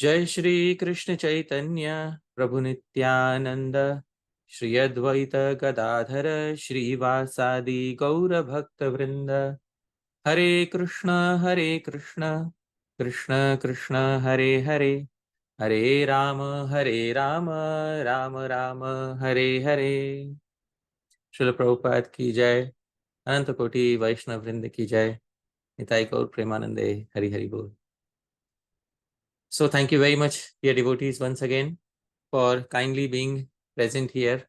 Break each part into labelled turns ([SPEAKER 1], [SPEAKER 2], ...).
[SPEAKER 1] जय श्री कृष्ण चैतन्य प्रभु नित्यानंद श्री अद्वैत गदाधर श्रीवासादि गौर भक्त वृंद। हरे कृष्ण कृष्ण कृष्ण हरे हरे, हरे राम राम राम हरे हरे। श्रील प्रभुपाद की जय, अनंत कोटि वैष्णव वृंद की जय। निताई गौर प्रेमानंदे, हरि हरि बोल। So thank you very much, dear devotees, once again for kindly being present here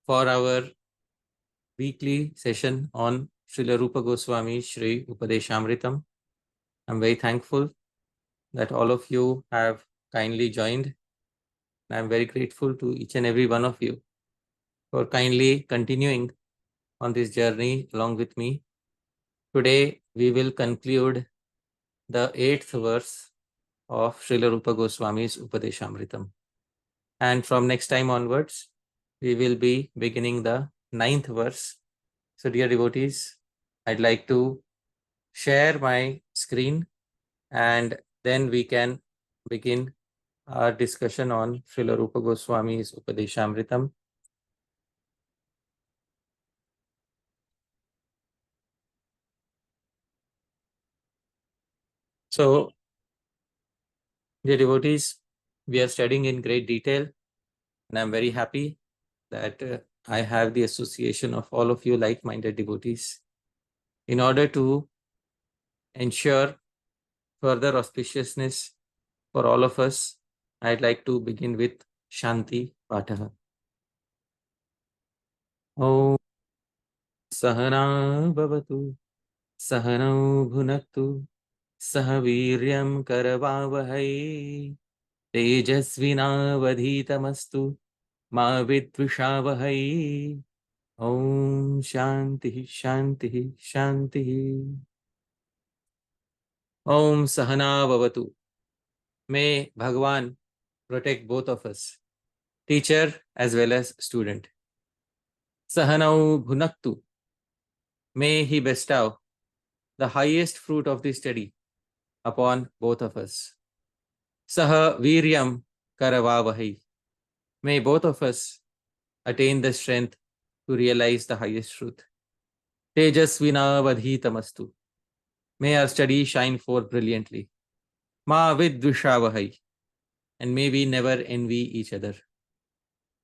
[SPEAKER 1] for our weekly session on Srila Rupa Goswami's Śrī-Upadeśāmṛtam. I'm very thankful that all of you have kindly joined. I'm very grateful to each and every one of you for kindly continuing on this journey along with me. Today we will conclude the 8th verse of Srila Rupa Goswami's Upadeshamritam. And from next time onwards, we will be beginning the 9th verse. So dear devotees, I'd like to share my screen and then we can begin our discussion on Srila Rupa Goswami's Upadeshamritam. So, dear devotees, we are studying in great detail and I'm very happy that I have the association of all of you like-minded devotees in order to ensure further auspiciousness for all of us. I'd like to begin with Shanti pathah. Om Sahana Bhavatu Sahanau Bhunaktu Sahaviryam Karavavahai Tejasvinavadhitamastu Ma Vidvishavahai. Om Shanti Shanti Shanti. Om Sahana Bhavatu. May Bhagwan protect both of us, teacher as well as student. Sahanau Bhunaktu. May he bestow the highest fruit of the study upon both of us. Saha Viryam Karavavahi. May both of us attain the strength to realize the highest truth. Tejasvina Vadhitamastu. May our study shine forth brilliantly. Ma Vidvishavahai. And may we never envy each other.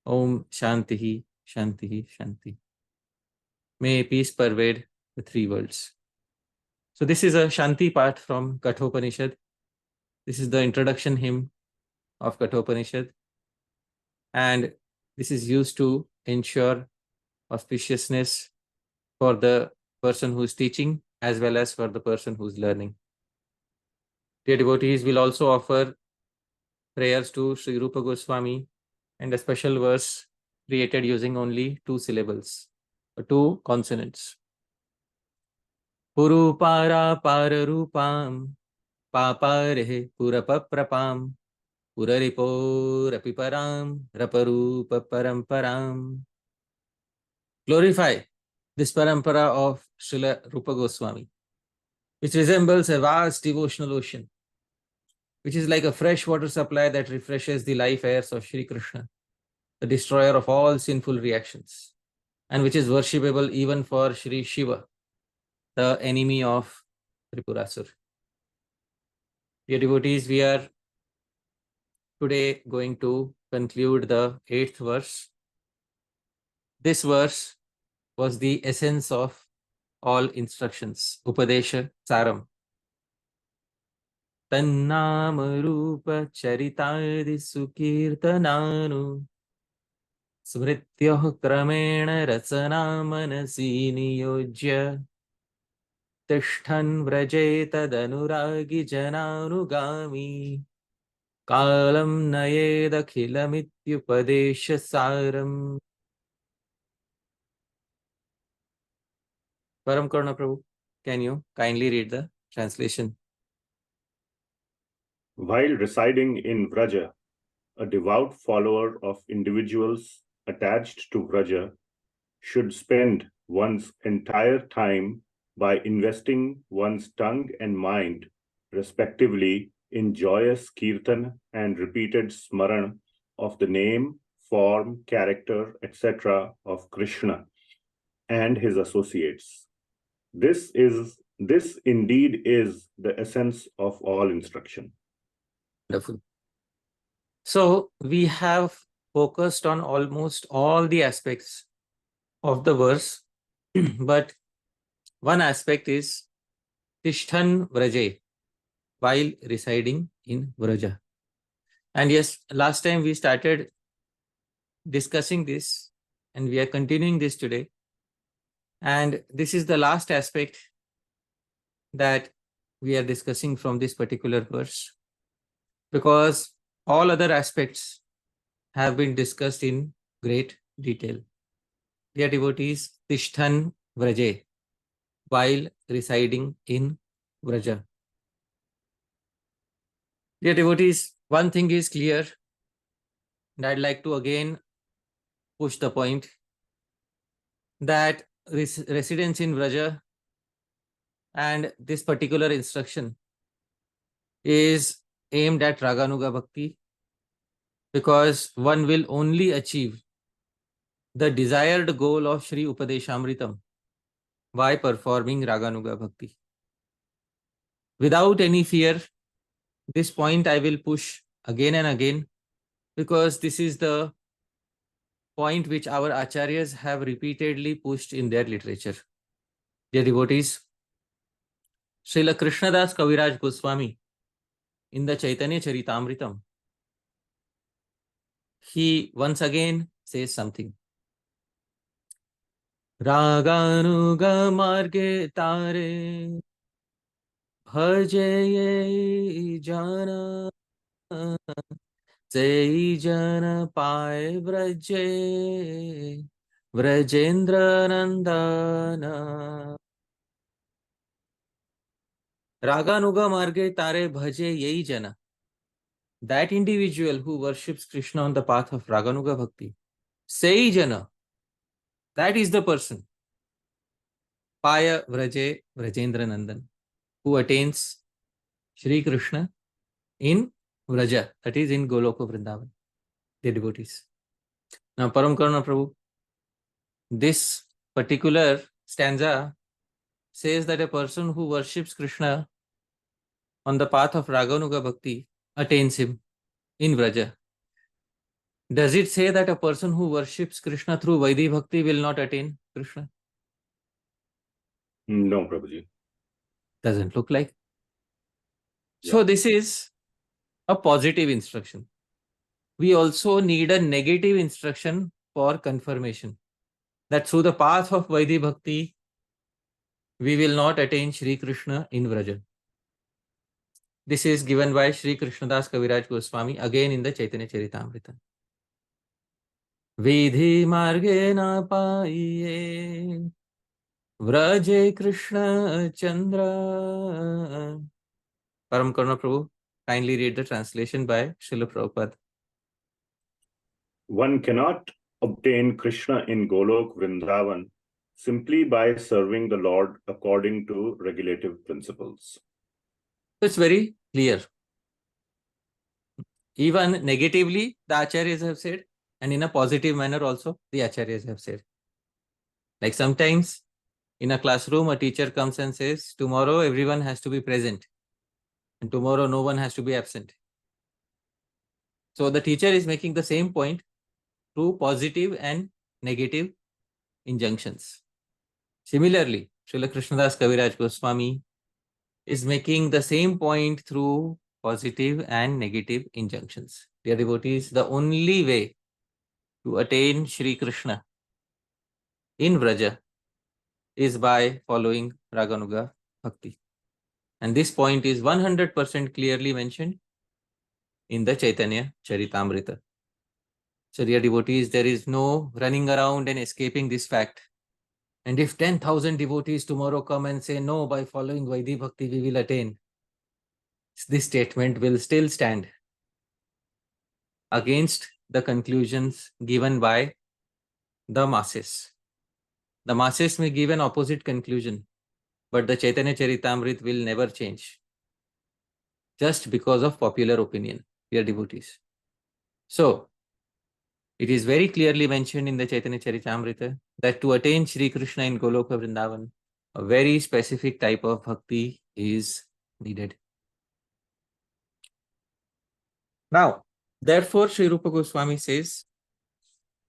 [SPEAKER 1] Om Shantihi Shantihi Shanti. May peace pervade the three worlds. So this is a Shanti part from Kathopanishad. This is the introduction hymn of Kathopanishad. And this is used to ensure auspiciousness for the person who is teaching as well as for the person who is learning. Dear devotees, will also offer prayers to Sri Rupa Goswami and a special verse created using only 2 syllables, or 2 consonants. Purupara pararupam paparehe purapaprapam puraripo rapiparam raparupa paramparam. Glorify this parampara of Srila Rupa Goswami, which resembles a vast devotional ocean, which is like a fresh water supply that refreshes the life airs of Sri Krishna, the destroyer of all sinful reactions, and which is worshipable even for Sri Shiva, the enemy of Tripurasur. Dear devotees, we are today going to conclude the 8th verse. This verse was the essence of all instructions, Upadesha Saram. Tannama Rupa Charitadi Sukirtananu Smrityoh Kramena Rasana Manasi Niyojya Tishthan Vrajeta Danuragi Jananugami Kalam Nayedakhilamithyupadeshasaram. Param Karuna Prabhu, can you kindly read the translation?
[SPEAKER 2] While residing in Vraja, a devout follower of individuals attached to Vraja should spend one's entire time by investing one's tongue and mind, respectively, in joyous kirtan and repeated smaran of the name, form, character, etc. of Krishna and his associates. This indeed is the essence of all instruction.
[SPEAKER 1] Wonderful. So we have focused on almost all the aspects of the verse, but one aspect is Tishthan Vraje, while residing in Vraja. And yes, last time we started discussing this, and we are continuing this today. And this is the last aspect that we are discussing from this particular verse, because all other aspects have been discussed in great detail. Dear devotees, Tishthan Vraje, while residing in Vraja. Dear devotees, one thing is clear, and I'd like to again push the point that residence in Vraja and this particular instruction is aimed at Raganuga Bhakti, because one will only achieve the desired goal of Śrī-Upadeśāmṛtam by performing Raganuga Bhakti. Without any fear, this point I will push again and again, because this is the point which our acharyas have repeatedly pushed in their literature. Dear devotees, Srila Krishna Das Kaviraj Goswami, in the Chaitanya Charitamritam, he once again says something. Raganuga marge tare bhaje ye jana sei jana paye vraje vrajendra nandana. Raganuga marge tare bhaje ye jana. That individual who worships Krishna on the path of Raganuga Bhakti, sei jana, that is the person, Paya Vraje Vrajendra Nandan, who attains Sri Krishna in Vraja, that is in Goloka Vrindavan, the devotees. Now, Param Karuna Prabhu, this particular stanza says that a person who worships Krishna on the path of Raganuga Bhakti attains him in Vraja. Does it say that a person who worships Krishna through Vaidhi Bhakti will not attain Krishna?
[SPEAKER 2] No, Prabhuji.
[SPEAKER 1] Doesn't look like.
[SPEAKER 2] Yeah.
[SPEAKER 1] So this is a positive instruction. We also need a negative instruction for confirmation, that through the path of Vaidhi Bhakti, we will not attain Sri Krishna in Vraja. This is given by Sri Krishnadas Kaviraj Goswami again in the Chaitanya Charitamrita. Vidhi marge na paiye Vraje Krishna Chandra. Param Karuna Prabhu, kindly read the translation by Srila Prabhupada.
[SPEAKER 2] One cannot obtain Krishna in Golok Vrindavan simply by serving the Lord according to regulative principles.
[SPEAKER 1] It's very clear. Even negatively, the acharyas have said, and in a positive manner also, the acharyas have said. Like sometimes in a classroom, a teacher comes and says, tomorrow everyone has to be present, and tomorrow no one has to be absent. So the teacher is making the same point through positive and negative injunctions. Similarly, Srila Krishnadas Kaviraj Goswami is making the same point through positive and negative injunctions. Dear devotees, the only way to attain Sri Krishna in Vraja is by following Raganuga Bhakti. And this point is 100% clearly mentioned in the Chaitanya Charitamrita. So dear devotees, there is no running around and escaping this fact. And if 10,000 devotees tomorrow come and say, no, by following Vaidhi Bhakti we will attain, this statement will still stand against the conclusions given by the masses. The masses may give an opposite conclusion, but the Chaitanya Charitamrita will never change. just because of popular opinion, dear devotees. So, it is very clearly mentioned in the Chaitanya Charitamrita that to attain Sri Krishna in Goloka Vrindavan, a very specific type of bhakti is needed. Now, therefore, Sri Rupa Goswami says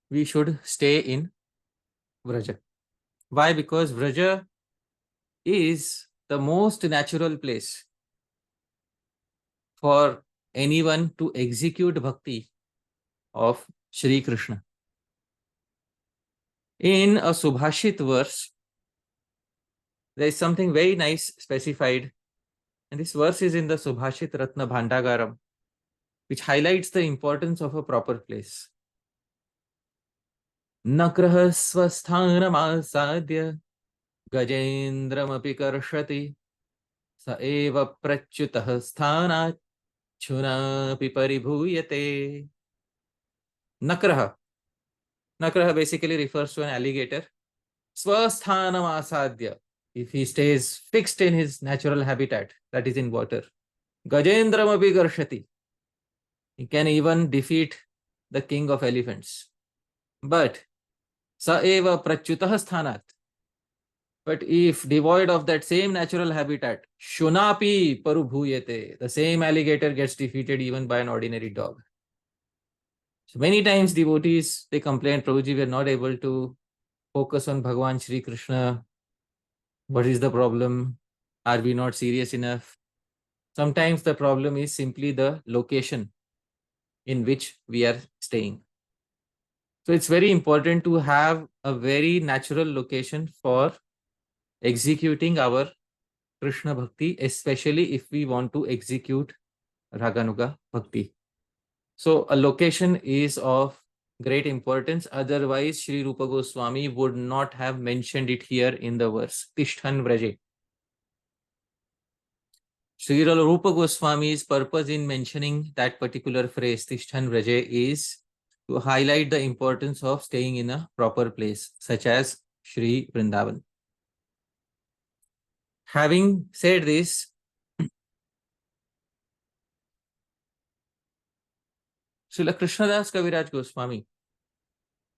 [SPEAKER 1] we should stay in Vraja. Why? Because Vraja is the most natural place for anyone to execute bhakti of Sri Krishna. In a Subhashit verse, there is something very nice specified, and this verse is in the Subhashit Ratna Bhandagaram, which highlights the importance of a proper place. Nakrah swasthanam asadya gajendram karshati sa eva prachyutah sthanat chunapi paribhuyate. Nakrah. Nakrah basically refers to an alligator. Swasthanam asadya. If he stays fixed in his natural habitat, that is in water. Gajendram karshati. He can even defeat the king of elephants. But sa eva prachyutah sthanat. But if devoid of that same natural habitat, shunapi parubhuyate, the same alligator gets defeated even by an ordinary dog. So many times devotees, they complain, Prabhuji, we are not able to focus on Bhagavan Sri Krishna. What is the problem? Are we not serious enough? Sometimes the problem is simply the location in which we are staying. So it's very important to have a very natural location for executing our Krishna Bhakti, especially if we want to execute Raganuga Bhakti. So a location is of great importance. Otherwise, Sri Rupa Goswami would not have mentioned it here in the verse. Tishthan Vraje. Srila Rupa Goswami's purpose in mentioning that particular phrase, Tishthan Vraje, is to highlight the importance of staying in a proper place, such as Sri Vrindavan. Having said this, Srila Krishnadas Kaviraj Goswami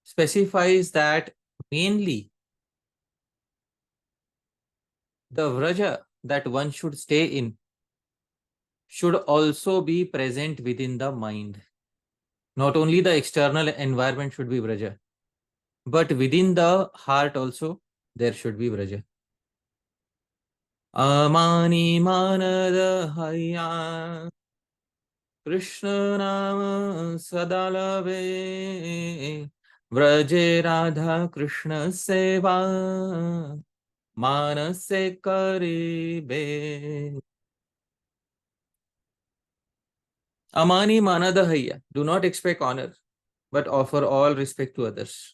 [SPEAKER 1] specifies that mainly the Vraja that one should stay in should also be present within the mind. Not only the external environment should be Vraja, but within the heart also there should be Vraja. Amani manada haya Krishna nama sadalave Vraje Radha Krishna seva manase karibe. Amani manadahaya. Do not expect honor, but offer all respect to others.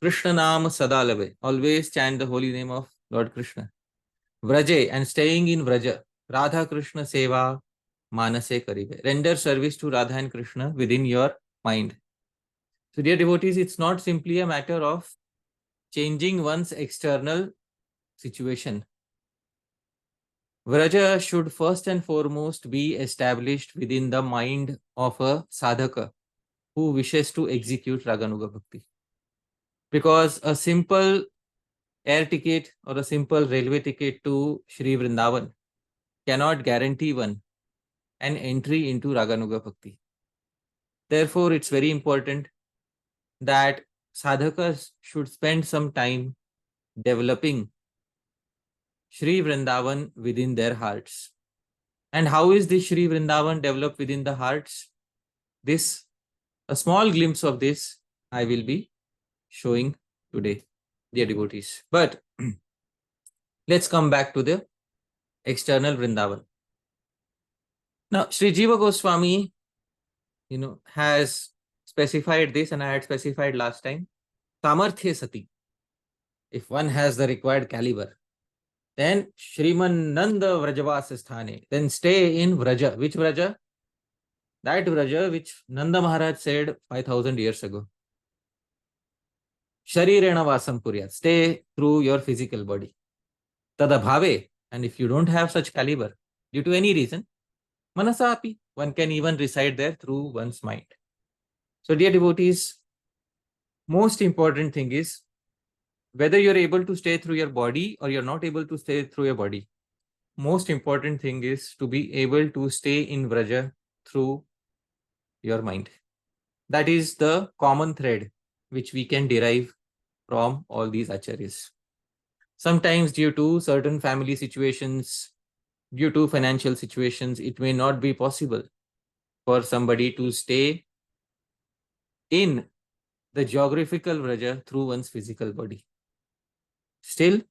[SPEAKER 1] Krishna Nam Sadalave. Always chant the holy name of Lord Krishna. Vraje, and staying in Vraja. Radha Krishna Seva Manase Karibe. Render service to Radha and Krishna within your mind. So dear devotees, it's not simply a matter of changing one's external situation. Vraja should first and foremost be established within the mind of a sadhaka who wishes to execute Raganuga Bhakti. Because a simple air ticket or a simple railway ticket to Sri Vrindavan cannot guarantee one an entry into Raganuga Bhakti. Therefore, it's very important that sadhakas should spend some time developing Sri Vrindavan within their hearts. And how is this Sri Vrindavan developed within the hearts? A small glimpse of this I will be showing today, dear devotees. But let's come back to the external Vrindavan. Now, Sri Jiva Goswami, has specified this, and I had specified last time. Samarthya Sati. If one has the required caliber, then Shriman Nanda Vrajavasasthane, then stay in Vraja. Which Vraja? That Vraja which Nanda Maharaj said 5,000 years ago. Sharirena Vasam Kuryat. Stay through your physical body. Tada Bhave. And if you don't have such caliber, due to any reason, Manasapi. One can even reside there through one's mind. So dear devotees, most important thing is whether you're able to stay through your body or you're not able to stay through your body. Most important thing is to be able to stay in Vraja through your mind. That is the common thread which we can derive from all these acharyas. Sometimes due to certain family situations, due to financial situations, it may not be possible for somebody to stay in the geographical Vraja through one's physical body. Still,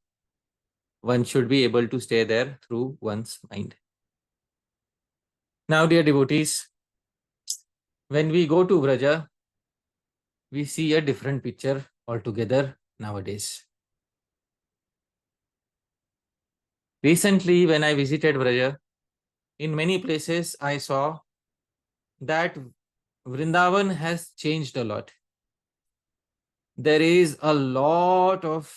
[SPEAKER 1] one should be able to stay there through one's mind. Now, dear devotees, when we go to Vraja, we see a different picture altogether nowadays. Recently, when I visited Vraja, in many places I saw that Vrindavan has changed a lot. There is a lot of,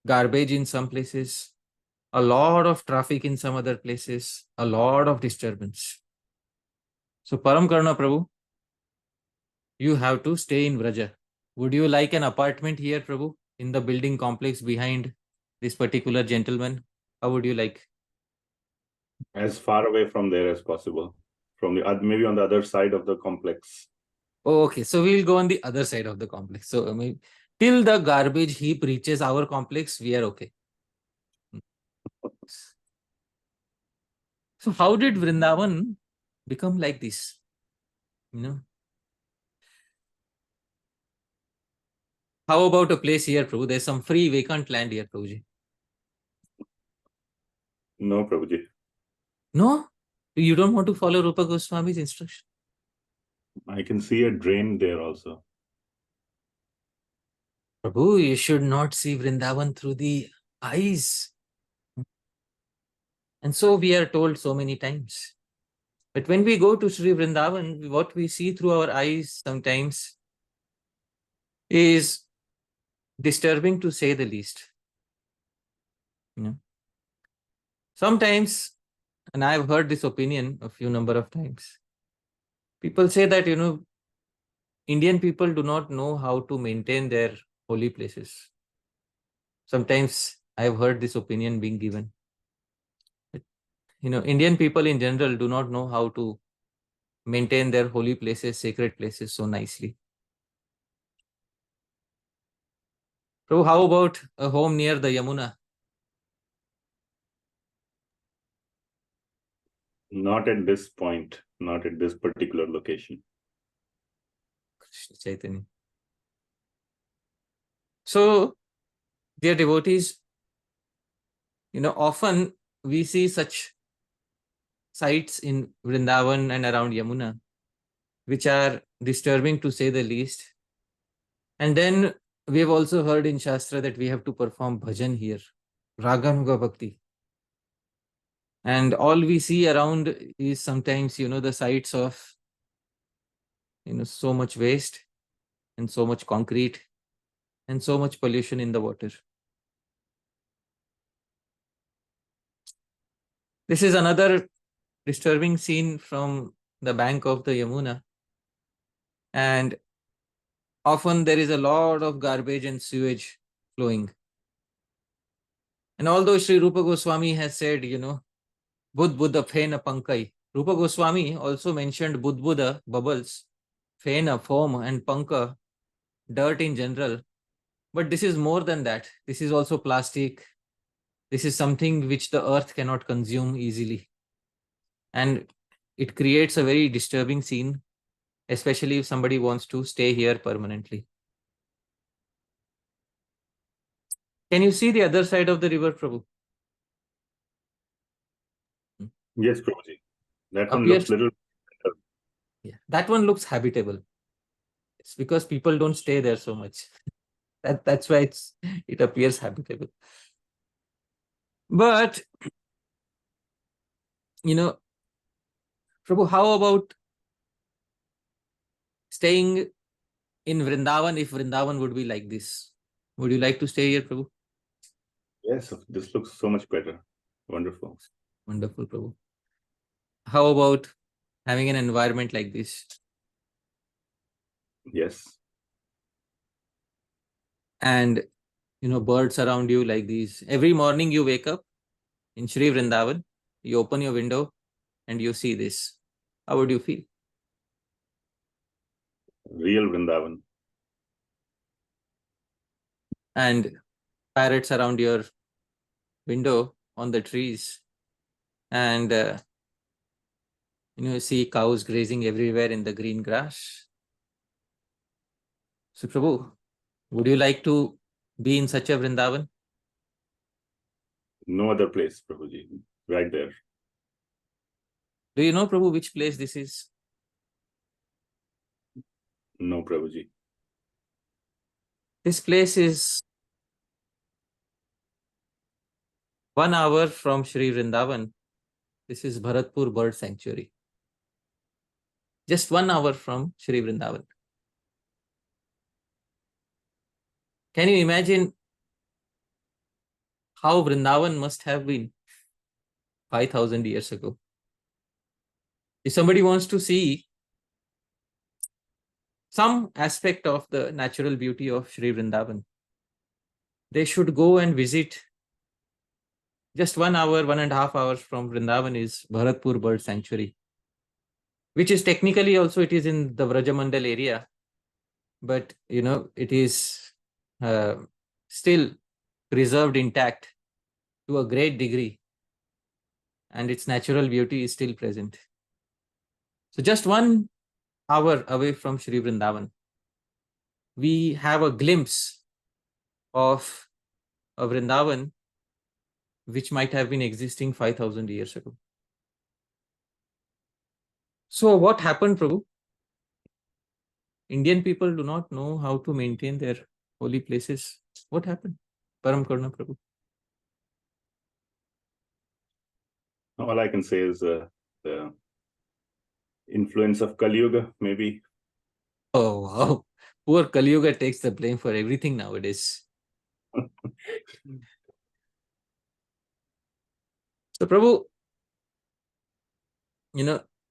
[SPEAKER 1] garbage in some places, a lot of traffic in some other places, a lot of disturbance. So Param Karuna Prabhu, you have to stay in Vraja. Would you like an apartment here, Prabhu, in the building complex behind this particular gentleman? How would you like?
[SPEAKER 2] As far away from there as possible, from the maybe on the other side of the complex.
[SPEAKER 1] Oh, okay, so we'll go on the other side of the complex. So maybe till the garbage heap reaches our complex, we are okay. So how did Vrindavan become like this? How about a place here, Prabhu? There's some free vacant land here, Prabhuji.
[SPEAKER 2] No, Prabhuji.
[SPEAKER 1] No? You don't want to follow Rupa Goswami's instruction?
[SPEAKER 2] I can see a drain there also.
[SPEAKER 1] Prabhu, you should not see Vrindavan through the eyes. And so we are told so many times. But when we go to Sri Vrindavan, what we see through our eyes sometimes is disturbing, to say the least. Sometimes, and I've heard this opinion a few number of times, people say that, Indian people do not know how to maintain their holy places. Sometimes I've heard this opinion being given. Indian people in general do not know how to maintain their holy places, sacred places so nicely. So how about a home near the Yamuna?
[SPEAKER 2] Not at this point, not at this particular location.
[SPEAKER 1] Krishna Chaitanya. So, dear devotees, often we see such sites in Vrindavan and around Yamuna, which are disturbing, to say the least. And then we have also heard in Shastra that we have to perform bhajan here, Raganuga Bhakti. And all we see around is sometimes, the sites of, so much waste and so much concrete and so much pollution in the water. This is another disturbing scene from the bank of the Yamuna. And often there is a lot of garbage and sewage flowing. And although Sri Rupa Goswami has said, Bud Buddha Phena Pankai, Rupa Goswami also mentioned Bud Buddha, bubbles, Phena, foam, and Panka, dirt in general. But this is more than that. This is also plastic. This is something which the earth cannot consume easily. And it creates a very disturbing scene, especially if somebody wants to stay here permanently. Can you see the other side of the river, Prabhu?
[SPEAKER 2] Yes, Prabhuji. That one looks little.
[SPEAKER 1] Yeah, that one looks habitable. It's because people don't stay there so much. That's why it appears habitable. But, Prabhu, how about staying in Vrindavan if Vrindavan would be like this? Would you like to stay here, Prabhu?
[SPEAKER 2] Yes, this looks so much better. Wonderful.
[SPEAKER 1] Wonderful, Prabhu. How about having an environment like this?
[SPEAKER 2] Yes.
[SPEAKER 1] And, birds around you like these. Every morning you wake up in Sri Vrindavan, you open your window and you see this. How would you feel?
[SPEAKER 2] Real Vrindavan.
[SPEAKER 1] And parrots around your window on the trees. And, you see cows grazing everywhere in the green grass. So, Prabhu, would you like to be in such a Vrindavan?
[SPEAKER 2] No other place, Prabhuji. Right there.
[SPEAKER 1] Do you know, Prabhu, which place this is?
[SPEAKER 2] No, Prabhuji.
[SPEAKER 1] This place is 1 hour from Sri Vrindavan. This is Bharatpur Bird Sanctuary. Just 1 hour from Sri Vrindavan. Can you imagine how Vrindavan must have been 5,000 years ago? If somebody wants to see some aspect of the natural beauty of Sri Vrindavan, they should go and visit. Just 1 hour, 1.5 hours from Vrindavan is Bharatpur Bird Sanctuary, which is technically also it is in the Vraja Mandal area, but it is still preserved intact to a great degree, and its natural beauty is still present. So just 1 hour away from Sri Vrindavan, we have a glimpse of a Vrindavan which might have been existing 5,000 years ago. So what happened, Prabhu? Indian people do not know how to maintain their holy places. What happened? Param Karuna, Prabhu.
[SPEAKER 2] All I can say is the influence of Kali Yuga, maybe.
[SPEAKER 1] Oh, wow. Poor Kali Yuga takes the blame for everything nowadays. So, Prabhu,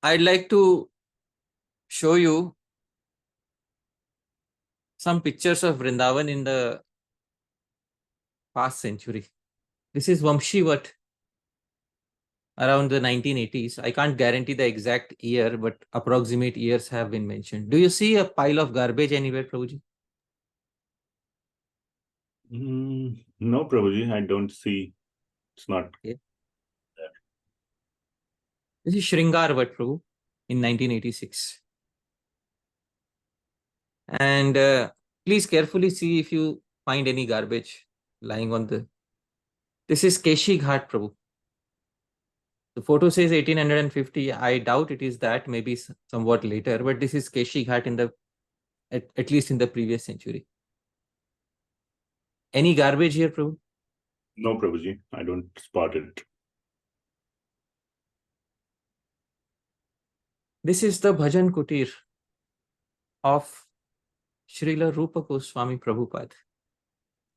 [SPEAKER 1] I'd like to show you some pictures of Vrindavan in the past century. This is Vamshivat around the 1980s. I can't guarantee the exact year, but approximate years have been mentioned. Do you see a pile of garbage anywhere, Prabhuji?
[SPEAKER 2] No, Prabhuji, I don't see. It's not.
[SPEAKER 1] Okay. This is Shringarvat, Prabhu, in 1986. And please carefully see if you find any garbage lying on the... This is Keshi Ghat, Prabhu. The photo says 1850. I doubt it is that, maybe somewhat later, but this is Keshi Ghat in the, at least in the previous century. Any garbage here, Prabhu?
[SPEAKER 2] No, Prabhuji, I don't spot it.
[SPEAKER 1] This is the Bhajan Kutir of Srila Rupa Goswami Prabhupada.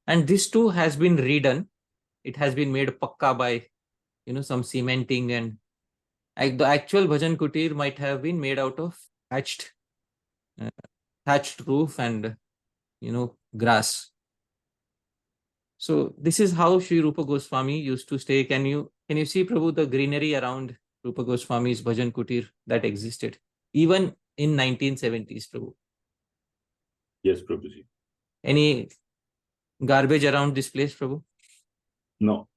[SPEAKER 1] And this too has been redone. It has been made pakka by, some cementing, and the actual Bhajan Kutir might have been made out of thatched roof and, grass. So this is how Sri Rupa Goswami used to stay. Can you see, Prabhu, the greenery around Rupa Goswami's Bhajan Kutir that existed even in 1970s, Prabhu?
[SPEAKER 2] Yes, Prabhuji.
[SPEAKER 1] Any garbage around this place, Prabhu?
[SPEAKER 2] No.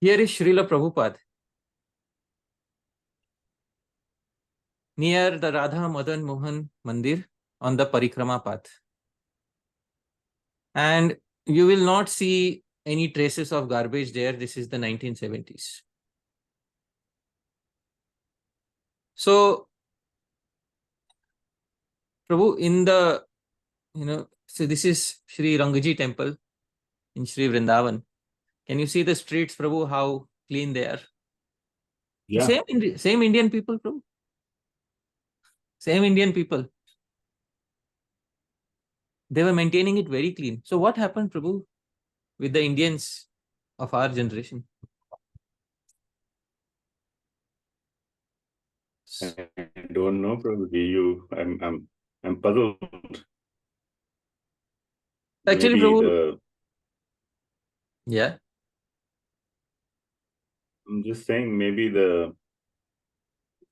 [SPEAKER 1] Here is Srila Prabhupada near the Radha Madan Mohan Mandir on the Parikrama path. And you will not see any traces of garbage there. This is the 1970s. So, Prabhu, in the, so this is Sri Rangaji temple in Sri Vrindavan. Can you see the streets, Prabhu, how clean they are?
[SPEAKER 2] Yeah.
[SPEAKER 1] Same Indian people, Prabhu. Same Indian people. They were maintaining it very clean. So what happened, Prabhu, with the Indians of our generation.
[SPEAKER 2] I don't know, Prabhuji. I'm puzzled.
[SPEAKER 1] Actually,
[SPEAKER 2] Maybe
[SPEAKER 1] Prabhu, yeah.
[SPEAKER 2] I'm just saying, maybe the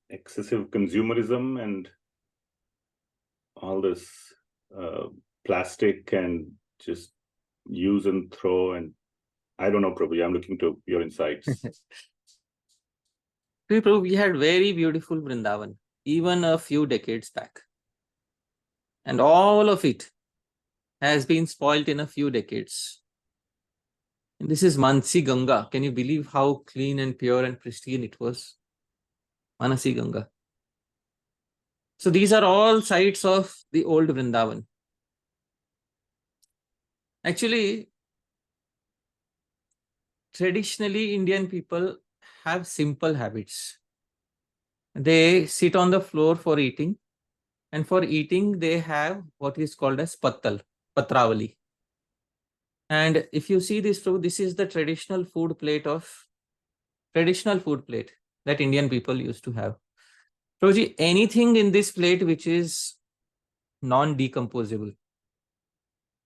[SPEAKER 2] excessive consumerism and all this plastic and just use and throw, and I don't know, Prabhuji. I'm looking to your insights.
[SPEAKER 1] Prabhu, we had very beautiful Vrindavan, even a few decades back. And all of it has been spoilt in a few decades. And this is Mansi Ganga. Can you believe how clean and pure and pristine it was? Manasi Ganga. So these are all sites of the old Vrindavan. Actually, traditionally, Indian people have simple habits. They sit on the floor for eating, and for eating, they have what is called as pattal, patravali. And if you see this, this is the traditional food plate that Indian people used to have. Prabhuji, anything in this plate which is non-decomposable?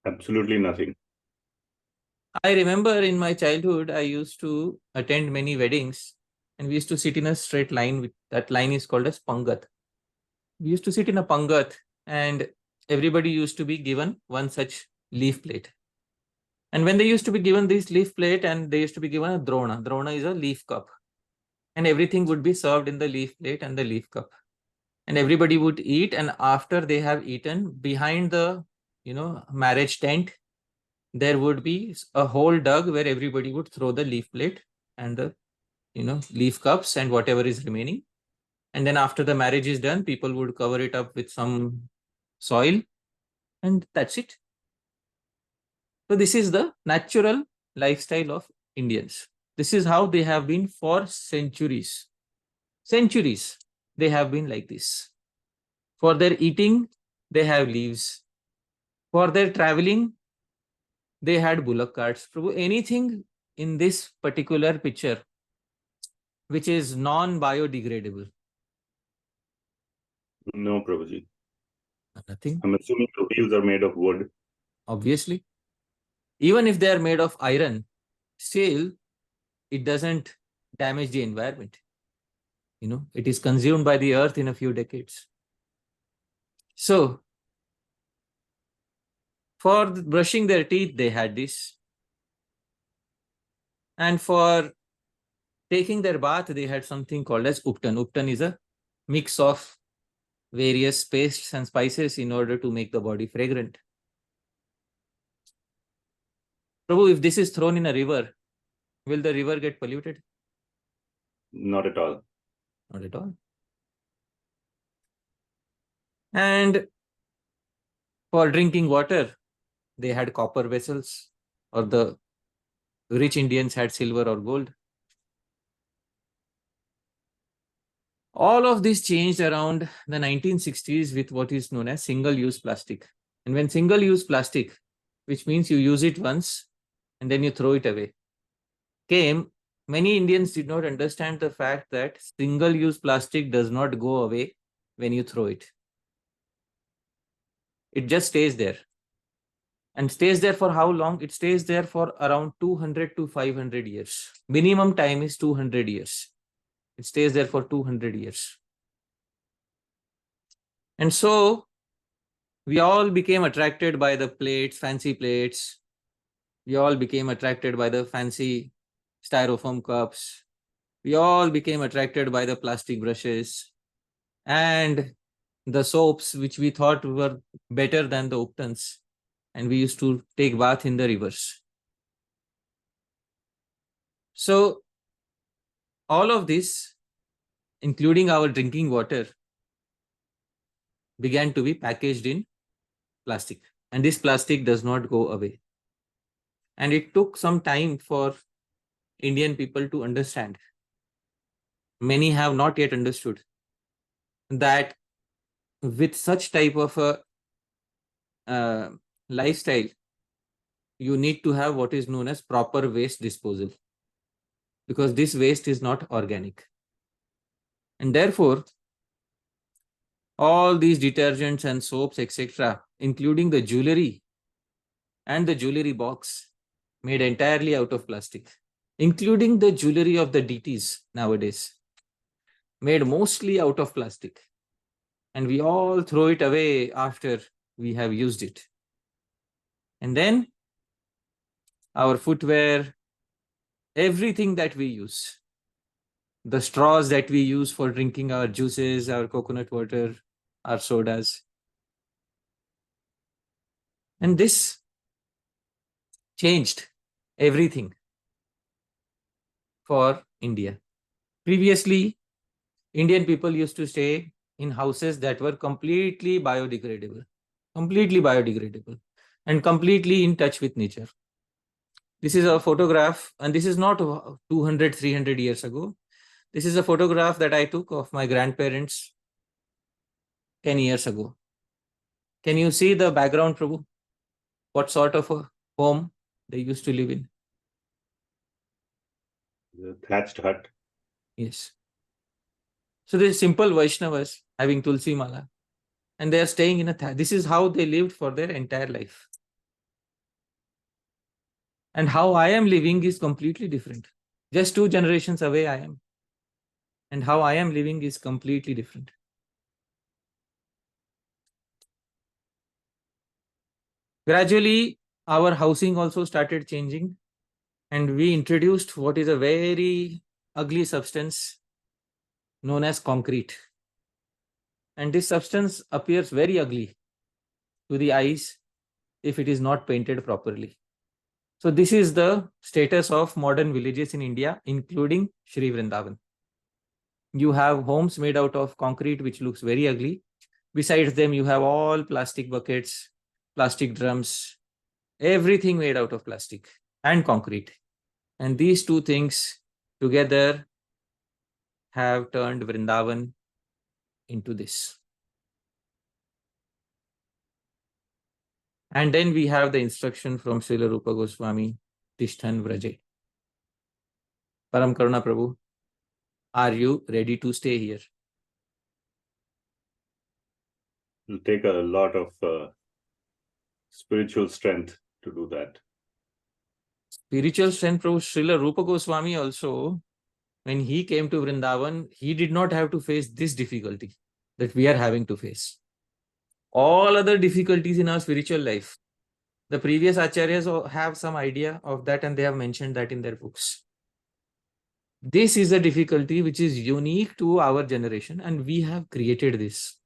[SPEAKER 2] Absolutely nothing.
[SPEAKER 1] I remember in my childhood, I used to attend many weddings, and we used to sit in a straight line. That line is called as pangat. We used to sit in a pangat, and everybody used to be given one such leaf plate. And when they used to be given this leaf plate, and they used to be given a drona. Drona is a leaf cup. And everything would be served in the leaf plate and the leaf cup. And everybody would eat, and after they have eaten, behind the marriage tent, there would be a hole dug where everybody would throw the leaf plate and the leaf cups and whatever is remaining. And then after the marriage is done, people would cover it up with some soil, and that's it. So this is the natural lifestyle of Indians. This is how they have been for centuries. Centuries, they have been like this. For their eating, they have leaves. For their traveling, they had bullock carts. Prabhu, anything in this particular picture which is non-biodegradable?
[SPEAKER 2] No, Prabhuji.
[SPEAKER 1] Nothing.
[SPEAKER 2] I'm assuming the wheels are made of wood.
[SPEAKER 1] Obviously. Even if they are made of iron, still it doesn't damage the environment. It is consumed by the earth in a few decades. So, for brushing their teeth, they had this. And for taking their bath, they had something called as uptan. Uptan is a mix of various pastes and spices in order to make the body fragrant. Prabhu, if this is thrown in a river, will the river get polluted?
[SPEAKER 2] Not at all.
[SPEAKER 1] Not at all. And for drinking water, they had copper vessels, or the rich Indians had silver or gold. All of this changed around the 1960s with what is known as single-use plastic. And when single-use plastic, which means you use it once and then you throw it away, came, many Indians did not understand the fact that single-use plastic does not go away when you throw it. It just stays there. And stays there for how long? It stays there for around 200 to 500 years. Minimum time is 200 years. It stays there for 200 years. And so we all became attracted by the plates, fancy plates. We all became attracted by the fancy styrofoam cups. We all became attracted by the plastic brushes and the soaps, which we thought were better than the uptans. And we used to take bath in the rivers. So all of this, including our drinking water, began to be packaged in plastic. And this plastic does not go away. And it took some time for Indian people to understand. Many have not yet understood that with such type of a lifestyle, you need to have what is known as proper waste disposal, because this waste is not organic. And therefore, all these detergents and soaps, etc., including the jewelry and the jewelry box, made entirely out of plastic, including the jewelry of the deities nowadays, made mostly out of plastic. And we all throw it away after we have used it. And then our footwear, everything that we use, the straws that we use for drinking our juices, our coconut water, our sodas. And this changed everything for India. Previously, Indian people used to stay in houses that were completely biodegradable, and completely in touch with nature. This is a photograph, and this is not 200, 300 years ago. This is a photograph that I took of my grandparents 10 years ago. Can you see the background, Prabhu? What sort of a home they used to live in?
[SPEAKER 2] The thatched hut.
[SPEAKER 1] Yes. So they're simple Vaishnavas having Tulsi Mala, and they are staying in a this is how they lived for their entire life. And how I am living is completely different. Just 2 generations away I am. And how I am living is completely different. Gradually, our housing also started changing, and we introduced what is a very ugly substance known as concrete. And this substance appears very ugly to the eyes if it is not painted properly. So this is the status of modern villages in India, including Sri Vrindavan. You have homes made out of concrete, which looks very ugly. Besides them, you have all plastic buckets, plastic drums, everything made out of plastic and concrete. And these two things together have turned Vrindavan into this. And then we have the instruction from Srila Rupa Goswami, Tishthan Vraja. Param Karuna Prabhu, are you ready to stay here?
[SPEAKER 2] It'll take a lot of spiritual strength to do that.
[SPEAKER 1] Spiritual strength, Prabhu. Srila Rupa Goswami also, when he came to Vrindavan, he did not have to face this difficulty that we are having to face. All other difficulties in our spiritual life, the previous acharyas have some idea of that, and they have mentioned that in their books. This is a difficulty which is unique to our generation, and we have created this.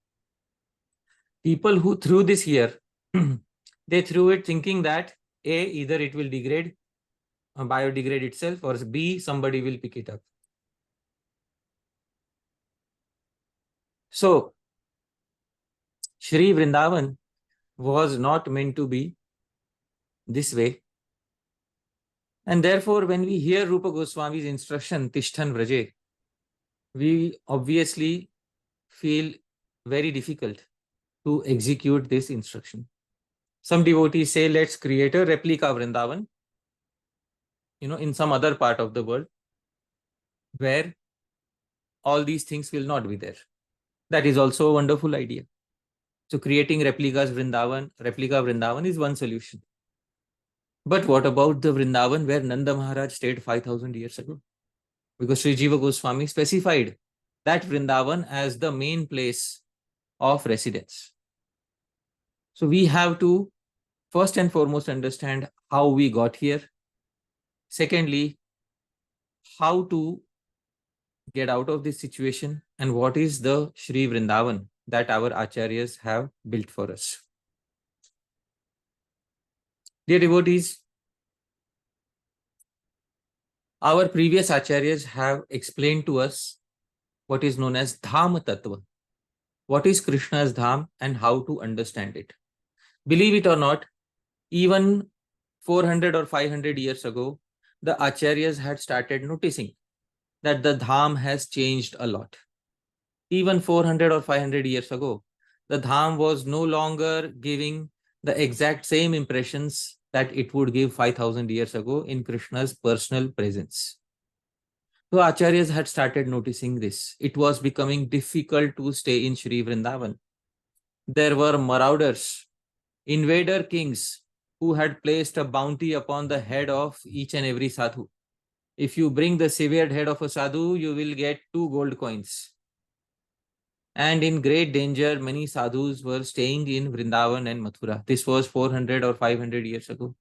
[SPEAKER 1] People who threw this here, they threw it thinking that A, either it will degrade, biodegrade itself, or B, somebody will pick it up. So, Sri Vrindavan was not meant to be this way. And therefore, when we hear Rupa Goswami's instruction, Tishthan Vraja, we obviously feel very difficult to execute this instruction. Some devotees say, let's create a replica Vrindavan, in some other part of the world where all these things will not be there. That is also a wonderful idea. So creating replica Vrindavan is one solution. But what about the Vrindavan where Nanda Maharaj stayed 5,000 years ago? Because Sri Jiva Goswami specified that Vrindavan as the main place of residence. So we have to first and foremost understand how we got here. Secondly, how to get out of this situation, and what is the Sri Vrindavan that our acharyas have built for us. Dear devotees, our previous acharyas have explained to us what is known as Dham Tattva. What is Krishna's Dham and how to understand it. Believe it or not, even 400 or 500 years ago, the acharyas had started noticing that the Dham has changed a lot. Even 400 or 500 years ago, the Dham was no longer giving the exact same impressions that it would give 5,000 years ago in Krishna's personal presence. So Acharyas had started noticing this. It was becoming difficult to stay in Sri Vrindavan. There were marauders, invader kings, who had placed a bounty upon the head of each and every sadhu. If you bring the severed head of a sadhu, you will get 2 gold coins. And in great danger, many sadhus were staying in Vrindavan and Mathura. This was 400 or 500 years ago.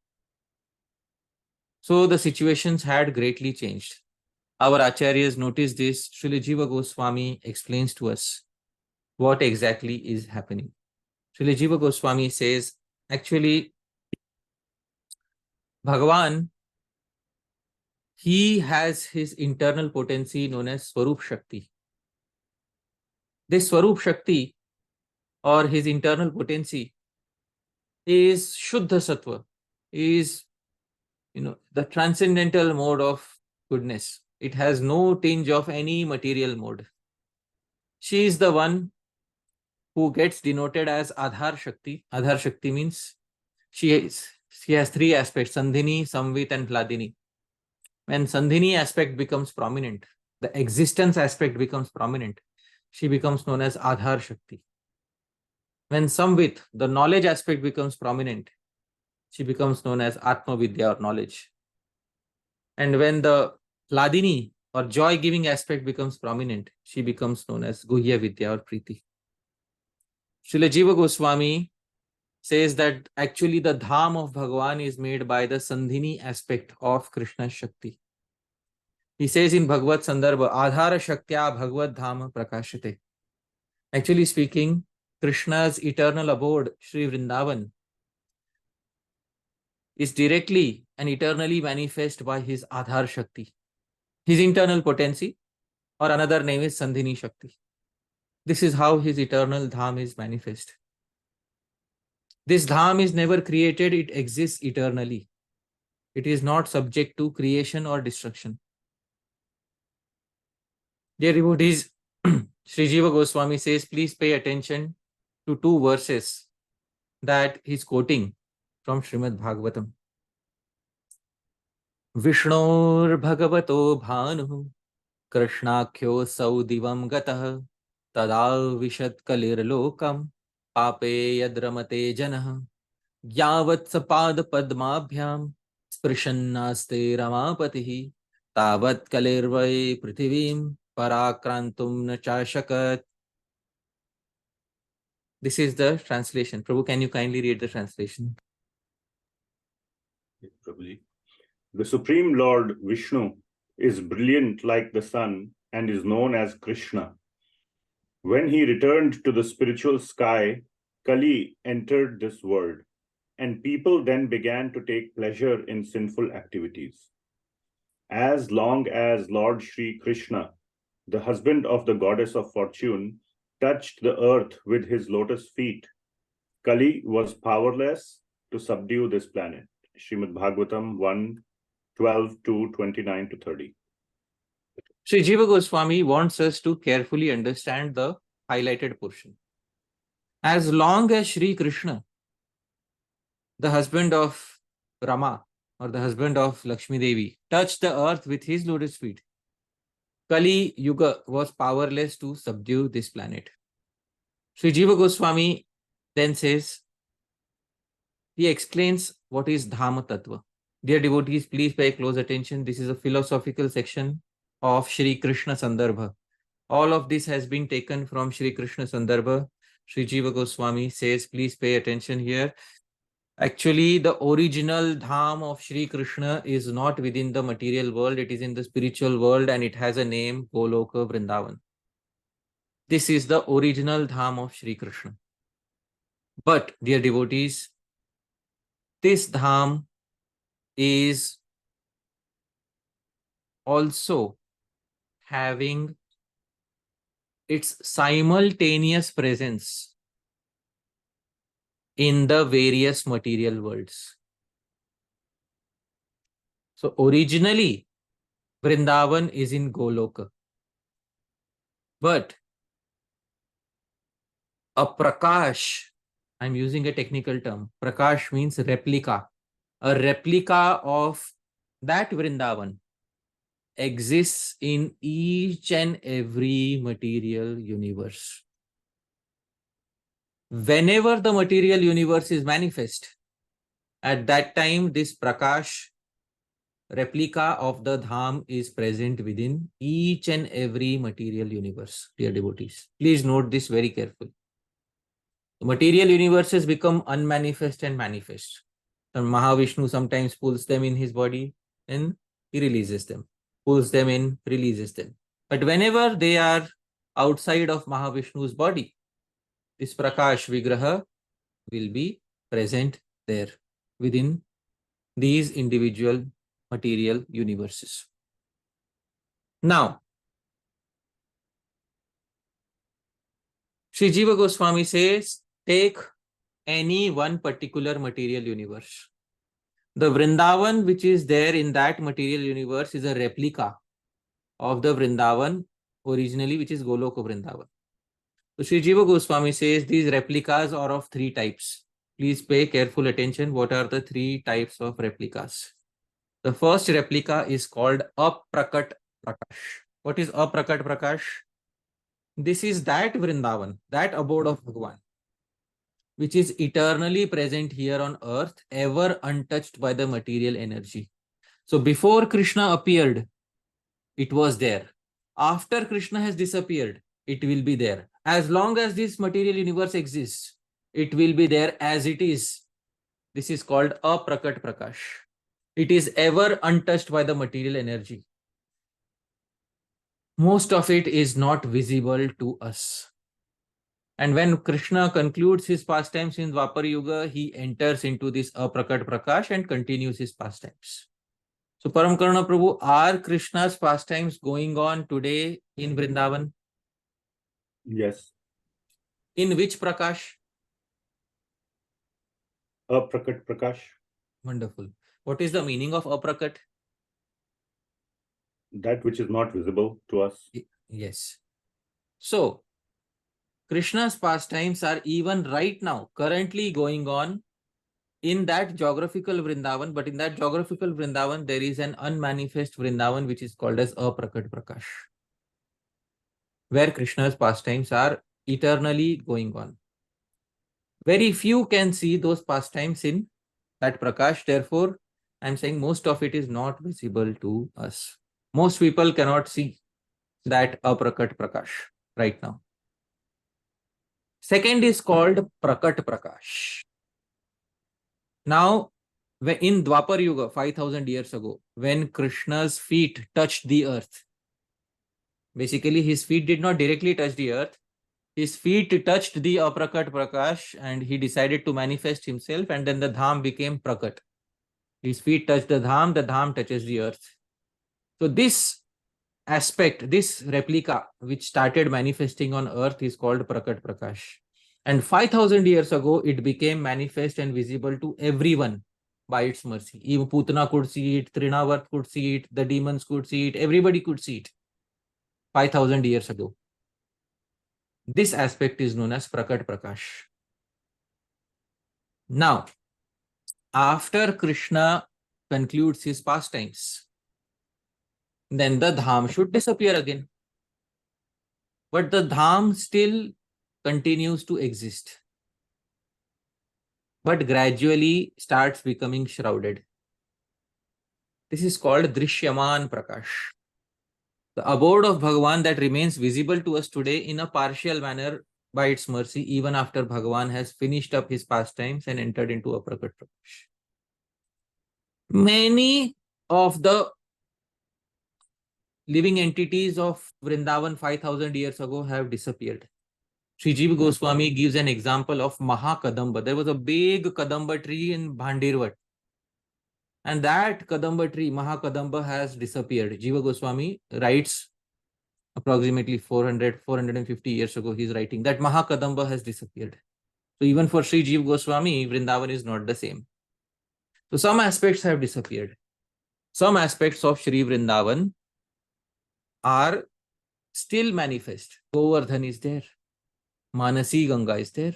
[SPEAKER 1] So the situations had greatly changed. Our Acharyas noticed this. Srila Jiva Goswami explains to us what exactly is happening. Srila Jiva Goswami says, actually, Bhagavan, he has his internal potency known as Swarup Shakti. This Swarup Shakti or his internal potency is Shuddha Sattva, is the transcendental mode of goodness. It has no tinge of any material mode. She is the one who gets denoted as Adhar Shakti. Adhar Shakti means she has 3 aspects, Sandhini, Samvit and Hladini. When Sandhini aspect becomes prominent, the existence aspect becomes prominent, she becomes known as Adhar Shakti. When Samvit, the knowledge aspect becomes prominent, she becomes known as Atma Vidya or knowledge. And when the Hladini or joy-giving aspect becomes prominent, she becomes known as Guhya Vidya or Priti. Srila Jiva Goswami says that actually the dham of Bhagavan is made by the Sandhini aspect of Krishna's Shakti. He says in Bhagavad Sandarbha, Adhara Shaktya Bhagavad Dhama Prakashate. Actually speaking, Krishna's eternal abode, Sri Vrindavan, is directly and eternally manifest by his Adhar Shakti, his internal potency, or another name is Sandhini Shakti. This is how his eternal dham is manifest. This dham is never created, it exists eternally. It is not subject to creation or destruction. Dear devotees, Sri Jiva Goswami says, please pay attention to 2 verses that he's quoting from Srimad Bhagavatam. Vishnor Bhagavato Bhanu Krishnakyo Saudivam Gatah Tada Vishat Kalir Lokam Pape Yadramate Janah Yavat Sapad Padmabhyam Sprishannaste Ramapatihi Tavat Kalirvai Prithivim Parakrantum Nachashakat. This is the translation. Prabhu, can you kindly read the translation?
[SPEAKER 2] Yes, Prabhuji. The Supreme Lord Vishnu is brilliant like the sun and is known as Krishna. When he returned to the spiritual sky, Kali entered this world, and people then began to take pleasure in sinful activities. As long as Lord Sri Krishna, the husband of the goddess of fortune, touched the earth with his lotus feet, Kali was powerless to subdue this planet. Srimad Bhagavatam 1:12 to 29 to 30.
[SPEAKER 1] Sri Jiva Goswami wants us to carefully understand the highlighted portion. As long as Sri Krishna, the husband of Rama or the husband of Lakshmi Devi, touched the earth with his lotus feet, Kali Yuga was powerless to subdue this planet. Sri Jiva Goswami then says, he explains what is Dhamma Tattva. Dear devotees, please pay close attention. This is a philosophical section of Sri Krishna Sandarbha. All of this has been taken from Sri Krishna Sandarbha. Sri Jiva Goswami says, please pay attention here. Actually, the original dham of Sri Krishna is not within the material world. It is in the spiritual world and it has a name, Goloka Vrindavan. This is the original dham of Sri Krishna. But, dear devotees, this dham is also having its simultaneous presence in the various material worlds. So originally, Vrindavan is in Goloka. But a prakash, I'm using a technical term, prakash means replica. a replica of that Vrindavan exists in each and every material universe. Whenever the material universe is manifest, at that time this Prakash replica of the Dham is present within each and every material universe, dear devotees. Please note this very carefully. The material universes become unmanifest and manifest. And Mahavishnu sometimes pulls them in his body and he releases them. Pulls them in, releases them. But whenever they are outside of Mahavishnu's body, this Prakash Vigraha will be present there within these individual material universes. Now, Sri Jiva Goswami says, take any one particular material universe. The Vrindavan which is there in that material universe is a replica of the Vrindavan originally, which is Goloka Vrindavan. So Sri Jiva Goswami says these replicas are of three types. Please pay careful attention. What are the three types of replicas? The first replica is called Aprakat Prakash. What is Aprakat Prakash? This is that Vrindavan, that abode of Bhagavan, which is eternally present here on earth, ever untouched by the material energy. So before Krishna appeared, it was there. After Krishna has disappeared, it will be there. As long as this material universe exists, it will be there as it is. This is called Aprakat Prakash. It is ever untouched by the material energy. Most of it is not visible to us. And when Krishna concludes his pastimes in Dwapar Yuga, he enters into this Aprakat Prakash and continues his pastimes. So Param Karuna Prabhu, are Krishna's pastimes going on today in Vrindavan?
[SPEAKER 2] Yes.
[SPEAKER 1] In which Prakash?
[SPEAKER 2] Aprakat Prakash.
[SPEAKER 1] Wonderful. What is the meaning of Aprakat?
[SPEAKER 2] That which is not visible to us.
[SPEAKER 1] Yes. So, Krishna's pastimes are even right now, currently going on in that geographical Vrindavan, but in that geographical Vrindavan, there is an unmanifest Vrindavan which is called as Aprakat Prakash, where Krishna's pastimes are eternally going on. Very few can see those pastimes in that Prakash. Therefore, I'm saying most of it is not visible to us. Most people cannot see that Aprakat Prakash right now. Second is called Prakat Prakash. Now, in Dwapar Yuga, 5,000 years ago, when Krishna's feet touched the earth, basically his feet did not directly touch the earth. His feet touched the Aprakat Prakash and he decided to manifest himself, and then the Dham became Prakat. His feet touch the Dham touches the earth. So this aspect, this replica which started manifesting on earth is called Prakat Prakash. And 5,000 years ago, it became manifest and visible to everyone by its mercy. Even Putana could see it, Trinavarth could see it, the demons could see it, everybody could see it 5,000 years ago. This aspect is known as Prakat Prakash. Now, after Krishna concludes his pastimes, then the Dham should disappear again. But the Dham still continues to exist, but gradually starts becoming shrouded. This is called Drishyaman Prakash. The abode of Bhagavan that remains visible to us today in a partial manner by its mercy, even after Bhagavan has finished up his pastimes and entered into a Prakat Prakash. Many of the living entities of Vrindavan 5,000 years ago have disappeared. Sri Jiva Goswami gives an example of Maha Kadamba. There was a big Kadamba tree in Bhandirvat. And that Kadamba tree, Maha Kadamba, has disappeared. Jiva Goswami writes approximately 450 years ago, he's writing that Maha Kadamba has disappeared. So even for Sri Jiva Goswami, Vrindavan is not the same. So some aspects have disappeared. Some aspects of Sri Vrindavan are still manifest. Govardhan is there. Manasi Ganga is there.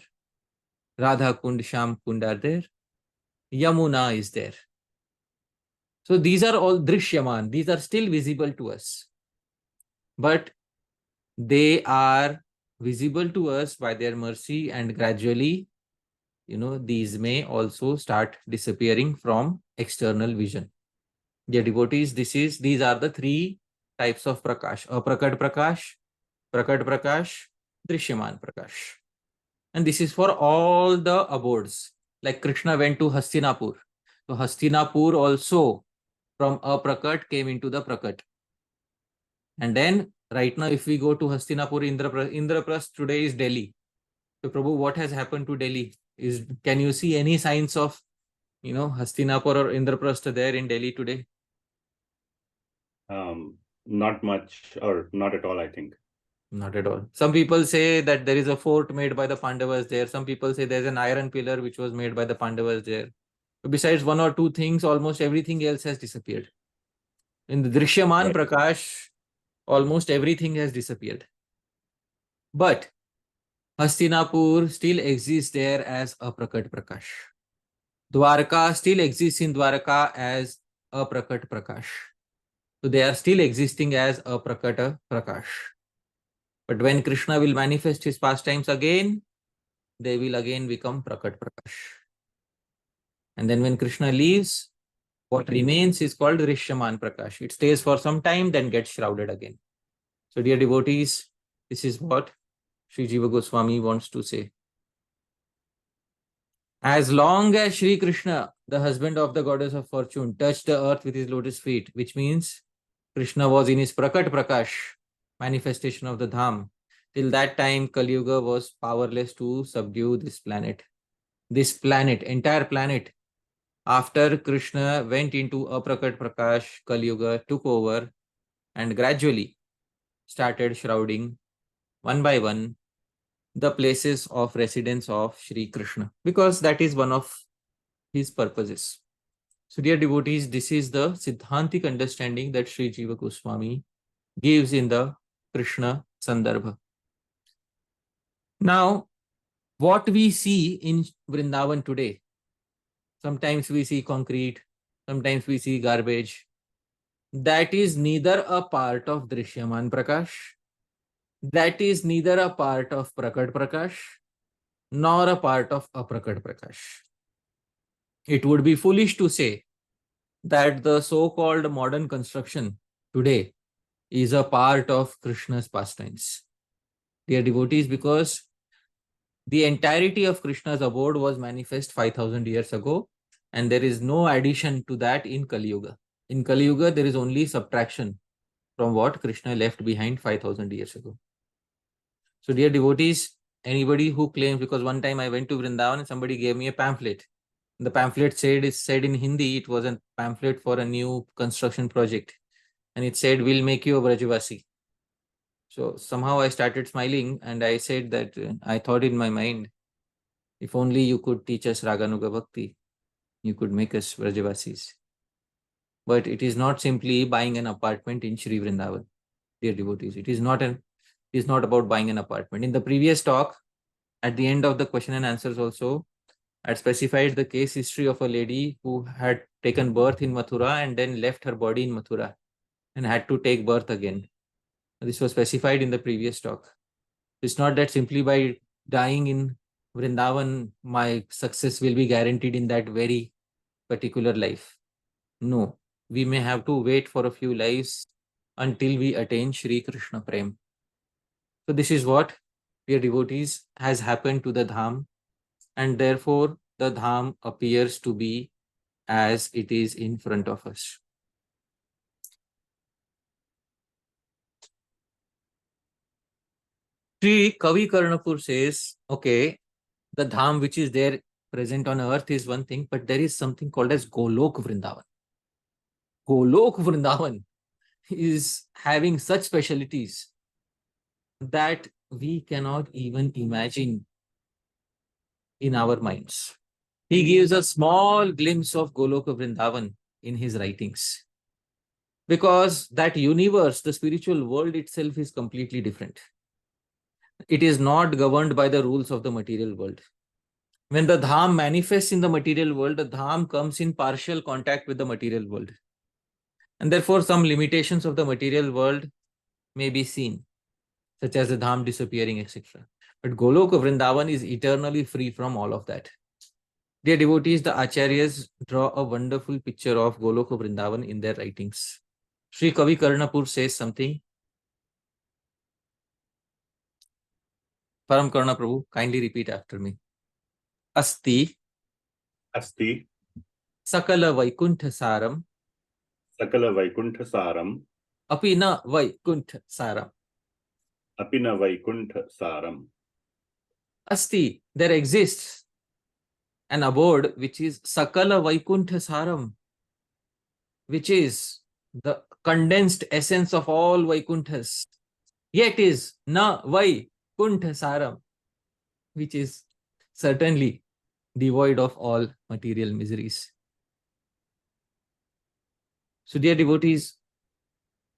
[SPEAKER 1] Radha Kund, Sham Kund are there. Yamuna is there. So these are all drishyaman. These are still visible to us. But they are visible to us by their mercy, and gradually, these may also start disappearing from external vision. Dear devotees, these are the three types of prakash: aprakad prakash, drishyaman prakash. And this is for all the abodes. Like Krishna went to Hastinapur. So Hastinapur also from aprakat came into the prakat. And then right now, if we go to Hastinapur, Indraprasth today is Delhi. So Prabhu, what has happened to Delhi? Can you see any signs of, Hastinapur or Indraprasth there in Delhi today?
[SPEAKER 2] Not much, or not at all, I think.
[SPEAKER 1] Not at all. Some people say that there is a fort made by the Pandavas there. Some people say there's an iron pillar which was made by the Pandavas there. But besides one or two things, almost everything else has disappeared. In the Drishyaman
[SPEAKER 2] Right.
[SPEAKER 1] Prakash, almost everything has disappeared. But Hastinapur still exists there as a Prakat Prakash. Dwarka still exists in Dwarka as a Prakat Prakash. So they are still existing as a Prakata Prakash. But when Krishna will manifest his pastimes again, they will again become Prakat Prakash. And then when Krishna leaves, what remains is called Drishyaman Prakash. It stays for some time, then gets shrouded again. So dear devotees, this is what Sri Jiva Goswami wants to say. As long as Sri Krishna, the husband of the goddess of fortune, touched the earth with his lotus feet, which means Krishna was in his Prakat Prakash, manifestation of the Dham, till that time Kali Yuga was powerless to subdue this planet. This planet, entire planet, after Krishna went into Aprakat Prakash, Kali Yuga took over and gradually started shrouding one by one the places of residence of Sri Krishna, because that is one of his purposes. So dear devotees, this is the Siddhantic understanding that Sri Jiva Goswami gives in the Krishna Sandarbha. Now, what we see in Vrindavan today, sometimes we see concrete, sometimes we see garbage. That is neither a part of Drishyaman Prakash, that is neither a part of Prakat Prakash, nor a part of Aprakat Prakash. It would be foolish to say that the so-called modern construction today is a part of Krishna's pastimes. Dear devotees, because the entirety of Krishna's abode was manifest 5,000 years ago, and there is no addition to that in Kali Yuga. In Kali Yuga, there is only subtraction from what Krishna left behind 5,000 years ago. So dear devotees, anybody who claims, because one time I went to Vrindavan and somebody gave me a pamphlet. The pamphlet said in Hindi, it was a pamphlet for a new construction project. And it said, we'll make you a Vrajavasi. So somehow I started smiling and I said that I thought in my mind, if only you could teach us Raganuga Bhakti, you could make us Vrajavasis. But it is not simply buying an apartment in Sri Vrindavan, dear devotees. It is not about buying an apartment. In the previous talk, at the end of the question and answers also, I had specified the case history of a lady who had taken birth in Mathura and then left her body in Mathura and had to take birth again. This was specified in the previous talk. It's not that simply by dying in Vrindavan, my success will be guaranteed in that very particular life. No, we may have to wait for a few lives until we attain Shri Krishna Prem. So this is what, dear devotees, has happened to the Dham, and therefore the Dham appears to be as it is in front of us. Sri Kavi Karnapur says, okay, the Dham which is there present on earth is one thing, but there is something called as Goloka Vrindavan. Goloka Vrindavan is having such specialities that we cannot even imagine in our minds. He gives a small glimpse of Goloka Vrindavan in his writings, because that universe, the spiritual world itself, is completely different. It is not governed by the rules of the material world. When the Dham manifests in the material world, the Dham comes in partial contact with the material world. And therefore, some limitations of the material world may be seen, such as the dham disappearing, etc. But Goloka Vrindavan is eternally free from all of that. Dear devotees, the Acharyas draw a wonderful picture of Goloka Vrindavan in their writings. Sri Kavi Karnapur says something. Param Karna Prabhu, kindly repeat after me. Asti
[SPEAKER 2] Asti
[SPEAKER 1] Sakala Vaikuntha Saram
[SPEAKER 2] Sakala Vaikuntha Saram
[SPEAKER 1] Apina Vaikuntha Saram.
[SPEAKER 2] Apina Vaikuntha Saram.
[SPEAKER 1] Asti, there exists an abode which is Sakala Vaikuntha Saram, which is the condensed essence of all Vaikunthas, yet is Na Vaikuntha Saram, which is certainly devoid of all material miseries. So, dear devotees,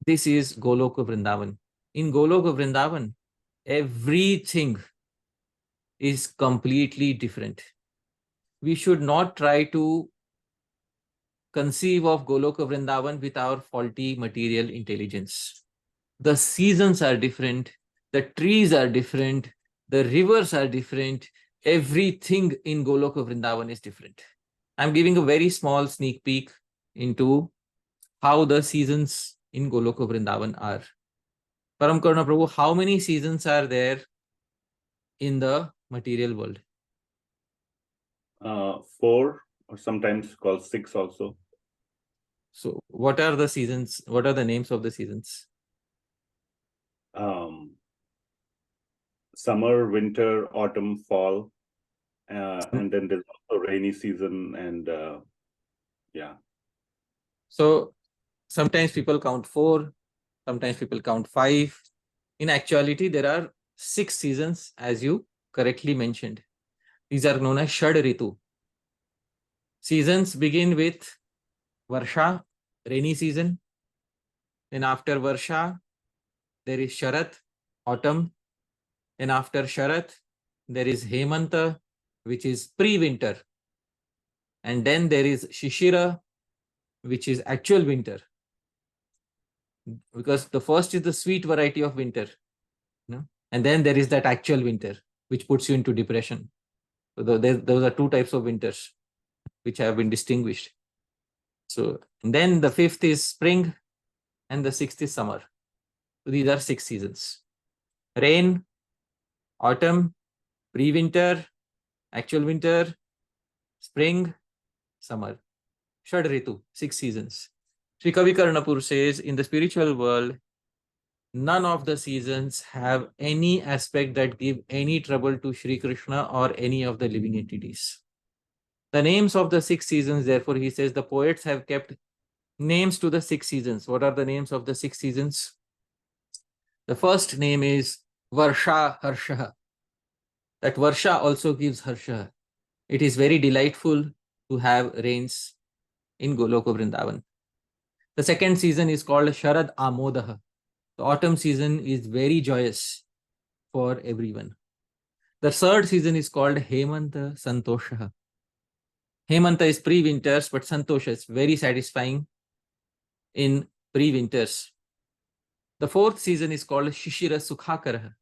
[SPEAKER 1] this is Goloka Vrindavan. In Goloka Vrindavan, everything is completely different. We should not try to conceive of Goloka Vrindavan with our faulty material intelligence. The seasons are different, the trees are different, the rivers are different, everything in Goloka Vrindavan is different. I'm giving a very small sneak peek into how the seasons in Goloka Vrindavan are. Param Karna Prabhu, how many seasons are there in the material world?
[SPEAKER 2] 4 or sometimes called 6 also.
[SPEAKER 1] So what are the seasons? What are the names of the seasons?
[SPEAKER 2] Summer, winter, autumn, fall, and then there's also rainy season and yeah.
[SPEAKER 1] So sometimes people count 4, sometimes people count 5. In actuality, there are 6 seasons, as you correctly mentioned. These are known as Shad Ritu. Seasons begin with Varsha, rainy season. Then after Varsha, there is Sharat, autumn. Then after Sharat, there is Hemanta, which is pre-winter. And then there is Shishira, which is actual winter. Because the first is the sweet variety of winter. And then there is that actual winter, which puts you into depression. So those are 2 types of winters, which have been distinguished. So, and then the 5th is spring, and the 6th is summer. So these are 6 seasons. Rain, autumn, pre-winter, actual winter, spring, summer. Shad Ritu, 6 seasons. Sri Kavi Karnapur says, in the spiritual world, none of the seasons have any aspect that give any trouble to Sri Krishna or any of the living entities. The names of the 6 seasons, therefore, he says, the poets have kept names to the 6 seasons. What are the names of the 6 seasons? The first name is Varsha Harsha. That Varsha also gives Harsha. It is very delightful to have rains in Goloka Vrindavan. The second season is called Sharad Amodaha. The autumn season is very joyous for everyone. The third season is called Hemanta Santosha. Hemanta is pre-winters, but Santosha is very satisfying in pre-winters. The fourth season is called Shishira Sukhakara.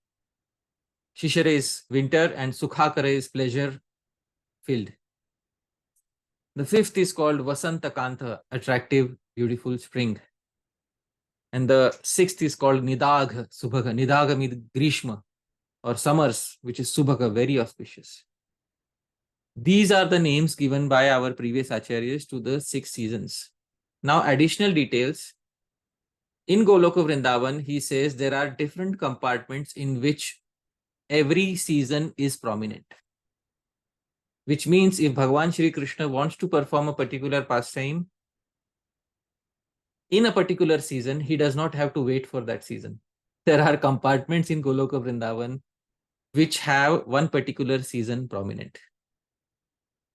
[SPEAKER 1] Shishira is winter and Sukhakara is pleasure-filled. The 5th is called Vasanta Kanta, attractive, beautiful spring. And the 6th is called Nidagha Subhaga. Nidagha means Grishma or summers, which is Subhaga, very auspicious. These are the names given by our previous acharyas to the 6 seasons. Now, additional details. In Goloka Vrindavan, he says there are different compartments in which every season is prominent. Which means if Bhagavan Sri Krishna wants to perform a particular pastime in a particular season, he does not have to wait for that season. There are compartments in Goloka Vrindavan which have one particular season prominent.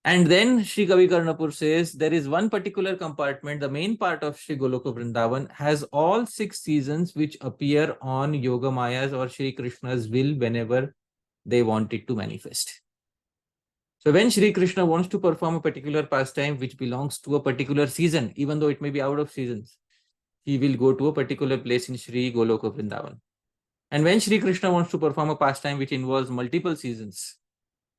[SPEAKER 1] And then Sri Kavi Karnapur says there is one particular compartment, the main part of Sri Goloka Vrindavan has all 6 seasons which appear on Yoga Maya's or Sri Krishna's will whenever they want it to manifest. So when Sri Krishna wants to perform a particular pastime which belongs to a particular season, even though it may be out of seasons, he will go to a particular place in Sri Goloka Vrindavan. And when Sri Krishna wants to perform a pastime which involves multiple seasons,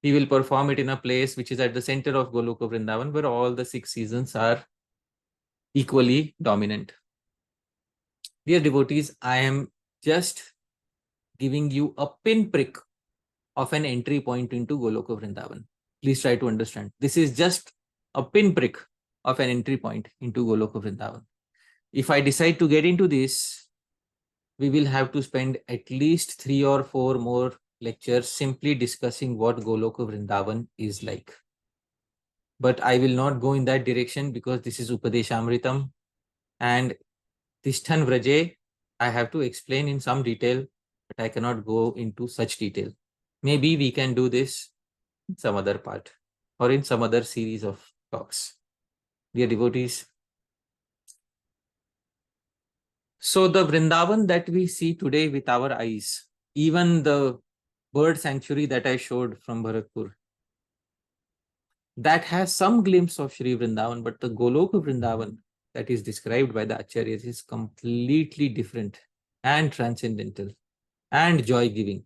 [SPEAKER 1] he will perform it in a place which is at the center of Goloka Vrindavan, where all the 6 seasons are equally dominant. Dear devotees, I am just giving you a pinprick of an entry point into Goloka Vrindavan. Please try to understand. This is just a pinprick of an entry point into Goloka Vrindavan. If I decide to get into this, we will have to spend at least 3 or 4 more lectures simply discussing what Goloka Vrindavan is like. But I will not go in that direction because this is Upadeshamritam, and Tishthan Vraje, I have to explain in some detail, but I cannot go into such detail. Maybe we can do this in some other part or in some other series of talks. Dear devotees, so the Vrindavan that we see today with our eyes, even the bird sanctuary that I showed from Bharatpur, that has some glimpse of Sri Vrindavan, but the Goloka Vrindavan that is described by the Acharyas is completely different and transcendental and joy-giving.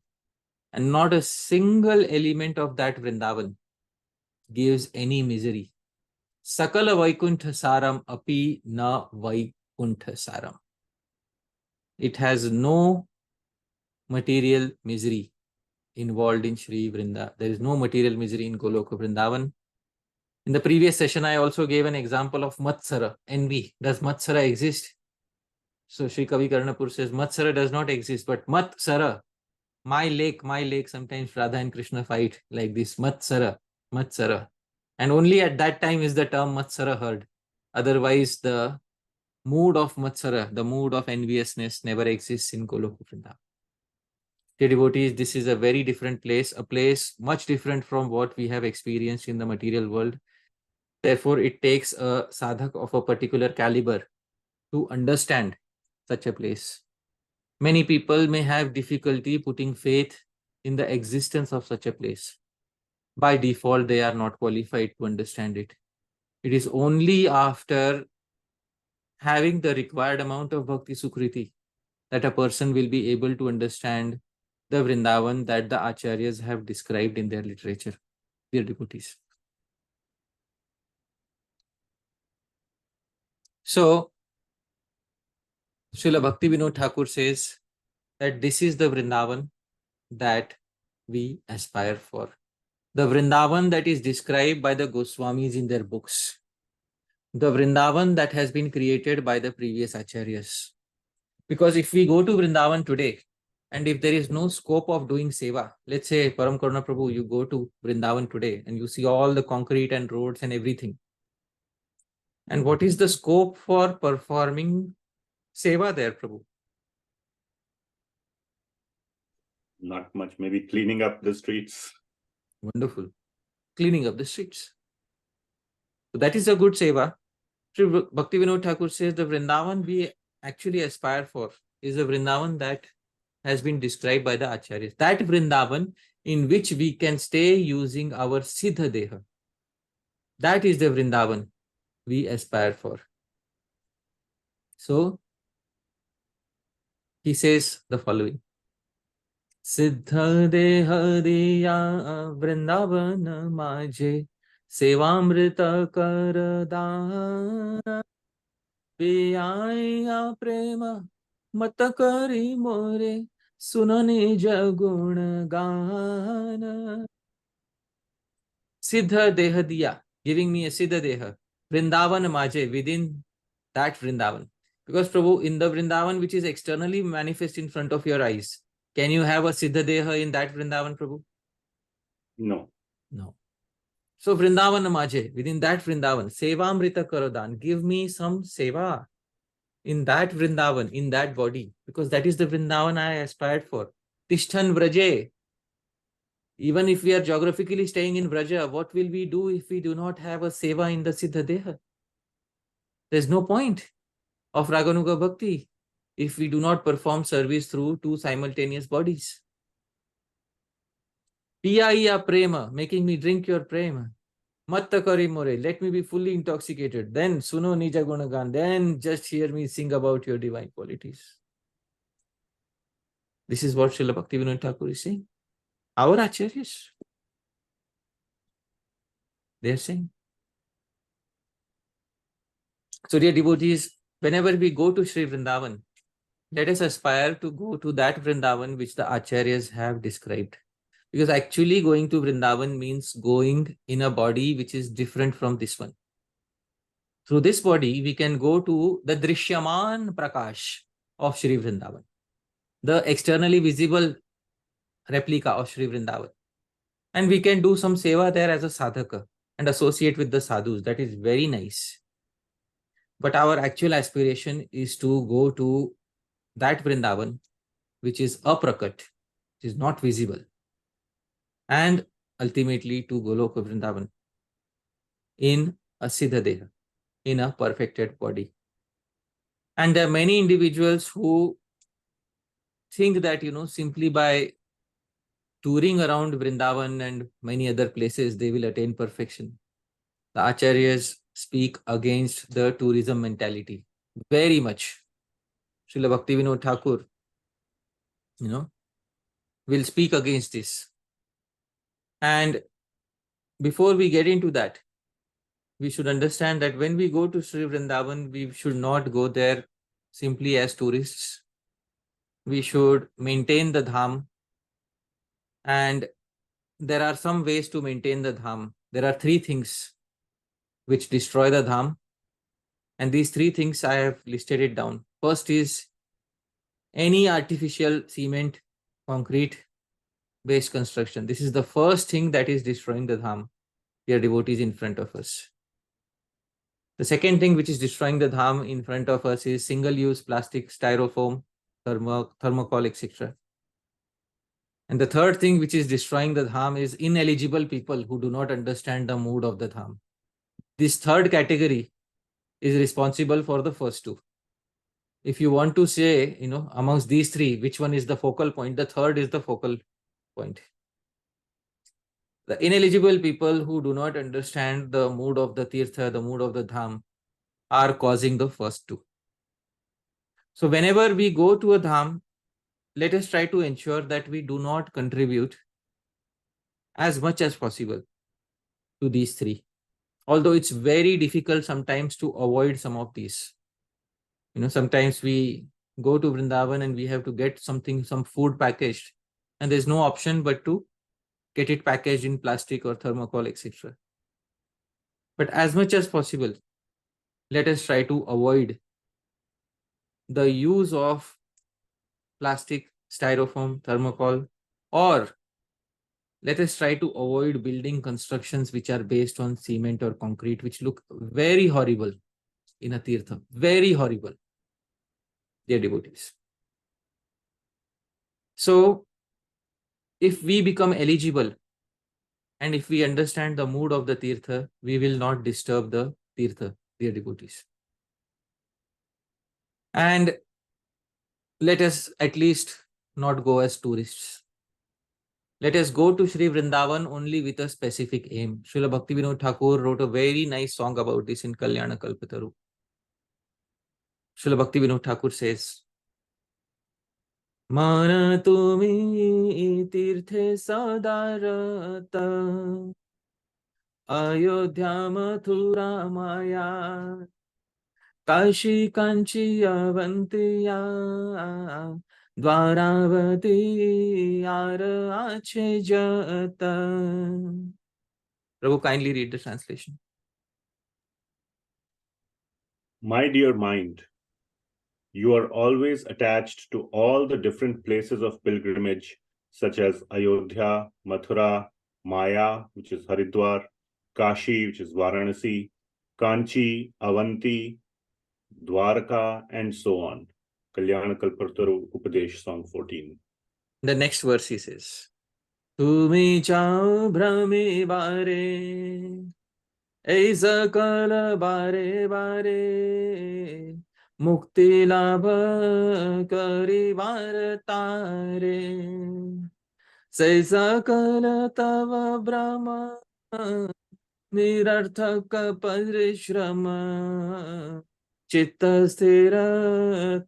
[SPEAKER 1] And not a single element of that Vrindavan gives any misery. Sakala Vaikuntha Saram api na Vaikuntha Saram. It has no material misery involved in Sri Vrindavan. There is no material misery in Goloka Vrindavan. In the previous session, I also gave an example of Matsara, envy. Does Matsara exist? So Sri Kavi Karnapur says Matsara does not exist, but Matsara, my lake, sometimes Radha and Krishna fight like this, Matsara, Matsara. And only at that time is the term Matsara heard. Otherwise, the mood of Matsara, the mood of enviousness never exists in Goloka Vrindavan. Dear devotees, this is a very different place, a place much different from what we have experienced in the material world. Therefore, it takes a sadhak of a particular caliber to understand such a place. Many people may have difficulty putting faith in the existence of such a place. By default, they are not qualified to understand it. It is only after having the required amount of bhakti sukriti that a person will be able to understand the Vrindavan that the Acharyas have described in their literature. Dear devotees. So, Srila Bhakti Vinod Thakur says that this is the Vrindavan that we aspire for. The Vrindavan that is described by the Goswamis in their books. The Vrindavan that has been created by the previous Acharyas. Because if we go to Vrindavan today, and if there is no scope of doing seva, let's say Param Karuna Prabhu, you go to Vrindavan today and you see all the concrete and roads and everything. And what is the scope for performing seva there, Prabhu?
[SPEAKER 2] Not much, maybe cleaning up the streets.
[SPEAKER 1] Wonderful. Cleaning up the streets. So that is a good seva. Sri Bhakti Vinod Thakur says the Vrindavan we actually aspire for is a Vrindavan that has been described by the Acharyas. That Vrindavan in which we can stay using our Siddha Deha. That is the Vrindavan we aspire for. So, he says the following. Siddha Deha Diya Vrindavan Maje Sevamrita Karadana Viyaya Prema Matakari More Sunani Jaguna Gana. Siddha Deha Diya, giving me a Siddha Deha. Vrindavan Maje, within that Vrindavan. Because Prabhu, in the Vrindavan which is externally manifest in front of your eyes, can you have a Siddha Deha in that Vrindavan, Prabhu?
[SPEAKER 2] No.
[SPEAKER 1] No. So Vrindavan Maje, within that Vrindavan, Sevamrita Karadan, give me some seva in that Vrindavan, in that body, because that is the Vrindavan I aspired for. Tishthan Vraje. Even if we are geographically staying in Vraja, what will we do if we do not have a seva in the Siddha Deha? There's no point of Raganuga Bhakti if we do not perform service through 2 simultaneous bodies. Piya Iya Prema, making me drink your prema. Matta kari more, let me be fully intoxicated. Then suno nija gunagan, then just hear me sing about your divine qualities. This is what Srila Bhaktivinoda Thakur is saying. Our acharyas, they are saying. So dear devotees, whenever we go to Sri Vrindavan, let us aspire to go to that Vrindavan which the acharyas have described. Because actually going to Vrindavan means going in a body which is different from this one. Through this body, we can go to the Drishyaman Prakash of Sri Vrindavan, the externally visible replica of Sri Vrindavan. And we can do some seva there as a sadhaka and associate with the sadhus. That is very nice. But our actual aspiration is to go to that Vrindavan which is aprakat, which is not visible, and ultimately to Goloka Vrindavan in a Siddha Deha, in a perfected body. And there are many individuals who think that, simply by touring around Vrindavan and many other places, they will attain perfection. The acharyas speak against the tourism mentality very much. Srila Bhaktivinoda Thakur, will speak against this. And before we get into that, we should understand that when we go to Sri Vrindavan, we should not go there simply as tourists. We should maintain the dham. And there are some ways to maintain the dham. There are three things which destroy the dham. And these three things I have listed it down. First is any artificial cement, concrete based construction. This is the first thing that is destroying the dham. Dear devotees in front of us. The second thing which is destroying the dham in front of us is single-use plastic, styrofoam, thermocol, etc. And the third thing which is destroying the dham is ineligible people who do not understand the mood of the dham. This third category is responsible for the first two. If you want to say, amongst these three, which one is the focal point, the third is the focal point. The ineligible people who do not understand the mood of the tirtha, the mood of the dham, are causing the first two. So whenever we go to a dham, let us try to ensure that we do not contribute as much as possible to these three. Although it's very difficult sometimes to avoid some of these. Sometimes we go to Vrindavan and we have to get some food packaged, and there's no option but to get it packaged in plastic or thermocol, etc. But as much as possible, let us try to avoid the use of plastic, styrofoam, thermocol, or let us try to avoid building constructions which are based on cement or concrete, which look very horrible in a tirtha, very horrible, dear devotees. So, if we become eligible and if we understand the mood of the tirtha, we will not disturb the tirtha, dear devotees. And let us at least not go as tourists. Let us go to Sri Vrindavan only with a specific aim. Srila Bhaktivinoda Thakur wrote a very nice song about this in Kalyana Kalpataru. Srila Bhaktivinoda Thakur says, Mana tumi tirthe sadarata Ayodhya Mathura Maya Kashi Kanchi Avantiya Dvaravati Ara Ache Jata. Prabhu, kindly read the translation.
[SPEAKER 2] My dear mind, you are always attached to all the different places of pilgrimage, such as Ayodhya, Mathura, Maya, which is Haridwar, Kashi, which is Varanasi, Kanchi, Avanti, Dwarka, and so on. Kalyana Kalpataru Upadesh Song 14.
[SPEAKER 1] The next verse he says, Tumi chao brahmi bare, Aisa kala bare bare, Mukti labha kari vartare, Saisa kala tava brahma, निरर्थक परिश्रम चित्त स्थिर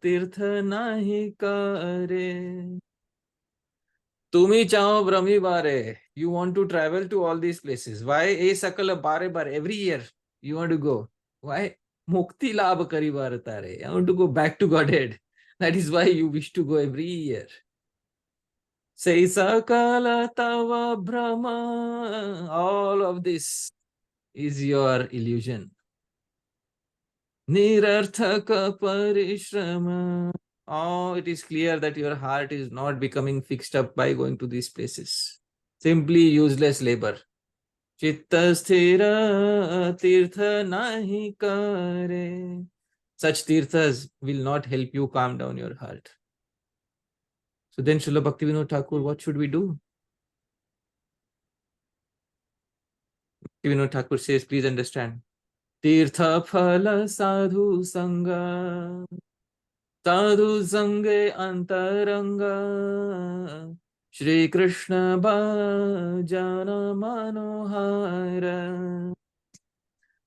[SPEAKER 1] तीर्थ नाही करे. तुम्ही चाहो ब्रह्मी बारे. You want to travel to all these places. Why? ए सकल बारे बारे. Every year you want to go. Why? Mukti labh kari bharatare. I want to go back to Godhead. That is why you wish to go every year. Say sakala tava brahma. All of this is your illusion. Nirarthaka parishrama. Oh, it is clear that your heart is not becoming fixed up by going to these places. Simply useless labor. Chitta sthira tirtha nahi kare. Such tirthas will not help you calm down your heart. So then Srila Bhaktivinoda Thakur, what should we do? Bhaktivinoda Thakur says, please understand. Tirtha phala sadhu sangha. Sadhu sange antaranga. Sri Krishna bhajana manohara.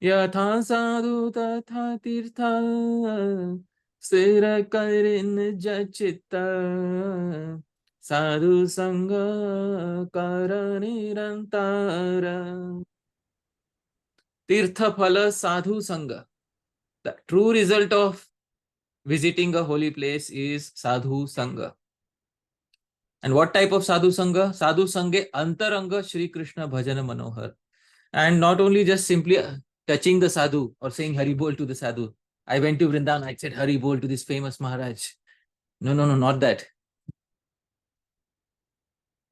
[SPEAKER 1] Yatha sadhu tatha tirtha. Sthira karin jachitta. Sadhu sangha kara nirantara. Tirtha phala sadhu sangha. The true result of visiting a holy place is sadhu sangha. And what type of sadhu sangha? Sadhu sange antaranga Sri Krishna bhajana manohar. And not only just simply touching the sadhu or saying Hari Bol to the sadhu. I went to Vrindavan, I said Hari Bol to this famous Maharaj. No, not that.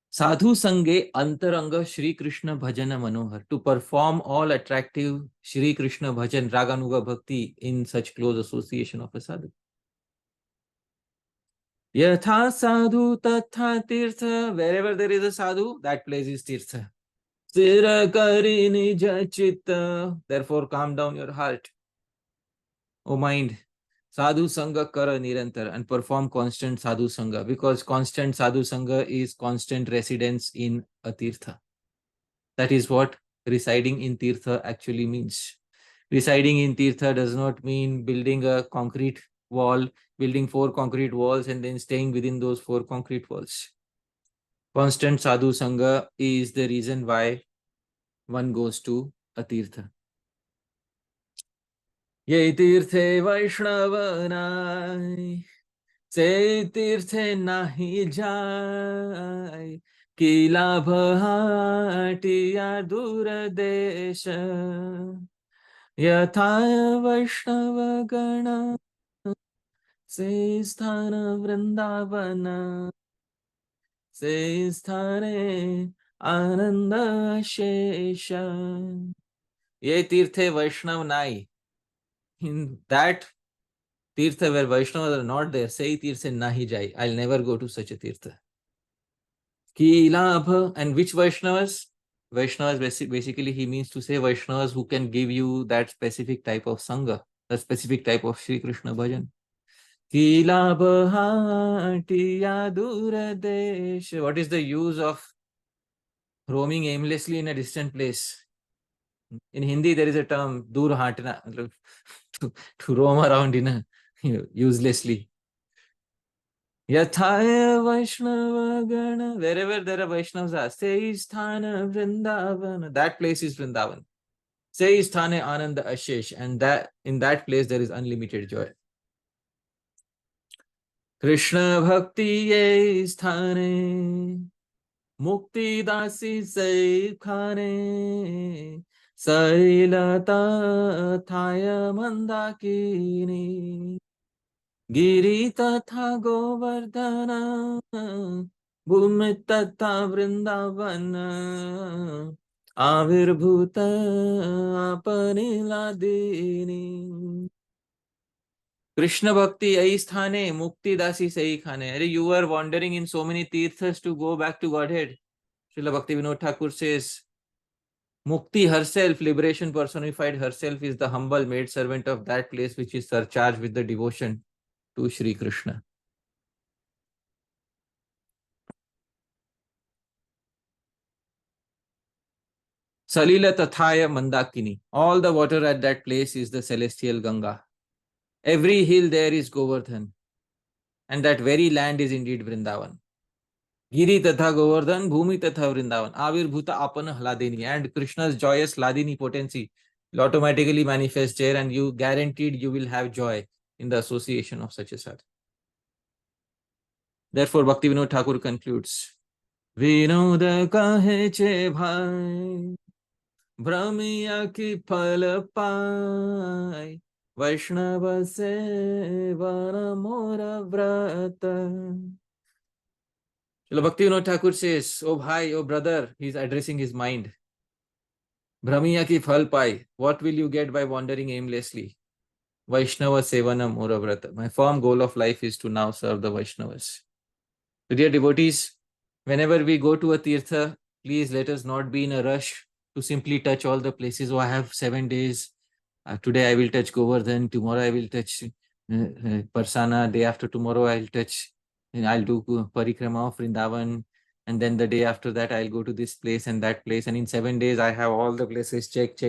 [SPEAKER 1] Sadhu sange antaranga Sri Krishna bhajana manohar. To perform all attractive Sri Krishna bhajan, raganuga bhakti in such close association of a sadhu. Yatha sadhu tatha tirtha. Wherever there is a sadhu, that place is tirtha. Sthira kari nija chitta. Therefore, calm down your heart. O mind, sadhu sangha kara nirantar, and perform constant sadhu sangha, because constant sadhu sangha is constant residence in a tirtha. That is what residing in tirtha actually means. Residing in tirtha does not mean building a concrete wall, building 4 concrete walls and then staying within those 4 concrete walls. Constant sadhu sangha is the reason why one goes to a tirtha. Ye tirthe Vaishnavanai, se tirthe nahi jai, ki labhatiya duradesha, yatha Vaishnava gana, se sthana Vrindavana, se sthane ananda shesha. Ye tirthe Vaishnavnai. In that tirtha where Vaishnavas are not there, say tirtha nahi jai. I'll never go to such a tirtha. Ki labha. And which Vaishnavas? Vaishnavas basically he means to say Vaishnavas who can give you that specific type of sangha, that specific type of Sri Krishna bhajan. Ki labha tiya duradesh. What is the use of roaming aimlessly in a distant place? In Hindi, there is a term, dur hatna, to roam around in a, uselessly. Yathaya Vaishnava Gana, wherever there are Vaishnavas, say sthana Vrindavana, that place is Vrindavan. Say sthane Ananda Ashesh, and that in that place there is unlimited joy. Krishna Bhakti ye sthane, Mukti Dasi say khane, Sailata Thaya Mandakini, Giri Tatha Govardhana, Bhumi Tatha Vrindavana, Avirbhuta Apaniladini. Krishna Bhakti ai sthane, Mukti Dasi sai khane. You were wandering in so many tirthas to go back to Godhead. Srila Bhaktivinoda Thakur says, Mukti herself, liberation personified herself, is the humble maid servant of that place which is surcharged with the devotion to Sri Krishna. Salila Tathaya Mandakini. All the water at that place is the celestial Ganga. Every hill there is Govardhan. And that very land is indeed Vrindavan. Giri Tatha Govardhan, Bhumi Tatha Vrindavan. Avirbhuta Apana Hladini. And Krishna's joyous Hladini potency will automatically manifest there, and you guaranteed you will have joy in the association of such a sadhu. Therefore, Bhaktivinoda Thakur concludes, Vinoda kahe che bhai, Brahmiya ki phal pai, Vaishnava sevana mora vrata. Srila Bhaktivinoda Thakur says, oh bhai, oh brother, he is addressing his mind. Brahmiya ki phal pai, what will you get by wandering aimlessly? Vaishnava sevana mora vrata. My firm goal of life is to now serve the Vaishnavas. So dear devotees, whenever we go to a tirtha, please let us not be in a rush to simply touch all the places. Oh, I have 7 days. Today I will touch Govardhan. Tomorrow I will touch Pārṣada. Day after tomorrow I will touch. I'll do parikrama of Vrindavan. And then the day after that I'll go to this place and that place. And in 7 days I have all the places. Check.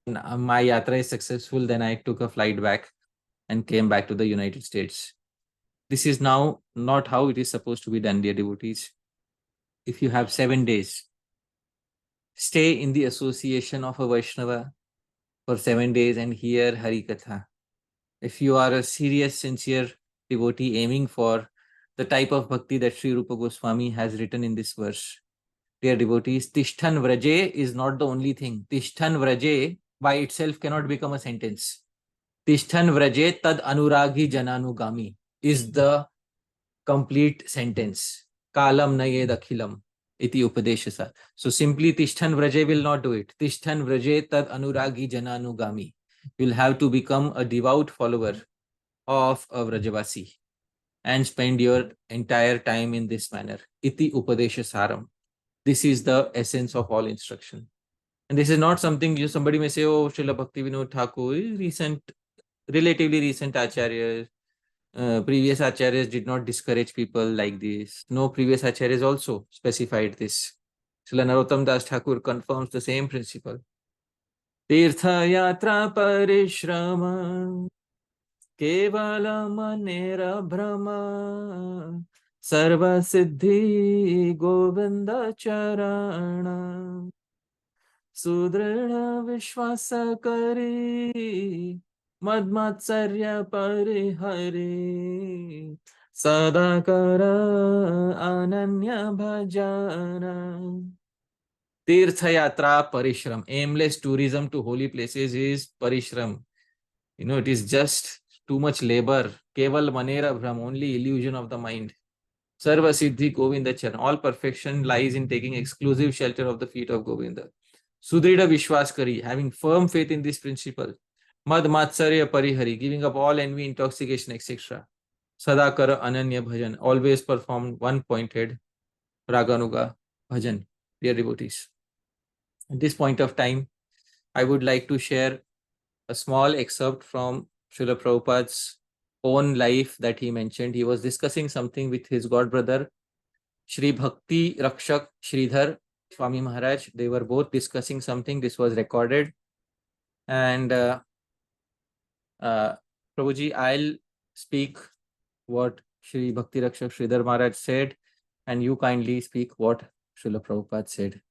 [SPEAKER 1] And my yatra is successful. Then I took a flight back and came back to the United States. This is now not how it is supposed to be done, dear devotees. If you have 7 days, stay in the association of a Vaishnava for 7 days and hear Hari Katha. If you are a serious, sincere devotee aiming for the type of bhakti that Sri Rupa Goswami has written in this verse, dear devotees, Tishthan Vraje is not the only thing. Tishthan Vraje by itself cannot become a sentence. Tishthan Vraje tad anuragi jananugami is the complete sentence. Kalam nayed akhilam iti upadeshasa. So simply Tishthan Vraje will not do it. Tishthan Vraje tad anuragi jananugami. You'll have to become a devout follower of a Vrajavasi and spend your entire time in this manner. Iti Upadeshamritam. This is the essence of all instruction. And this is not something somebody may say, oh, Srila Bhaktivinoda Thakur is recent, relatively recent Acharya. Previous Acharyas did not discourage people like this. No, previous Acharyas also specified this. Srila Narottam Das Thakur confirms the same principle. Tirtha yatra parishrama kevala manera brahma sarva siddhi govinda charana sudrida vishwasa kari madmatsarya parihari sadakara ananya bhajana. Tirtha yatra parishram. Aimless tourism to holy places is parishram. It is just too much labor. Keval manera brahm, only illusion of the mind. Sarva siddhi Govinda charan. All perfection lies in taking exclusive shelter of the feet of Govinda. Sudrida vishwaskari, having firm faith in this principle. Mad matsarya parihari, giving up all envy, intoxication, etc. Sadakara ananya bhajan, always perform one-pointed raganuga bhajan. Dear devotees, at this point of time, I would like to share a small excerpt from Srila Prabhupada's own life that he mentioned. He was discussing something with his god brother, Shri Bhakti Rakshak Sridhar Swami Maharaj. They were both discussing something. This was recorded. And Prabhuji, I'll speak what Shri Bhakti Rakshak Sridhar Maharaj said, and you kindly speak what Srila Prabhupada said.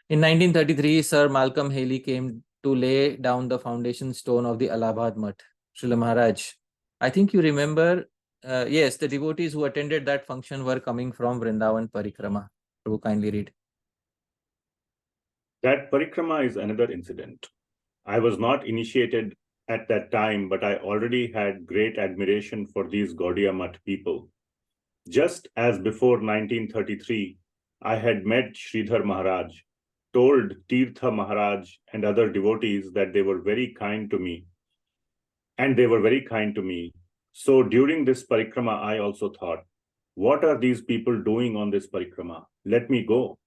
[SPEAKER 1] In 1933, Sir Malcolm Haley came to lay down the foundation stone of the Allahabad Mutt. Srila Maharaj, I think you remember, yes, the devotees who attended that function were coming from Vrindavan Parikrama. Prabhu, kindly read.
[SPEAKER 2] That parikrama is another incident. I was not initiated at that time, but I already had great admiration for these Gaudiya Mutt people. Just as before 1933, I had met Sridhar Maharaj, told Tirtha Maharaj and other devotees that they were very kind to me. And they were very kind to me. So during this parikrama, I also thought, what are these people doing on this parikrama? Let me go.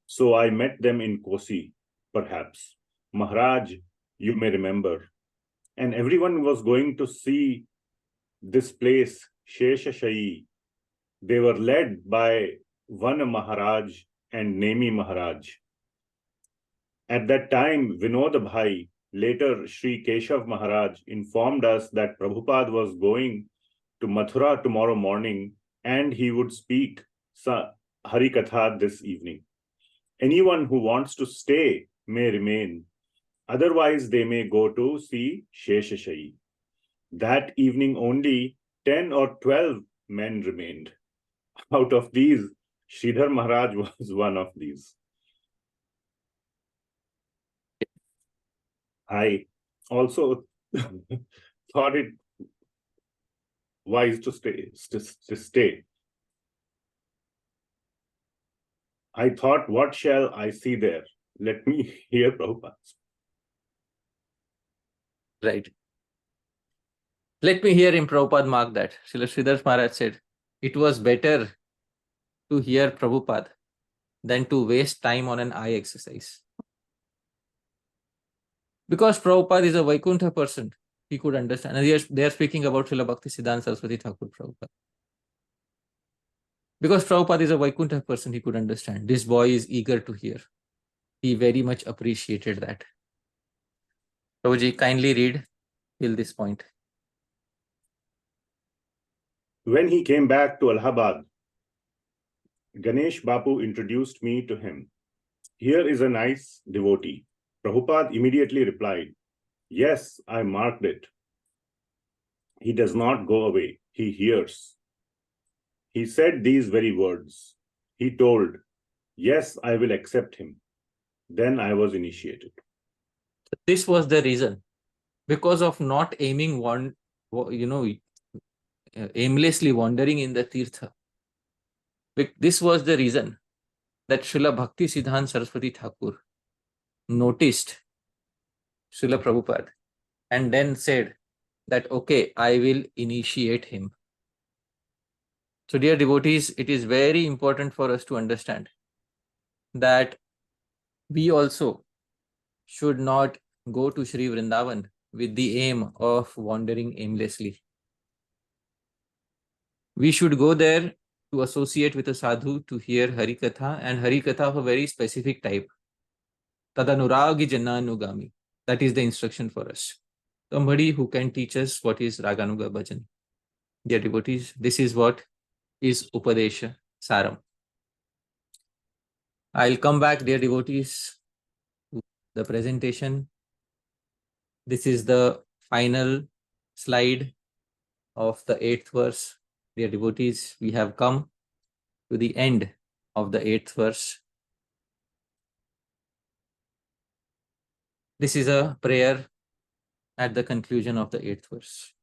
[SPEAKER 2] So I met them in Kosi, perhaps. Maharaj, you may remember. And everyone was going to see this place, Sheshashayi. They were led by Vana Maharaj and Nemi Maharaj. At that time, Vinod Bhai, later Sri Keshav Maharaj, informed us that Prabhupada was going to Mathura tomorrow morning and he would speak Hari Katha this evening. Anyone who wants to stay may remain. Otherwise, they may go to see Sheshashayi. That evening only 10 or 12 men remained. Out of these, Sridhar Maharaj was one of these. I also thought it wise to stay. I thought, what shall I see there? Let me hear Prabhupada.
[SPEAKER 1] Right. Let me hear him, Prabhupada mark that. Srila Sridhar Maharaj said, it was better to hear Prabhupada than to waste time on an eye exercise. Because Prabhupada is a Vaikuntha person, he could understand. And they are speaking about Srila Bhaktisiddhanta Saraswati Thakur Prabhupada. Because Prabhupada is a Vaikuntha person, he could understand. This boy is eager to hear. He very much appreciated that. Prabhuji, kindly read till this point.
[SPEAKER 2] When he came back to Allahabad, Ganesh Bapu introduced me to him. Here is a nice devotee. Prabhupada immediately replied, yes, I marked it. He does not go away. He hears. He said these very words. He told, yes, I will accept him. Then I was initiated.
[SPEAKER 1] This was the reason. Because of not aiming aimlessly wandering in the Tirtha. This was the reason that Srila Bhaktisiddhanta Saraswati Thakur noticed Srila Prabhupada and then said that, okay, I will initiate him. So dear devotees, it is very important for us to understand that we also should not go to Sri Vrindavan with the aim of wandering aimlessly. We should go there to associate with a sadhu, to hear Harikatha, and Harikatha of a very specific type. Tadanuragi Jannanugami. That is the instruction for us. Somebody who can teach us what is Raganuga Bhajan. Dear devotees, this is what is Upadesha Saram. I'll come back, dear devotees, to the presentation. This is the final slide of the 8th verse. Dear devotees, we have come to the end of the 8th verse. This is a prayer at the conclusion of the 8th verse.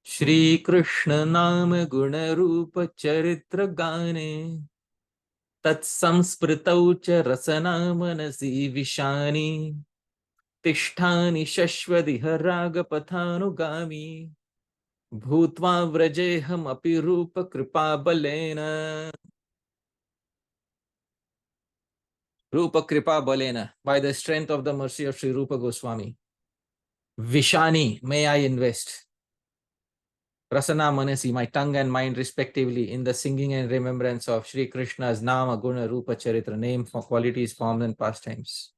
[SPEAKER 1] Shri Krishna Nama Guna Rupa Charitra Gane Tat Samspritau Cha Rasana Manasi Vishani Tishtani Shashvadiha Raga Pathanugami Bhutva Vrajeham Api Rupa Kripa Balena. Rupa Kripa Balena, by the strength of the mercy of Sri Rupa Goswami. Vishani, may I invest. Rasana Manasi, my tongue and mind respectively, in the singing and remembrance of Sri Krishna's Nama, Guna, Rupa, Charitra, name, for qualities, forms and pastimes.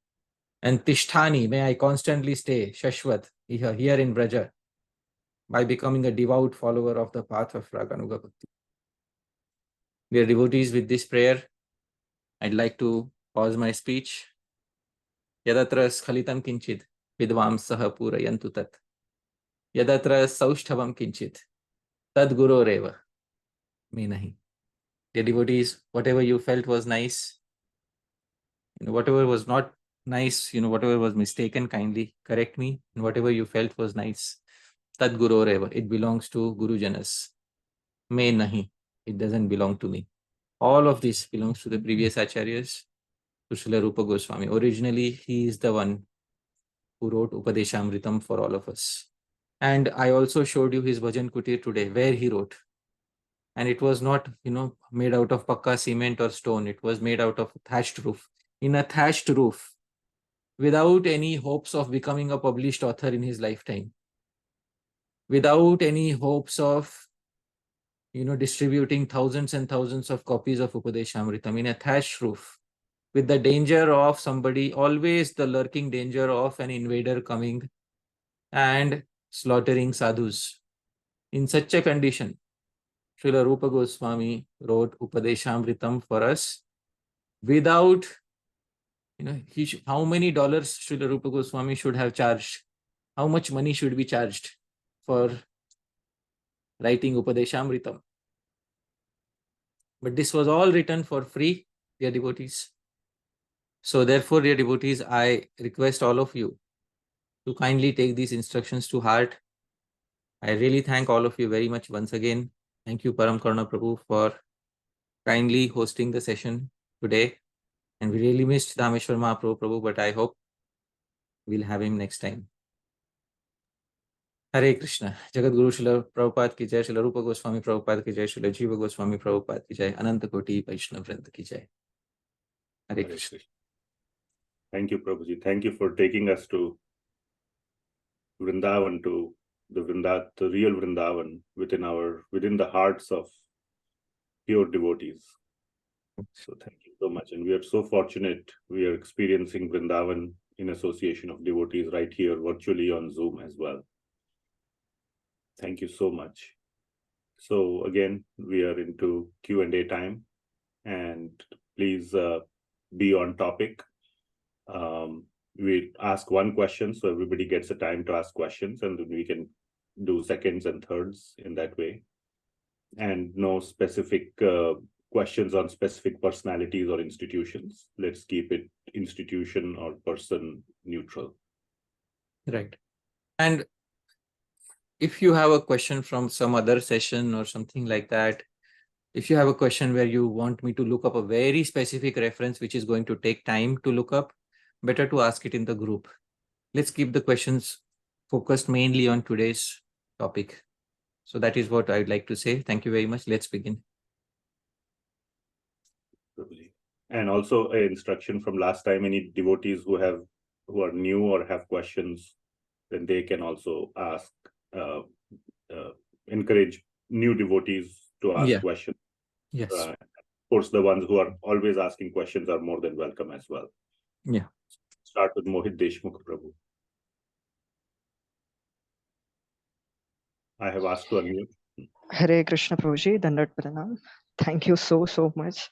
[SPEAKER 1] And Tishtani, may I constantly stay, Shashvat, here in Vraja, by becoming a devout follower of the path of Raganuga Bhakti. Dear devotees, with this prayer, I'd like to pause my speech. Yadatra Schalitam Kinchid, Vidvam Saha Purayantu Tat. Yadatra Saushthavam Kinchid, Tad Guru Reva. Me nahi. Dear devotees, whatever you felt was nice, whatever was not nice, whatever was mistaken, kindly correct me. And whatever you felt was nice, Tad Guru Reva. It belongs to Guru Janas. Me nahi. It doesn't belong to me. All of this belongs to the previous acharyas, to Srila Rupa Goswami. Originally, he is the one who wrote Upadeshamritam for all of us. And I also showed you his Bhajan Kutir today, where he wrote. And it was not, made out of pakka cement or stone. It was made out of a thatched roof. In a thatched roof, without any hopes of becoming a published author in his lifetime. Without any hopes of, distributing thousands and thousands of copies of Upadeshamritam, in a thatched roof. with the danger of somebody, always the lurking danger of an invader coming and slaughtering sadhus. In such a condition, Srila Rupa Goswami wrote Upadeshamritam for us without, how many dollars Srila Rupa Goswami should have charged? How much money should be charged for writing Upadeshamritam? But this was all written for free, dear devotees. So therefore, dear devotees, I request all of you to kindly take these instructions to heart. I really thank all of you very much once again. Thank you, Param Karuna Prabhu, for kindly hosting the session today. And we really missed Dhameshwar Mahaprabhu Prabhu, but I hope we'll have him next time. Hare Krishna. Jagat Guru Srila Prabhupada ki jai, Srila Rupa Goswami Prabhupada ki jai, Srila Jiva Goswami Prabhupada ki jai, Ananta Koti Vaishnava Vrinda ki jai. Hare Krishna.
[SPEAKER 2] Thank you, Prabhuji. Thank you for taking us to Vrindavan, to the real Vrindavan within the hearts of pure devotees. So thank you so much. And we are so fortunate we are experiencing Vrindavan in association of devotees right here virtually on Zoom as well. Thank you so much. So again, we are into Q&A time, and please be on topic. We ask one question so everybody gets a time to ask questions, and then we can do seconds and thirds in that way. And no specific questions on specific personalities or institutions. Let's keep it institution or person neutral.
[SPEAKER 1] Right. And if you have a question from some other session or something like that, if you have a question where you want me to look up a very specific reference which is going to take time to look up, better to ask it in the group. Let's keep the questions focused mainly on today's topic. So that is what I'd like to say. Thank you very much. Let's begin.
[SPEAKER 2] And also an instruction from last time, any devotees who are new or have questions, then they can also ask, encourage new devotees to ask questions.
[SPEAKER 1] Yes.
[SPEAKER 2] Of course, the ones who are always asking questions are more than welcome as well.
[SPEAKER 1] Yeah.
[SPEAKER 2] Start with Mohit Deshmukh Prabhu. I have asked to unmute.
[SPEAKER 3] Hare Krishna Prabhuji, Dandat Pranam. Thank you so much.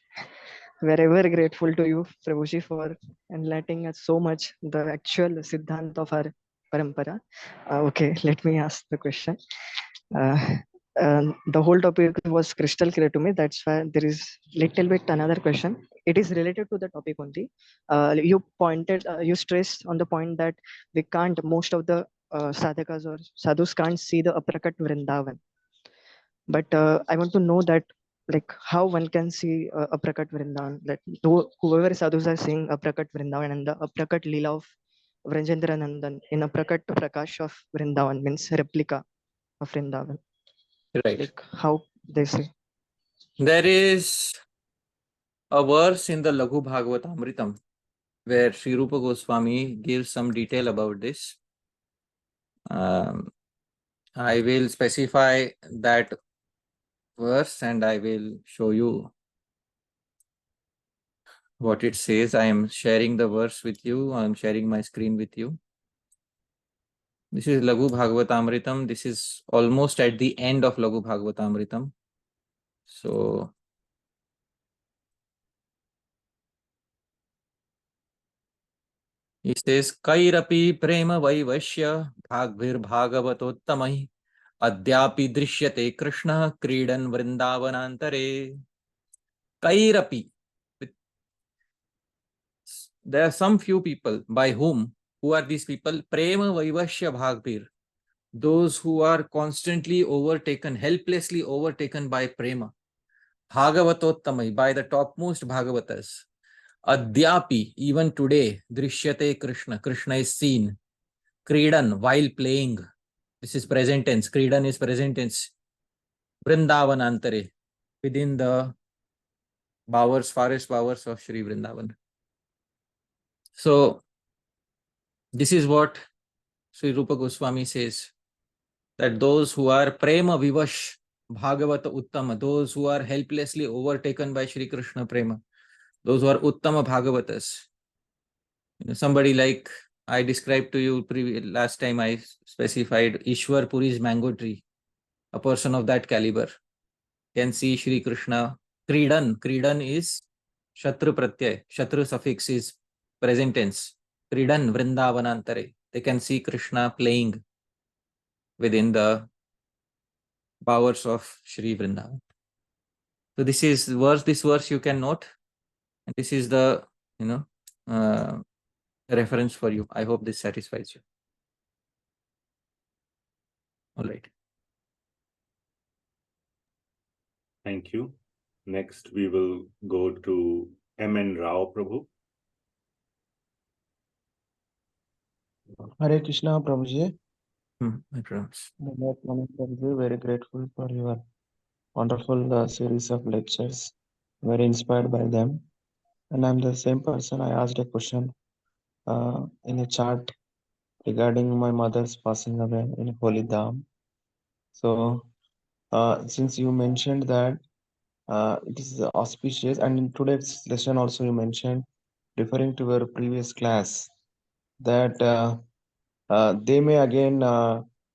[SPEAKER 3] We're ever grateful to you, Prabhuji, for enlightening us so much the actual Siddhant of our parampara. Okay, let me ask the question. The whole topic was crystal clear to me. That's why there is little bit another question. It is related to the topic only. You stressed on the point that we can't, most of the sadhakas or sadhus can't see the aprakat Vrindavan. But I want to know that, like, how one can see aprakat Vrindavan. That whoever sadhus are seeing aprakat Vrindavan and the aprakat Lila of Vrajendra Nandan in aprakat Prakash of Vrindavan, means replica of Vrindavan.
[SPEAKER 1] Right.
[SPEAKER 3] Like how they say.
[SPEAKER 1] There is a verse in the Laghu Bhagavatamritam where Sri Rupa Goswami gives some detail about this. I will specify that verse and I will show you what it says. I am sharing the verse with you. I am sharing my screen with you. This is Laghu Bhagavatamritam. This is almost at the end of Laghu Bhagavatamritam. So he says, Kairapi prema vaivashya bhagvir bhagavatottamai adyapi drishyate Krishna kridan vrindavanantare. Kairapi. There are some few people by whom, who are these people? Prema vaivashya bhagvir. Those who are constantly overtaken, helplessly overtaken by prema. Bhagavatottamai, by the topmost Bhagavatas. Adyapi, even today, drishyate Krishna. Krishna is seen. Kridan, while playing. This is present tense. Kridan is present tense. Vrindavanantare, within the bowers, forest bowers of Sri Vrindavan. So, this is what Sri Rupa Goswami says, that those who are prema vivash, Bhagavata Uttama, those who are helplessly overtaken by Shri Krishna prema, those who are Uttama Bhagavatas. Somebody like I described to you last time, I specified Ishwar Puri's mango tree. A person of that caliber can see Sri Krishna. Kridan. Kridan is Shatru Pratyay. Shatru suffix is present tense. Kridan Vrindavanantare. They can see Krishna playing within the bowers of Sri Vrindavan. So this verse you can note. And this is the reference for you. I hope this satisfies you. All right.
[SPEAKER 2] Thank you. Next, we will go to M.N. Rao Prabhu.
[SPEAKER 4] Hare Krishna, Prabhuji.
[SPEAKER 1] My promise.
[SPEAKER 4] Very grateful for your wonderful series of lectures. Very inspired by them. And I'm the same person. I asked a question in a chat regarding my mother's passing away in Holy Dham. So, since you mentioned that it is auspicious, and in today's lesson also you mentioned, referring to your previous class, that they may again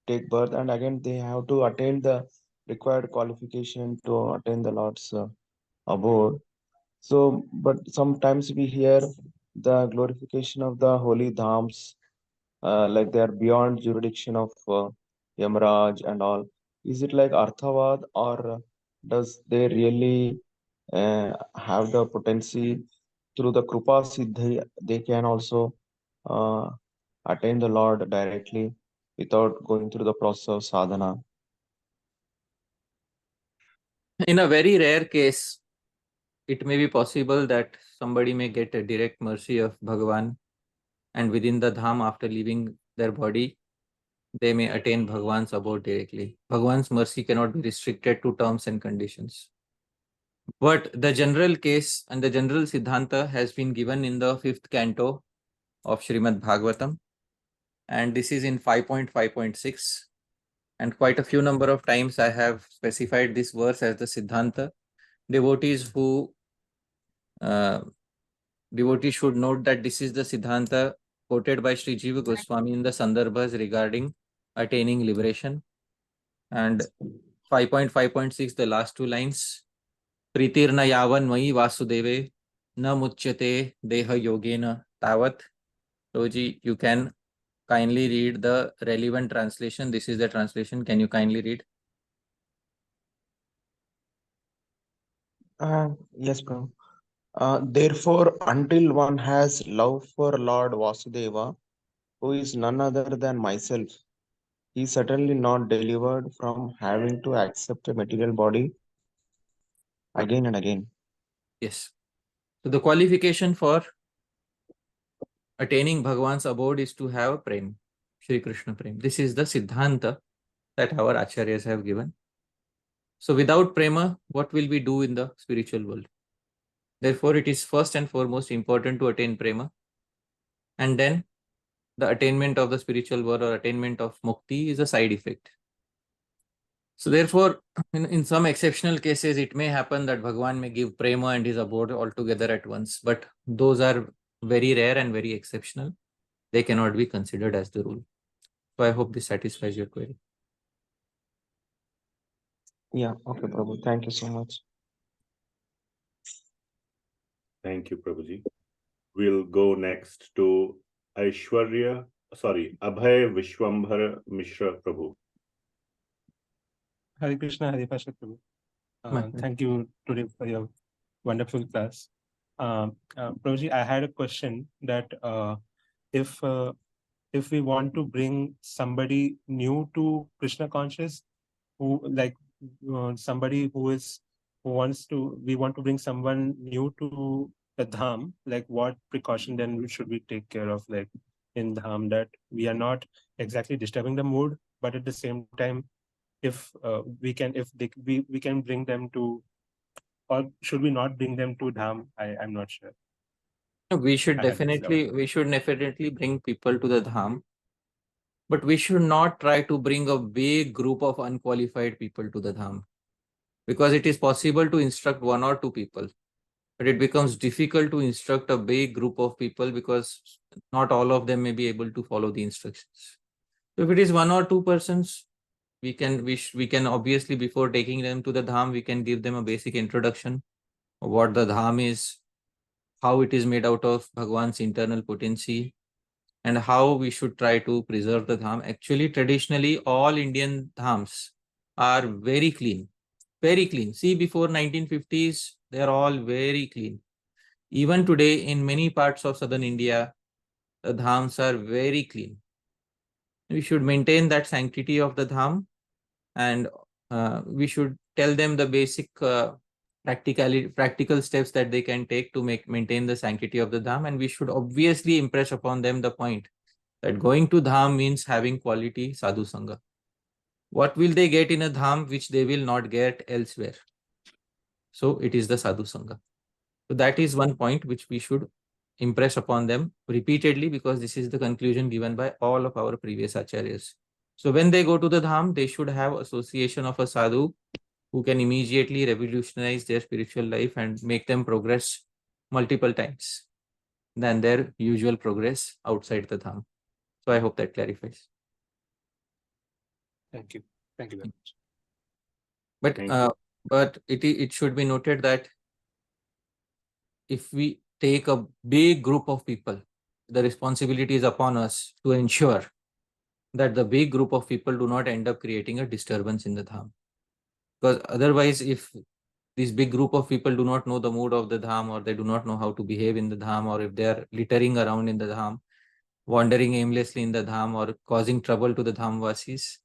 [SPEAKER 4] take birth and again they have to attain the required qualification to attain the Lord's abode. So, but sometimes we hear the glorification of the holy dhams, like they are beyond jurisdiction of Yamraj and all. Is it like Arthavad, or does they really have the potency through the Krupa Siddhi? They can also attain the Lord directly without going through the process of sadhana.
[SPEAKER 1] In a very rare case, it may be possible that somebody may get a direct mercy of Bhagavan, and within the dham, after leaving their body, they may attain Bhagavan's abode directly. Bhagavan's mercy cannot be restricted to terms and conditions. But the general case and the general Siddhanta has been given in the 5th canto of Srimad Bhagavatam, and this is in 5.5.6. And quite a few number of times I have specified this verse as the Siddhanta. Devotees should note that this is the Siddhanta quoted by Sri Jiva Goswami in the Sandarbhas regarding attaining liberation. And 5.5.6, the last two lines, Pritirna yavan mai vasudeve na muchyate deha yogena tavat. Roji, you can kindly read the relevant translation. This is the translation. Can you kindly read?
[SPEAKER 4] Yes, bro. Therefore, until one has love for Lord Vasudeva, who is none other than myself, he is certainly not delivered from having to accept a material body again and again.
[SPEAKER 1] Yes. So the qualification for attaining Bhagavan's abode is to have prem, Sri Krishna prem. This is the Siddhanta that our Acharyas have given. So without prema, what will we do in the spiritual world? Therefore, it is first and foremost important to attain prema. And then the attainment of the spiritual world or attainment of mukti is a side effect. So therefore, in some exceptional cases, it may happen that Bhagavan may give prema and his abode altogether at once. But those are very rare and very exceptional. They cannot be considered as the rule. So I hope this satisfies your query.
[SPEAKER 4] Yeah, okay, Prabhu. Thank you so much.
[SPEAKER 2] Thank you, Prabhuji. We'll go next to Abhay Vishwambhara Mishra Prabhu.
[SPEAKER 5] Hare Krishna, Hare Pasha Prabhu. Thank you today for your wonderful class. Prabhuji, I had a question that if we want to bring somebody new to Krishna conscious, who like somebody we want to bring someone new to the dham, like what precaution then should we take care of, like in dham, that we are not exactly disturbing the mood, but at the same time, if we can bring them to, or should we not bring them to dham? I'm not sure.
[SPEAKER 1] We should definitely bring people to the dham, but we should not try to bring a big group of unqualified people to the dham, because it is possible to instruct one or two people. but it becomes difficult to instruct a big group of people because not all of them may be able to follow the instructions. So if it is 1 or 2 persons, we can obviously, before taking them to the dham, we can give them a basic introduction of what the dham is, how it is made out of Bhagwan's internal potency, and how we should try to preserve the dham. Actually, traditionally, all Indian dhams are very clean, very clean. See, before 1950s, they are all very clean. Even today, in many parts of southern India, the dhams are very clean. We should maintain that sanctity of the dham, and we should tell them the basic practical steps that they can take to maintain the sanctity of the dham. And we should obviously impress upon them the point that going to dham means having quality sadhu sangha. What will they get in a dham which they will not get elsewhere? So it is the sadhu sangha. So that is one point which we should impress upon them repeatedly, because this is the conclusion given by all of our previous acharyas. So when they go to the dham, they should have association of a sadhu who can immediately revolutionize their spiritual life and make them progress multiple times than their usual progress outside the dham. So I hope that clarifies.
[SPEAKER 5] Thank you. Thank you very much.
[SPEAKER 1] But it should be noted that if we take a big group of people, the responsibility is upon us to ensure that the big group of people do not end up creating a disturbance in the dham. Because otherwise, if this big group of people do not know the mood of the dham, or they do not know how to behave in the dham, or if they are littering around in the dham, wandering aimlessly in the dham, or causing trouble to the dhamvasis,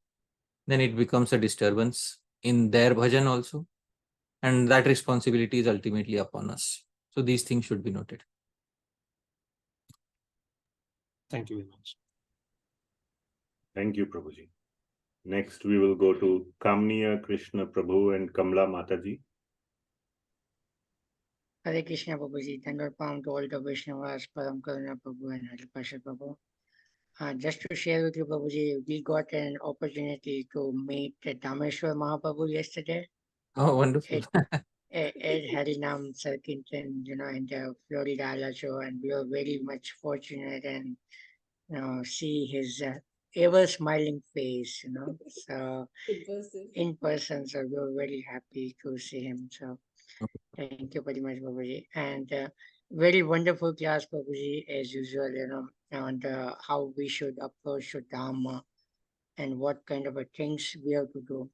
[SPEAKER 1] then it becomes a disturbance in their bhajan also. And that responsibility is ultimately upon us. So these things should be noted.
[SPEAKER 5] Thank you very much.
[SPEAKER 2] Thank you, Prabhuji. Next, we will go to Kamniya Krishna Prabhu and Kamla Mataji.
[SPEAKER 6] Hare Krishna Prabhuji, Thank palm to all the Vaishnavas, Param Karuna Prabhu and Hari Prasad Prabhu. Just to share with you, Prabhuji, we got an opportunity to meet Dhameshwar Mahaprabhu yesterday.
[SPEAKER 1] Oh, wonderful.
[SPEAKER 6] At Harinam Sankirtan, in the Florida show, and we were very much fortunate and see his ever smiling face, so in person. So we were very happy to see him. So thank you very much, Babuji. And very wonderful class, Babuji, as usual, and how we should approach the Dharma and what kind of things we have to do.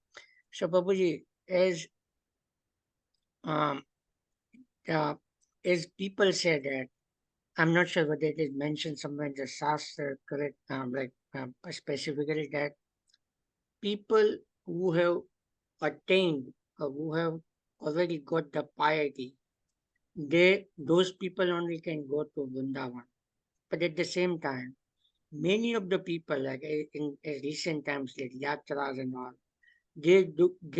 [SPEAKER 6] So, Babuji, as people say that, I'm not sure whether it is mentioned somewhere in the Shastra, correct, specifically that people who have attained or who have already got the piety, those people only can go to Vrindavan. But at the same time, many of the people, like in recent times, like yatras and all, they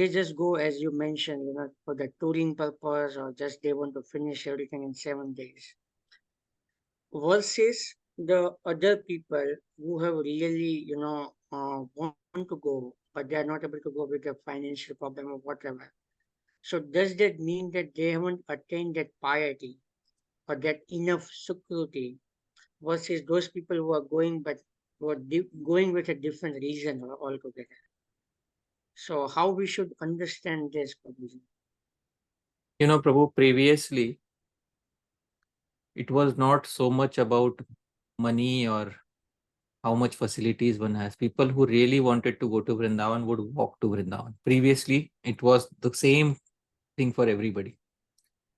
[SPEAKER 6] just go, as you mentioned, for the touring purpose, or just they want to finish everything in 7 days. Versus the other people who have really, want to go, but they are not able to go with a financial problem or whatever. So does that mean that they haven't attained that piety or that enough security, versus those people who are going, but who are going with a different reason altogether? So how we should understand this, Prabhuji?
[SPEAKER 1] Prabhu, previously, it was not so much about money or how much facilities one has. People who really wanted to go to Vrindavan would walk to Vrindavan. Previously, it was the same thing for everybody.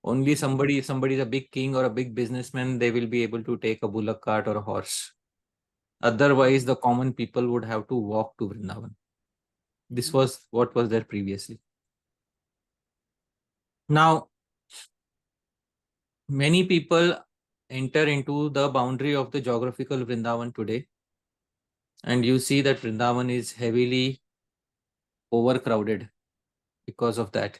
[SPEAKER 1] Only if somebody is a big king or a big businessman, they will be able to take a bullock cart or a horse. Otherwise, the common people would have to walk to Vrindavan. This was what was there previously. Now, many people enter into the boundary of the geographical Vrindavan today, and you see that Vrindavan is heavily overcrowded because of that.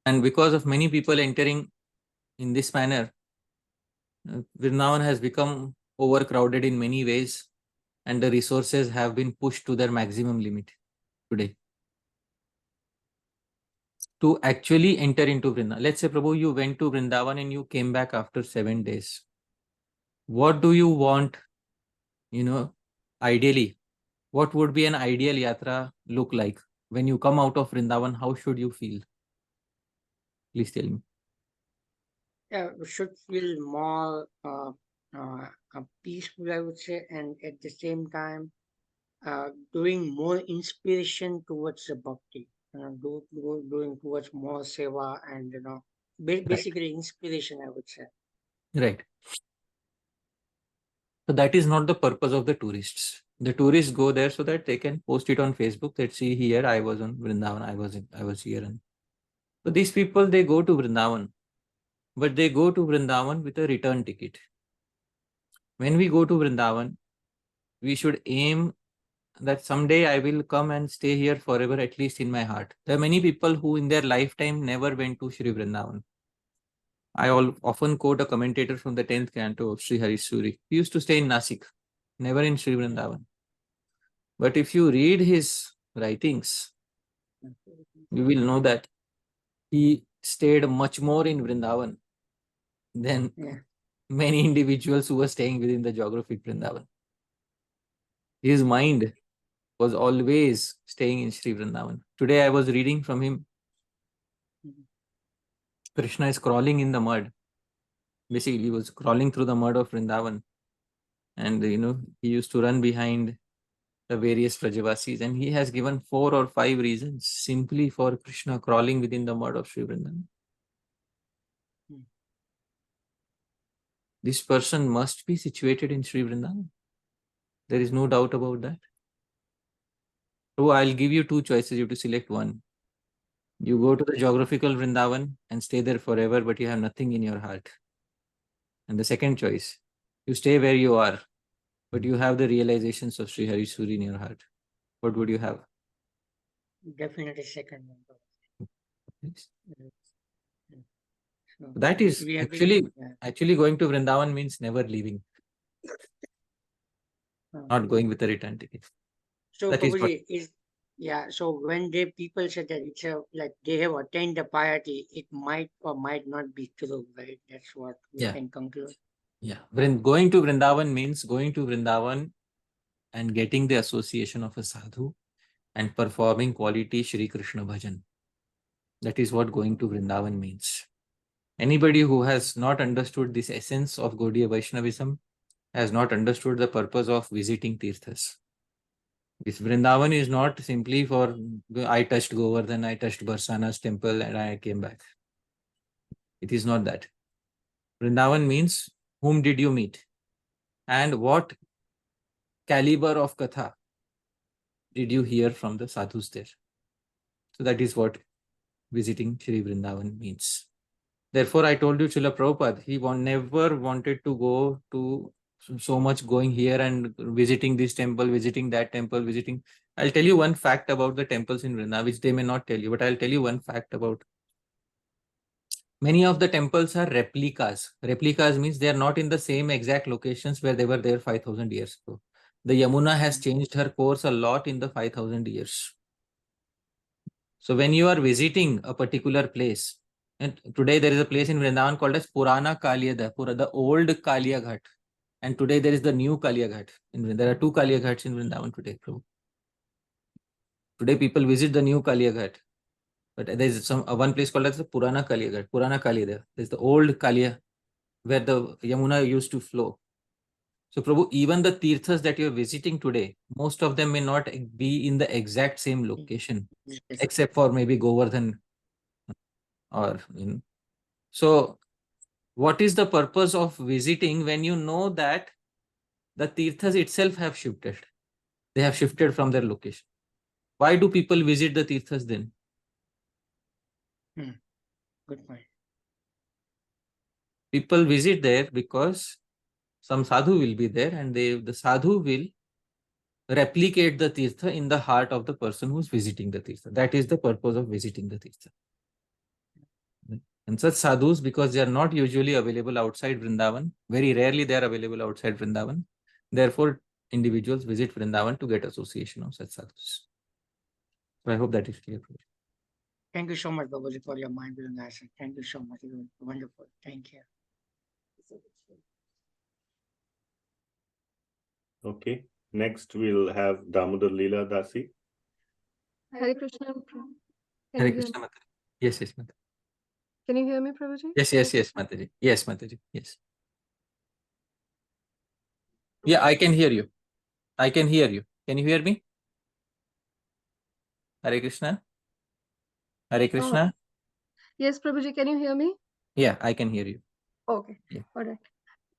[SPEAKER 1] And because of many people entering in this manner, Vrindavan has become overcrowded in many ways, and the resources have been pushed to their maximum limit today. to actually enter into Vrindavan. Let's say, Prabhu, you went to Vrindavan and you came back after 7 days. What do you want, ideally? What would be an ideal yatra look like? When you come out of Vrindavan, how should you feel? Please tell me.
[SPEAKER 6] Yeah, we should feel more peaceful, I would say, and at the same time, doing more inspiration towards the bhakti, doing towards more seva, and basically inspiration, I would say.
[SPEAKER 1] Right. So that is not the purpose of the tourists. The tourists go there so that they can post it on Facebook that, see, here I was on Vrindavan, I was here. And so these people, they go to Vrindavan, but they go to Vrindavan with a return ticket. When we go to Vrindavan, we should aim that someday I will come and stay here forever, at least in my heart. There are many people who in their lifetime never went to Sri Vrindavan. I often quote a commentator from the 10th canto of Sri Suri. He used to stay in Nasik, never in Sri Vrindavan. But if you read his writings, you will know that he stayed much more in Vrindavan than many individuals who were staying within the geographic Vrindavan. His mind was always staying in Sri Vrindavan. Today I was reading from him. Krishna is crawling in the mud. Basically, he was crawling through the mud of Vrindavan. And, he used to run behind the various Vrajavasis. And he has given 4 or 5 reasons simply for Krishna crawling within the mud of Sri Vrindavan. This person must be situated in Sri Vrindavan. There is no doubt about that. So I'll give you 2 choices. You have to select one. You go to the geographical Vrindavan and stay there forever, but you have nothing in your heart. And the second choice, you stay where you are, but you have the realizations of Sri Suri in your heart. What would you have?
[SPEAKER 6] Definitely second one.
[SPEAKER 1] Yes.
[SPEAKER 6] So
[SPEAKER 1] that is actually going to Vrindavan means never leaving. Not going with a return ticket.
[SPEAKER 6] So
[SPEAKER 1] that
[SPEAKER 6] Prabhuji, so when people say that it's like they have attained the piety, it might or might not be true, right? That's what we can conclude.
[SPEAKER 1] Yeah. Going to Vrindavan means going to Vrindavan and getting the association of a sadhu and performing quality Sri Krishna bhajan. That is what going to Vrindavan means. Anybody who has not understood this essence of Gaudiya Vaishnavism has not understood the purpose of visiting Tirthas. This Vrindavan is not simply for, I touched Govardhana, I touched Barsana's temple and I came back. It is not that. Vrindavan means, whom did you meet? And what caliber of katha did you hear from the sadhus there? So that is what visiting Sri Vrindavan means. Therefore, I told you, Srila Prabhupada, he never wanted to go to so much going here and visiting this temple, visiting that temple, visiting. I'll tell you one fact about the temples in Vrindavan, which they may not tell you, but I'll tell you one fact about. Many of the temples are replicas. Replicas means they are not in the same exact locations where they were there 5,000 years ago. The Yamuna has changed her course a lot in the 5,000 years. So when you are visiting a particular place, and today there is a place in Vrindavan called as Purana Kaliya, the old Kaliya Ghat. And today there is the new Kaliya Ghat. There are 2 Kaliya Ghats in Vrindavan today. Today people visit the new Kaliya Ghat. But there is one place called as the Purana Kaliya Ghat. Purana Kaliya there. There is the old Kaliya where the Yamuna used to flow. So Prabhu, even the Tirthas that you are visiting today, most of them may not be in the exact same location, except for maybe Govardhan or, So what is the purpose of visiting when you know that the Tirthas itself have shifted? They have shifted from their location. Why do people visit the Tirthas then?
[SPEAKER 6] Good point.
[SPEAKER 1] People visit there because some sadhu will be there and the sadhu will replicate the Tirtha in the heart of the person who is visiting the Tirtha. That is the purpose of visiting the Tirtha. And such sadhus, because they are not usually available outside Vrindavan, very rarely they are available outside Vrindavan. Therefore, individuals visit Vrindavan to get association of such sadhus. So I hope that is clear.
[SPEAKER 6] Thank you so much, Babaji, for your mind-blowing answer. Thank you so much. It was wonderful. Thank you.
[SPEAKER 2] Okay. Next, we'll have Damodar Lila Dasi.
[SPEAKER 7] Hare Krishna. Can
[SPEAKER 1] Hare
[SPEAKER 7] you hear
[SPEAKER 1] Krishna,
[SPEAKER 7] me?
[SPEAKER 1] Mataji. Yes, yes, Mataji.
[SPEAKER 7] Can you hear me, Prabhuji?
[SPEAKER 1] Yes, yes, yes, Mataji. Yes, Mataji. Yes. Yeah, I can hear you. I can hear you. Can you hear me? Hare Krishna. Hare Krishna.
[SPEAKER 7] Yes, Prabhuji, can you hear me?
[SPEAKER 1] Yeah, I can hear you.
[SPEAKER 7] Okay.
[SPEAKER 1] Yeah.
[SPEAKER 7] All right.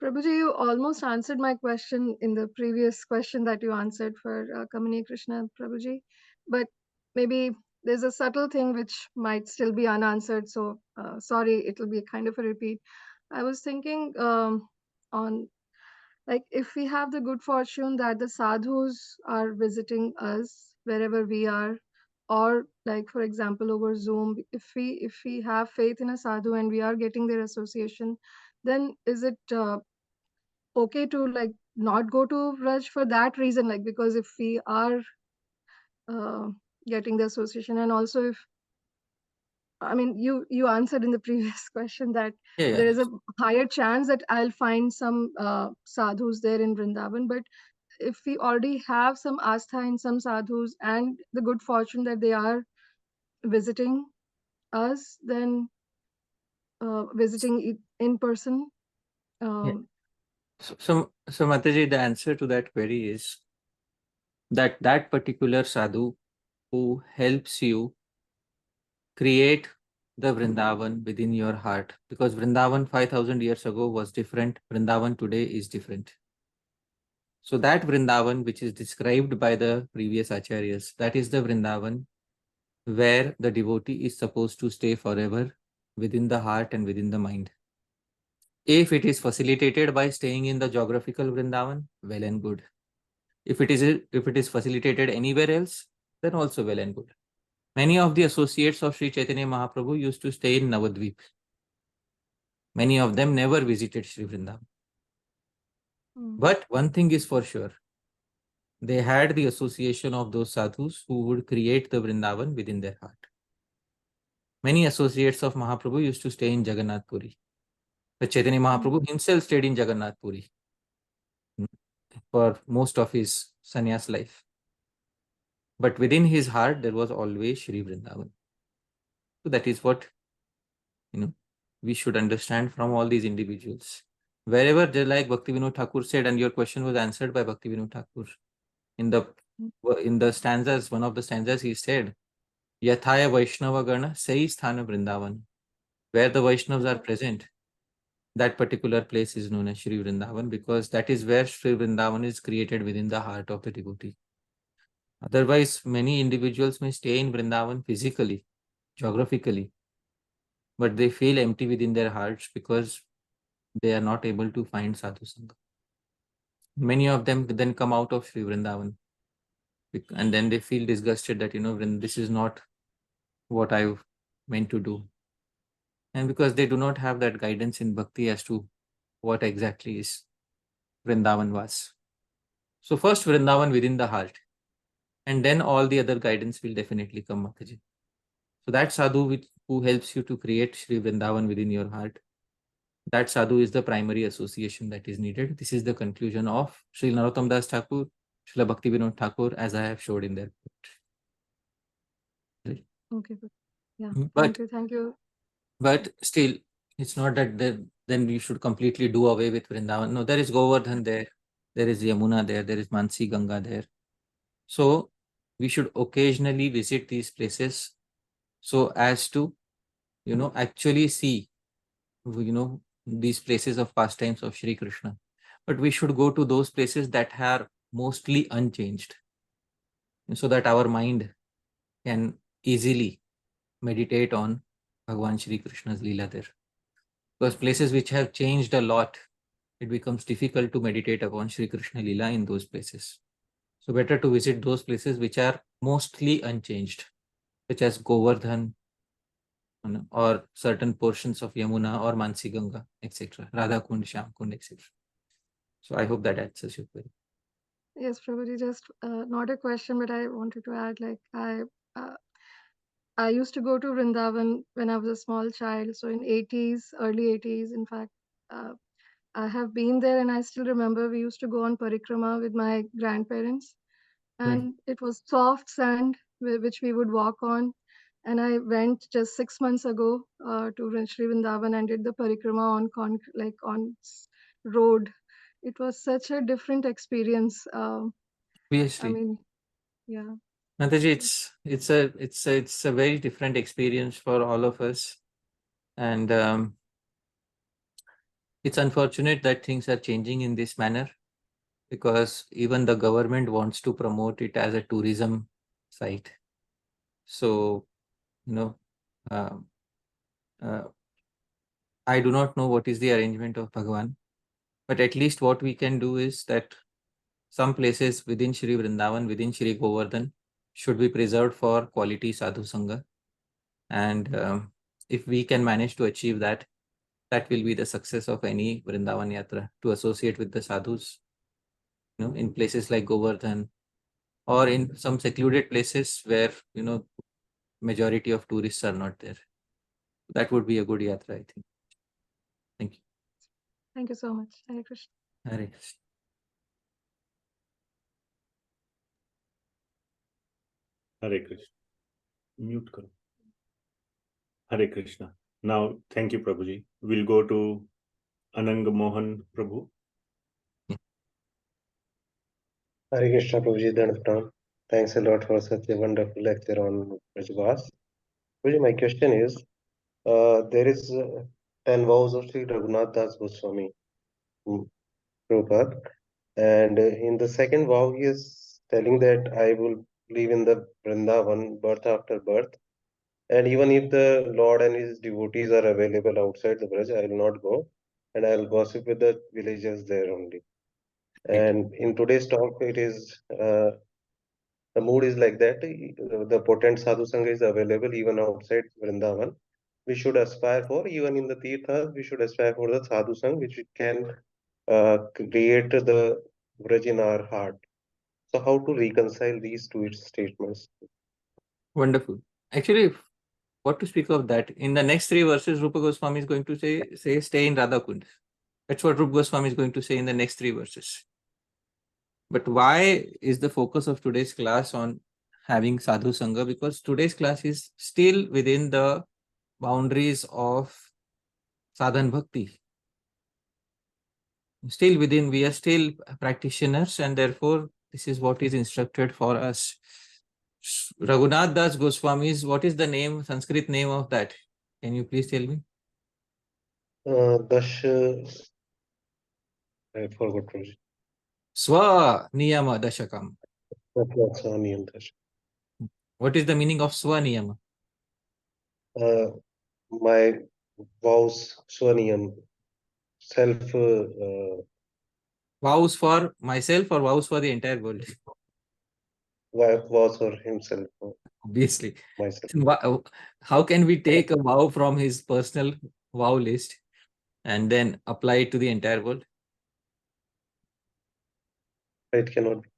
[SPEAKER 7] Prabhuji, you almost answered my question in the previous question that you answered for Kamini Krishna, Prabhuji. But maybe there's a subtle thing which might still be unanswered. So sorry, it'll be kind of a repeat. I was thinking on, like, if we have the good fortune that the sadhus are visiting us wherever we are, or like, for example, over Zoom, if we have faith in a sadhu and we are getting their association, then is it okay to like not go to Vraj for that reason? Like, because if we are getting the association, and also if, I mean, you answered in the previous question that
[SPEAKER 1] Yeah,
[SPEAKER 7] there
[SPEAKER 1] yeah.
[SPEAKER 7] is a higher chance that I'll find some sadhus there in Vrindavan. But if we already have some astha in some sadhus and the good fortune that they are visiting us, then visiting it in person.
[SPEAKER 1] Yeah. So Mataji, the answer to that query is that that particular sadhu who helps you create the Vrindavan within your heart, because Vrindavan 5,000 years ago was different. Vrindavan today is different. So that Vrindavan, which is described by the previous acharyas, that is the Vrindavan where the devotee is supposed to stay forever within the heart and within the mind. If it is facilitated by staying in the geographical Vrindavan, well and good. If it is facilitated anywhere else, then also well and good. Many of the associates of Sri Chaitanya Mahaprabhu used to stay in Navadvip. Many of them never visited Sri Vrindavan. But one thing is for sure, they had the association of those sadhus who would create the Vrindavan within their heart. Many associates of Mahaprabhu used to stay in Jagannath Puri. But Chaitanya Mahaprabhu himself stayed in Jagannath Puri for most of his sannyas life. But within his heart, there was always Sri Vrindavan. So that is what we should understand from all these individuals. Wherever they, like Bhakti Vinod Thakur said, and your question was answered by Bhakti Vinod Thakur. In the stanzas, one of the stanzas he said, Yathaya Vaishnava Gana Sai Sthana Vrindavan. Where the Vaishnavas are present, that particular place is known as Sri Vrindavan, because that is where Sri Vrindavan is created within the heart of the devotee. Otherwise, many individuals may stay in Vrindavan physically, geographically, but they feel empty within their hearts because they are not able to find sadhu sangha. Many of them then come out of Sri Vrindavan and then they feel disgusted that, this is not what I meant to do. And because they do not have that guidance in bhakti as to what exactly is Vrindavan was. So first Vrindavan within the heart, and then all the other guidance will definitely come, Mataji. So that sadhu who helps you to create Sri Vrindavan within your heart, that sadhu is the primary association that is needed. This is the conclusion of Sri Narottam Das Thakur, Srila Bhakti Vinod Thakur, as I have showed in their book.
[SPEAKER 7] Okay. Yeah.
[SPEAKER 1] But,
[SPEAKER 7] Thank you.
[SPEAKER 1] But still, it's not that then you should completely do away with Vrindavan. No, there is Govardhan there. There is Yamuna there. There is Mansi Ganga there. So we should occasionally visit these places so as to, actually see, these places of pastimes of Sri Krishna. But we should go to those places that are mostly unchanged, so that our mind can easily meditate on Bhagwan Sri Krishna's Leela there. Because places which have changed a lot, it becomes difficult to meditate upon Sri Krishna Leela in those places. So better to visit those places which are mostly unchanged, such as Govardhan, or certain portions of Yamuna or Mansi Ganga, etc. Radha Kund, Shyam Kund, etc. So I hope that answers your query.
[SPEAKER 7] Yes, Prabhuji, just not a question, but I wanted to add, like, I used to go to Vrindavan when I was a small child. So in 80s, early 80s, in fact, uh, I have been there, and I still remember we used to go on parikrama with my grandparents, and it was soft sand which we would walk on. And I went just 6 months ago to Sri Vrindavan and did the parikrama on road. It was such a different experience. I
[SPEAKER 1] Obviously.
[SPEAKER 7] mean, yeah.
[SPEAKER 1] Mataji, it's a very different experience for all of us, and it's unfortunate that things are changing in this manner, because even the government wants to promote it as a tourism site. So, you know, uh, I do not know what is the arrangement of Bhagavan, but at least what we can do is that some places within Sri Vrindavan, within Sri Govardhan, should be preserved for quality sadhu sangha. And if we can manage to achieve that, that will be the success of any Vrindavan Yatra, to associate with the sadhus, in places like Govardhan, or in some secluded places where, majority of tourists are not there. That would be a good yatra, I think. Thank you.
[SPEAKER 7] Thank you so much. Hare Krishna.
[SPEAKER 1] Hare Krishna.
[SPEAKER 2] Hare Krishna. Mute karo. Hare Krishna. Now, thank you, Prabhuji. We'll go to Ananga Mohan Prabhu.
[SPEAKER 8] Hare Krishna, Prabhuji, Dhanapram. Thanks a lot for such a wonderful lecture on Vrajavas. Prabhuji, my question is, there is 10 vows of Sri Raghunatha Dasa Goswami, Prabhupada, and in the second vow, he is telling that I will live in the Vrindavan birth after birth, and even if the Lord and his devotees are available outside the Vraj, I will not go, and I will gossip with the villagers there only. And in today's talk, it is the mood is like that. The potent sadhu sangha is available even outside Vrindavan. We should aspire for, even in the tirthas, we should aspire for the sadhu sangha, which can create the Vraj in our heart. So, how to reconcile these two statements?
[SPEAKER 1] Wonderful. Actually, what to speak of that? In the next 3 verses, Rupa Goswami is going to say stay in Radha Kund. That's what Rupa Goswami is going to say in the next 3 verses. But why is the focus of today's class on having sadhu sangha? Because today's class is still within the boundaries of sadhan bhakti. We are still practitioners, and therefore this is what is instructed for us. Raghunath Das Goswami's, what is the name, Sanskrit name of that? Can you please tell me?
[SPEAKER 8] Dash, I forgot.
[SPEAKER 1] Swa Niyama Dashakam. What is the meaning of Swa Niyama?
[SPEAKER 8] My vows, Swaniyam, self.
[SPEAKER 1] Vows for myself or vows for the entire world?
[SPEAKER 8] Vows for himself.
[SPEAKER 1] Obviously.
[SPEAKER 8] Myself.
[SPEAKER 1] How can we take a vow from his personal vow list and then apply it to the entire world?
[SPEAKER 8] It cannot be.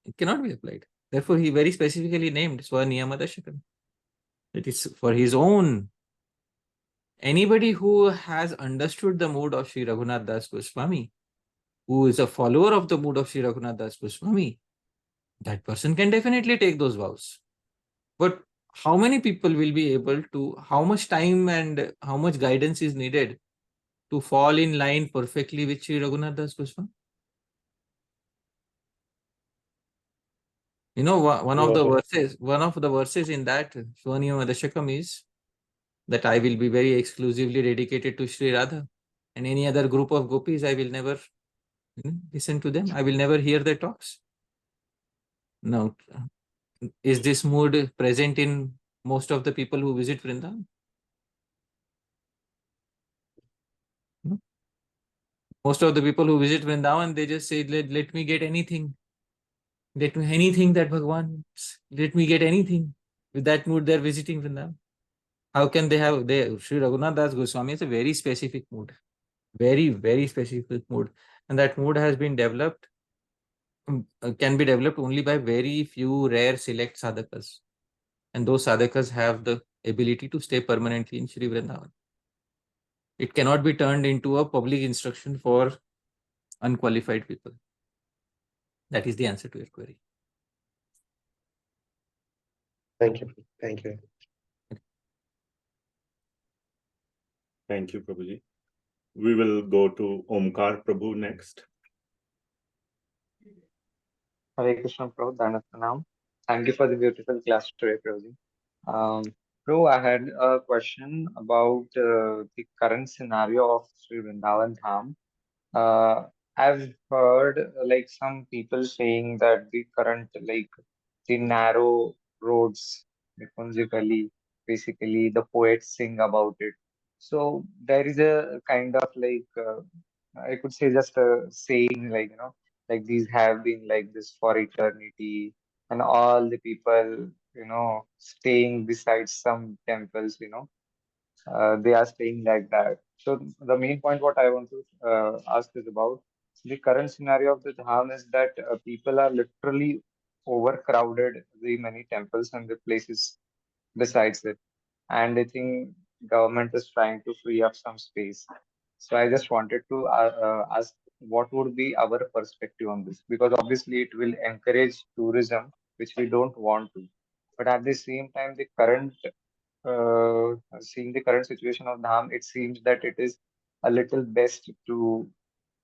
[SPEAKER 1] It cannot be applied. Therefore, he very specifically named Swaniyama Dashakam. It is for his own. Anybody who has understood the mood of Sri Raghunatha Dasa Goswami, who is a follower of the mood of Sri Raghunatha Dasa Goswami, that person can definitely take those vows. But how many people will be able to, how much time and how much guidance is needed to fall in line perfectly with Sri Raghunatha Dasa Goswami? One of the verses in that Swaniyama Dashakam is that I will be very exclusively dedicated to Sri Radha, and any other group of gopis, I will never listen to them. I will never hear their talks. Now, is this mood present in most of the people who visit Vrindavan? No? Most of the people who visit Vrindavan, they just say, let me get anything. Let me anything that Bhagavan wants. Let me get anything. With that mood, they're visiting Vrindavan. How can they have? Sri Raghunatha Dasa Goswami is a very specific mood. Very, very specific mood. And that mood has been developed, can be developed only by very few rare select sadhakas. And those sadhakas have the ability to stay permanently in Sri Vrindavan. It cannot be turned into a public instruction for unqualified people. That is the answer to your query.
[SPEAKER 8] Thank you. Thank you.
[SPEAKER 2] Thank you, Prabhuji. We will go to Omkar Prabhu next.
[SPEAKER 9] Hare Krishna, Prabhu, Dana Pranam. Thank you for the beautiful class today, Prabhuji. Prabhu, I had a question about the current scenario of Sri Vrindavan Dham. I've heard like some people saying that the current, like the narrow roads, the Kunji Gali, basically the poets sing about it. So there is a kind of like, I could say just a saying like, like these have been like this for eternity, and all the people, staying beside some temples, they are staying like that. So the main point what I want to ask is about the current scenario of the dham is that people are literally overcrowded the many temples and the places besides it, and I think government is trying to free up some space. So I just wanted to ask what would be our perspective on this, because obviously it will encourage tourism, which we don't want to, but at the same time the current seeing the current situation of Dham, it seems that it is a little best to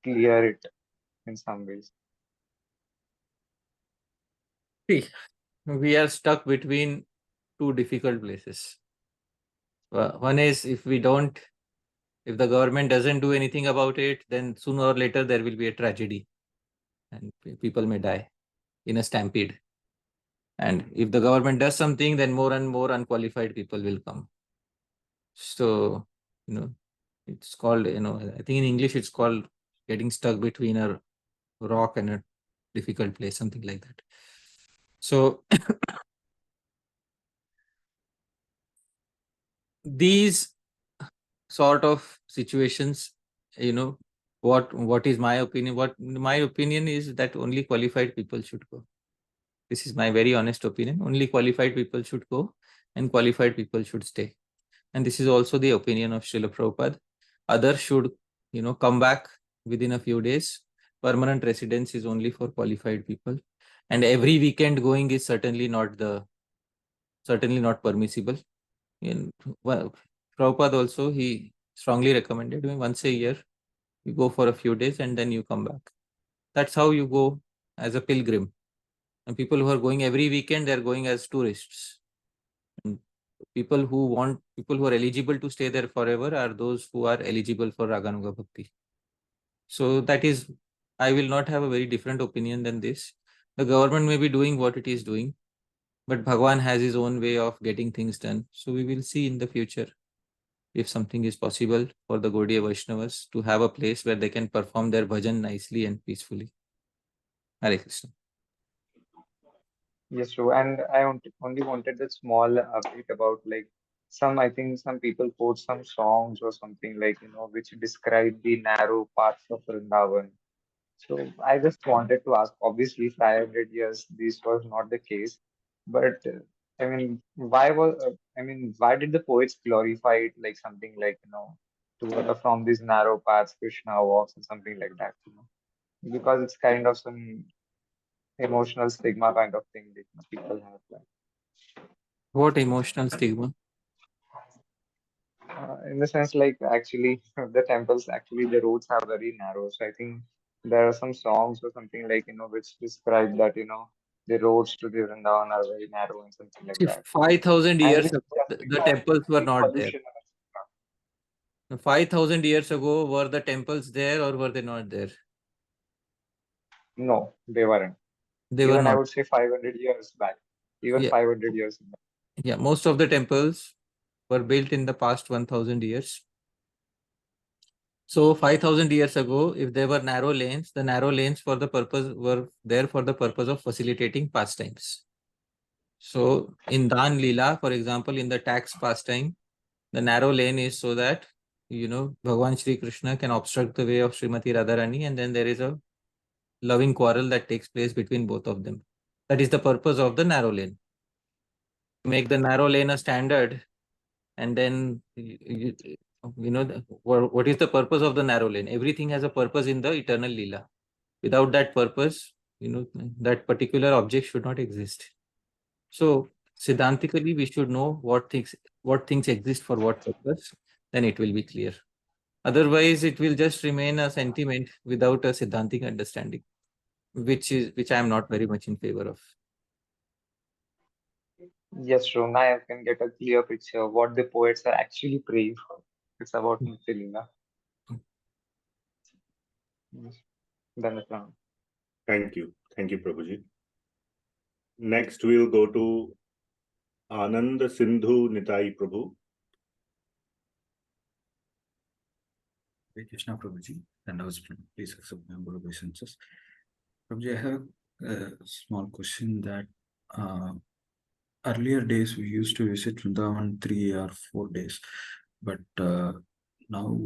[SPEAKER 9] clear it in some ways.
[SPEAKER 1] See, we are stuck between two difficult places. One is if the government doesn't do anything about it, then sooner or later there will be a tragedy and people may die in a stampede. And if the government does something, then more and more unqualified people will come. So, it's called, I think in English it's called getting stuck between a rock and a difficult place, something like that. So, these sort of situations, what is my opinion? What my opinion is that only qualified people should go. This is my very honest opinion. Only qualified people should go and qualified people should stay. And this is also the opinion of Srila Prabhupada. Others should, come back within a few days. Permanent residence is only for qualified people. And every weekend going is certainly not permissible. Prabhupada also, he strongly recommended once a year, you go for a few days and then you come back. That's how you go as a pilgrim. And people who are going every weekend, they're going as tourists. And people who are eligible to stay there forever are those who are eligible for Raganuga Bhakti. So that is, I will not have a very different opinion than this. The government may be doing what it is doing, but Bhagwan has his own way of getting things done. So we will see in the future if something is possible for the Gaudiya Vaishnavas to have a place where they can perform their bhajan nicely and peacefully. Hare Krishna.
[SPEAKER 9] Yes, true. And I only wanted a small update about like I think some people quote some songs or something like, which describe the narrow paths of Vrindavan. So I just wanted to ask, obviously 500 years, this was not the case, but why did the poets glorify it like something like, from these narrow paths, Krishna walks and something like that, because it's kind of some emotional stigma kind of thing that people have.
[SPEAKER 1] What emotional stigma?
[SPEAKER 9] In the sense, like actually, the temples, actually, the roads are very narrow. So I think there are some songs or something like, which describe that, the roads to the Vrindavan are very narrow and something like
[SPEAKER 1] See,
[SPEAKER 9] that.
[SPEAKER 1] 5,000
[SPEAKER 9] And
[SPEAKER 1] years
[SPEAKER 9] it's
[SPEAKER 1] ago,
[SPEAKER 9] just
[SPEAKER 1] the
[SPEAKER 9] because
[SPEAKER 1] temples were
[SPEAKER 9] the
[SPEAKER 1] not there.
[SPEAKER 9] pollution.
[SPEAKER 1] 5,000 years ago, were the temples there or were they not there?
[SPEAKER 9] No, they weren't.
[SPEAKER 1] They were
[SPEAKER 9] Even I
[SPEAKER 1] not.
[SPEAKER 9] would say 500 years back. Even
[SPEAKER 1] Yeah.
[SPEAKER 9] 500 years back.
[SPEAKER 1] Yeah, most of the temples were built in the past 1,000 years. So 5,000 years ago, if there were narrow lanes, the narrow lanes were there for the purpose of facilitating pastimes. So in Dan Lila, for example, in the tax pastime, the narrow lane is so that, Bhagwan Sri Krishna can obstruct the way of Srimati Radharani, and then there is a loving quarrel that takes place between both of them. That is the purpose of the narrow lane. make the narrow lane a standard, and then what is the purpose of the narrow lane? Everything has a purpose in the eternal Lila. Without that purpose, that particular object should not exist. So Siddhantically, we should know what things exist for what purpose, then it will be clear. Otherwise, it will just remain a sentiment without a Siddhantic understanding, which I am not very much in favor of.
[SPEAKER 9] Yes, true. Now I can get a clear picture of what the poets are actually praying for. It's about Antya Lila. Yes. Dhanasana.
[SPEAKER 2] Thank you. Thank you, Prabhuji. Next, we'll go to Ananda Sindhu Nitai Prabhu.
[SPEAKER 10] Hare Krishna Prabhuji, and I was please accept my obeisances. Prabhuji, I have a small question that earlier days we used to visit Vrindavan 3 or 4 days, but now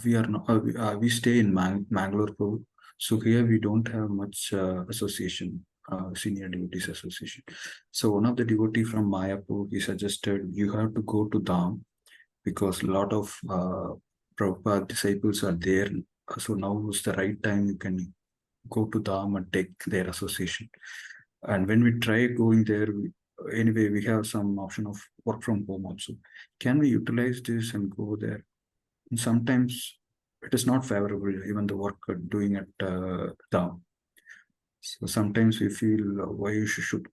[SPEAKER 10] we stay in Mangalore, Prabhu. So here we don't have much association, senior devotees association. So one of the devotee from Mayapur, he suggested you have to go to Dham because a lot of Prabhupada disciples are there. So now is the right time you can go to Dham and take their association. And when we try going there, anyway, we have some option of work from home also. Can we utilize this and go there? And sometimes it is not favorable, even the work doing at Dham. So sometimes we feel why you should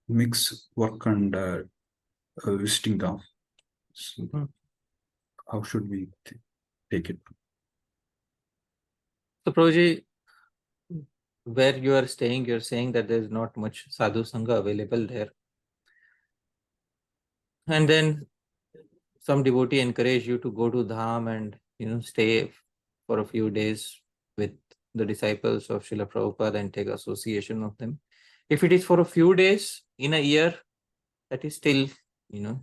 [SPEAKER 10] mix work and visiting Dham. So how should we take it?
[SPEAKER 1] So Prabhuji, where you are staying, you're saying that there's not much sadhu sangha available there. And then some devotee encourage you to go to Dham and stay for a few days with the disciples of Srila Prabhupada and take association of them. If it is for a few days in a year, that is still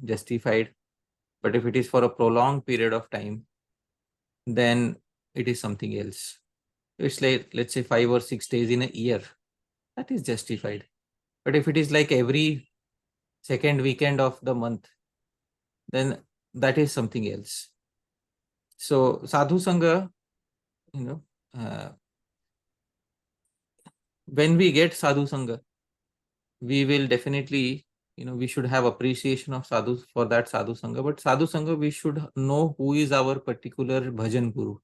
[SPEAKER 1] justified. But if it is for a prolonged period of time, then it is something else. It's like, let's say 5 or 6 days in a year, that is justified. But if it is like every second weekend of the month, then that is something else. So sadhu sangha, when we get sadhu sangha, we will definitely, we should have appreciation of sadhus for that sadhu sangha. But sadhu sangha, we should know who is our particular bhajan guru.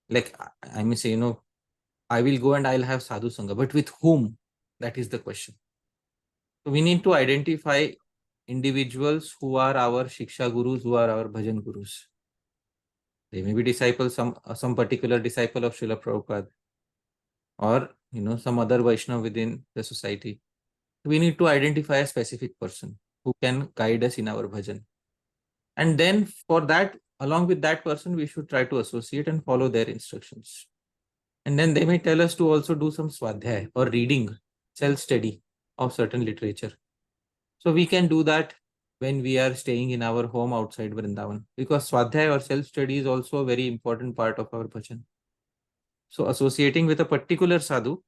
[SPEAKER 1] Like I may say, I will go and I'll have sadhu sangha, but with whom? That is the question. So we need to identify individuals who are our shiksha gurus, who are our bhajan gurus. They may be disciples, some particular disciple of Srila Prabhupada, or some other Vaishnava within the society. We need to identify a specific person who can guide us in our bhajan. And then for that, along with that person, we should try to associate and follow their instructions. And then they may tell us to also do some swadhyay or reading, self-study of certain literature. So we can do that when we are staying in our home outside Vrindavan, because swadhyay or self-study is also a very important part of our bhajan. So associating with a particular sadhu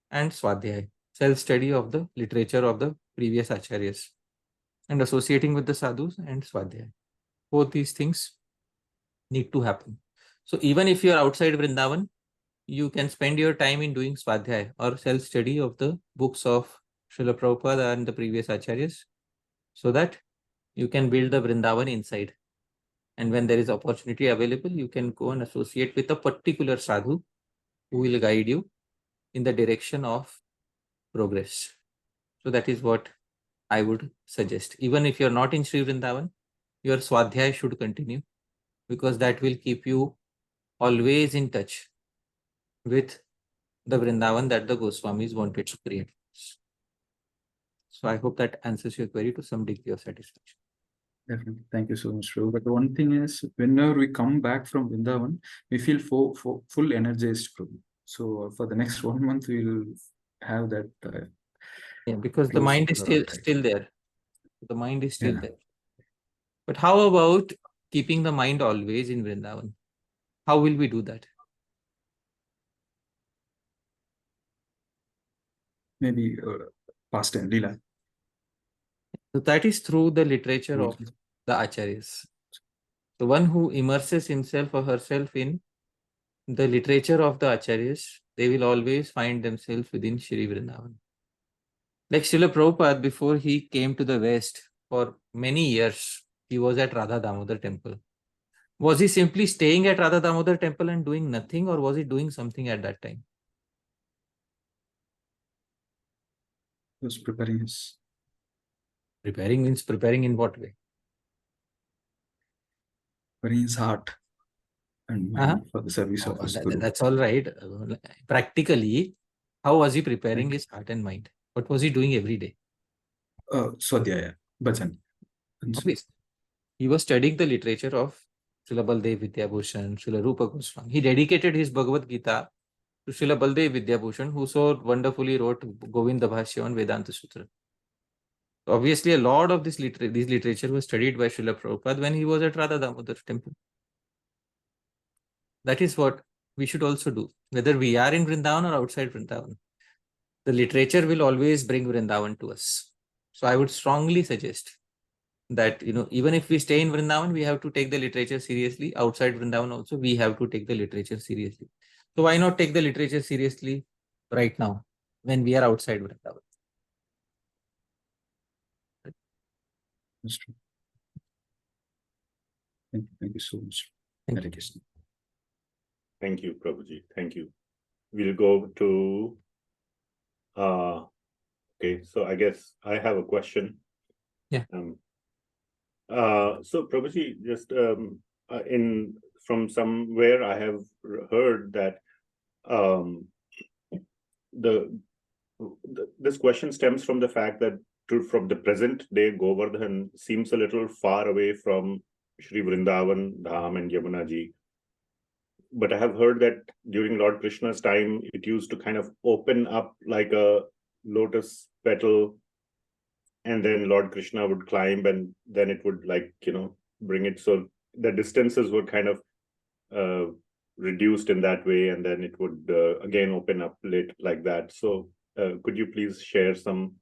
[SPEAKER 1] and swadhyay, self-study of the literature of the previous acharyas, and associating with the sadhus and swadhyay. Both these things need to happen. So even if you are outside Vrindavan, you can spend your time in doing swadhyay or self-study of the books of Srila Prabhupada and the previous acharyas, so that you can build the Vrindavan inside. And when there is opportunity available, you can go and associate with a particular sadhu who will guide you in the direction of progress. So that is what I would suggest. Even if you're not in Sri Vrindavan, your swadhyay should continue, because that will keep you always in touch with the Vrindavan that the Goswamis wanted to create. So I hope that answers your query to some degree of satisfaction.
[SPEAKER 10] Definitely. Thank you so much, Prabhu. But the one thing is, whenever we come back from Vrindavan, we feel full energized, Prabhu. So for the next 1 month, we will have that.
[SPEAKER 1] Yeah, because the mind is still there. The mind is still there. But how about keeping the mind always in Vrindavan? How will we do that?
[SPEAKER 10] Maybe pastime, Lila.
[SPEAKER 1] So that is through the literature of the acharyas. The one who immerses himself or herself in the literature of the acharyas, they will always find themselves within Sri Vrindavan. Like Srila Prabhupada, before he came to the West, for many years, he was at Radha Damodar temple. Was he simply staying at Radha Damodar temple and doing nothing, or was he doing something at that time?
[SPEAKER 10] He was preparing his.
[SPEAKER 1] Preparing means preparing in what way?
[SPEAKER 10] Preparing his heart and mind for the service of his Guru.
[SPEAKER 1] That's all right. Practically, how was he preparing his heart and mind? What was he doing every day?
[SPEAKER 10] Swadhyaya, Bhajan.
[SPEAKER 1] Obviously, he was studying the literature of Srila Baldev Vidyabhushan, Srila Rupa Goswami. He dedicated his Bhagavad Gita to Srila Baldev Vidyabhushan, who so wonderfully wrote Govinda Bhashya on Vedanta Sutra. Obviously, a lot of this literature was studied by Srila Prabhupada when he was at Radha Damodar temple. That is what we should also do, whether we are in Vrindavan or outside Vrindavan. The literature will always bring Vrindavan to us. So I would strongly suggest that, even if we stay in Vrindavan, we have to take the literature seriously. Outside Vrindavan also, we have to take the literature seriously. So why not take the literature seriously right now when we are outside Vrindavan?
[SPEAKER 10] That's true. Thank you so much.
[SPEAKER 1] Thank you.
[SPEAKER 2] Thank you, Prabhuji. Thank you. We'll go to, okay, so I guess I have a question.
[SPEAKER 1] Yeah.
[SPEAKER 2] So Prabhuji, just from somewhere I have heard that this question stems from the fact that from the present day Govardhan seems a little far away from Sri Vrindavan, Dham and Yamuna ji. But I have heard that during Lord Krishna's time, it used to kind of open up like a lotus petal, and then Lord Krishna would climb, and then it would bring it. So the distances were kind of reduced in that way, and then it would again open up late like that. So could you please share some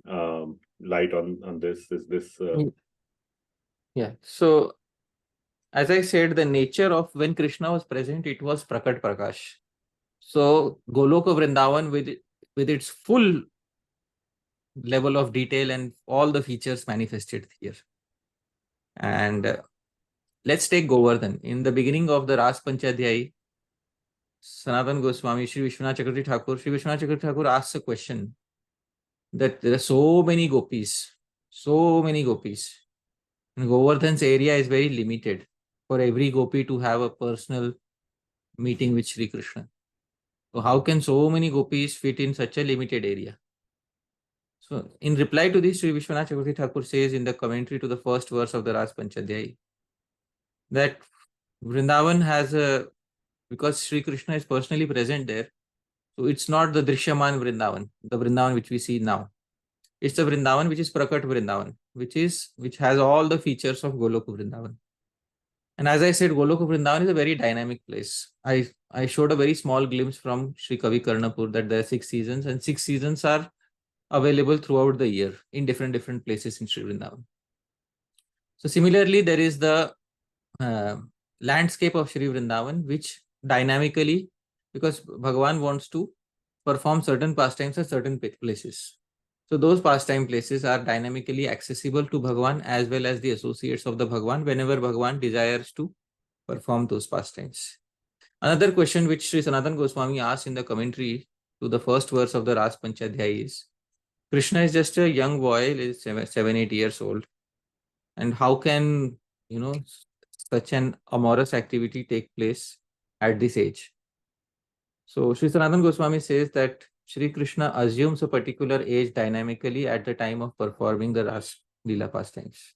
[SPEAKER 2] light on this? Is this?
[SPEAKER 1] Yeah. So as I said, the nature of when Krishna was present, it was Prakat Prakash. So Goloka Vrindavan with its full level of detail and all the features manifested here. And let's take Govardhan. In the beginning of the Ras Panchadhyayi, Sanatana Goswami, Sri Vishwanath Chakravarti Thakur asks a question that there are so many gopis. And Govardhan's area is very limited for every gopi to have a personal meeting with Sri Krishna. So how can so many gopis fit in such a limited area? So in reply to this, Sri Vishwanath Chakravarti Thakur says in the commentary to the first verse of the Ras Panchadhyayi that Vrindavan has because Sri Krishna is personally present there, so it's not the Drishyaman Vrindavan, the Vrindavan which we see now. It's the Vrindavan which is Prakat Vrindavan, which has all the features of Goloka Vrindavan. And as I said, Goloka Vrindavan is a very dynamic place. I showed a very small glimpse from Sri Kavi Karnapur that there are 6 seasons, and 6 seasons are available throughout the year in different places in Sri Vrindavan. So similarly, there is the landscape of Sri Vrindavan, which dynamically, because Bhagavan wants to perform certain pastimes at certain places. So those pastime places are dynamically accessible to Bhagavan as well as the associates of the Bhagavan whenever Bhagavan desires to perform those pastimes. Another question which Sri Sanatana Goswami asked in the commentary to the first verse of the Ras Panchadhyayi is, Krishna is just a young boy, is 7-8 years old. And how can, such an amorous activity take place at this age? So Sri Sanatana Goswami says that Sri Krishna assumes a particular age dynamically at the time of performing the Ras Lila pastimes.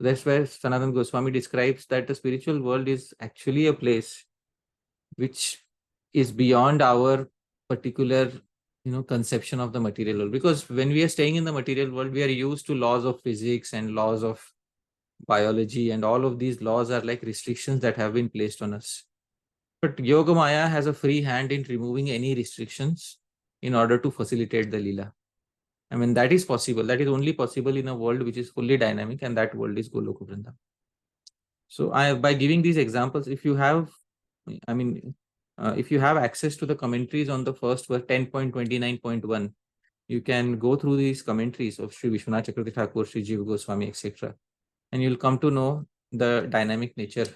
[SPEAKER 1] That's where Sanatana Goswami describes that the spiritual world is actually a place which is beyond our particular conception of the material world. Because when we are staying in the material world, we are used to laws of physics and laws of biology, and all of these laws are like restrictions that have been placed on us. But Yogamaya has a free hand in removing any restrictions in order to facilitate the Lila. I mean, that is possible. That is only possible in a world which is fully dynamic, and that world is Goloka Vrindavan. So by giving these examples, if you have, I mean, if you have access to the commentaries on the first verse 10.29.1, you can go through these commentaries of Sri Vishwanath Chakravarti Thakur, Sri Jiva Goswami, etc. And you'll come to know the dynamic nature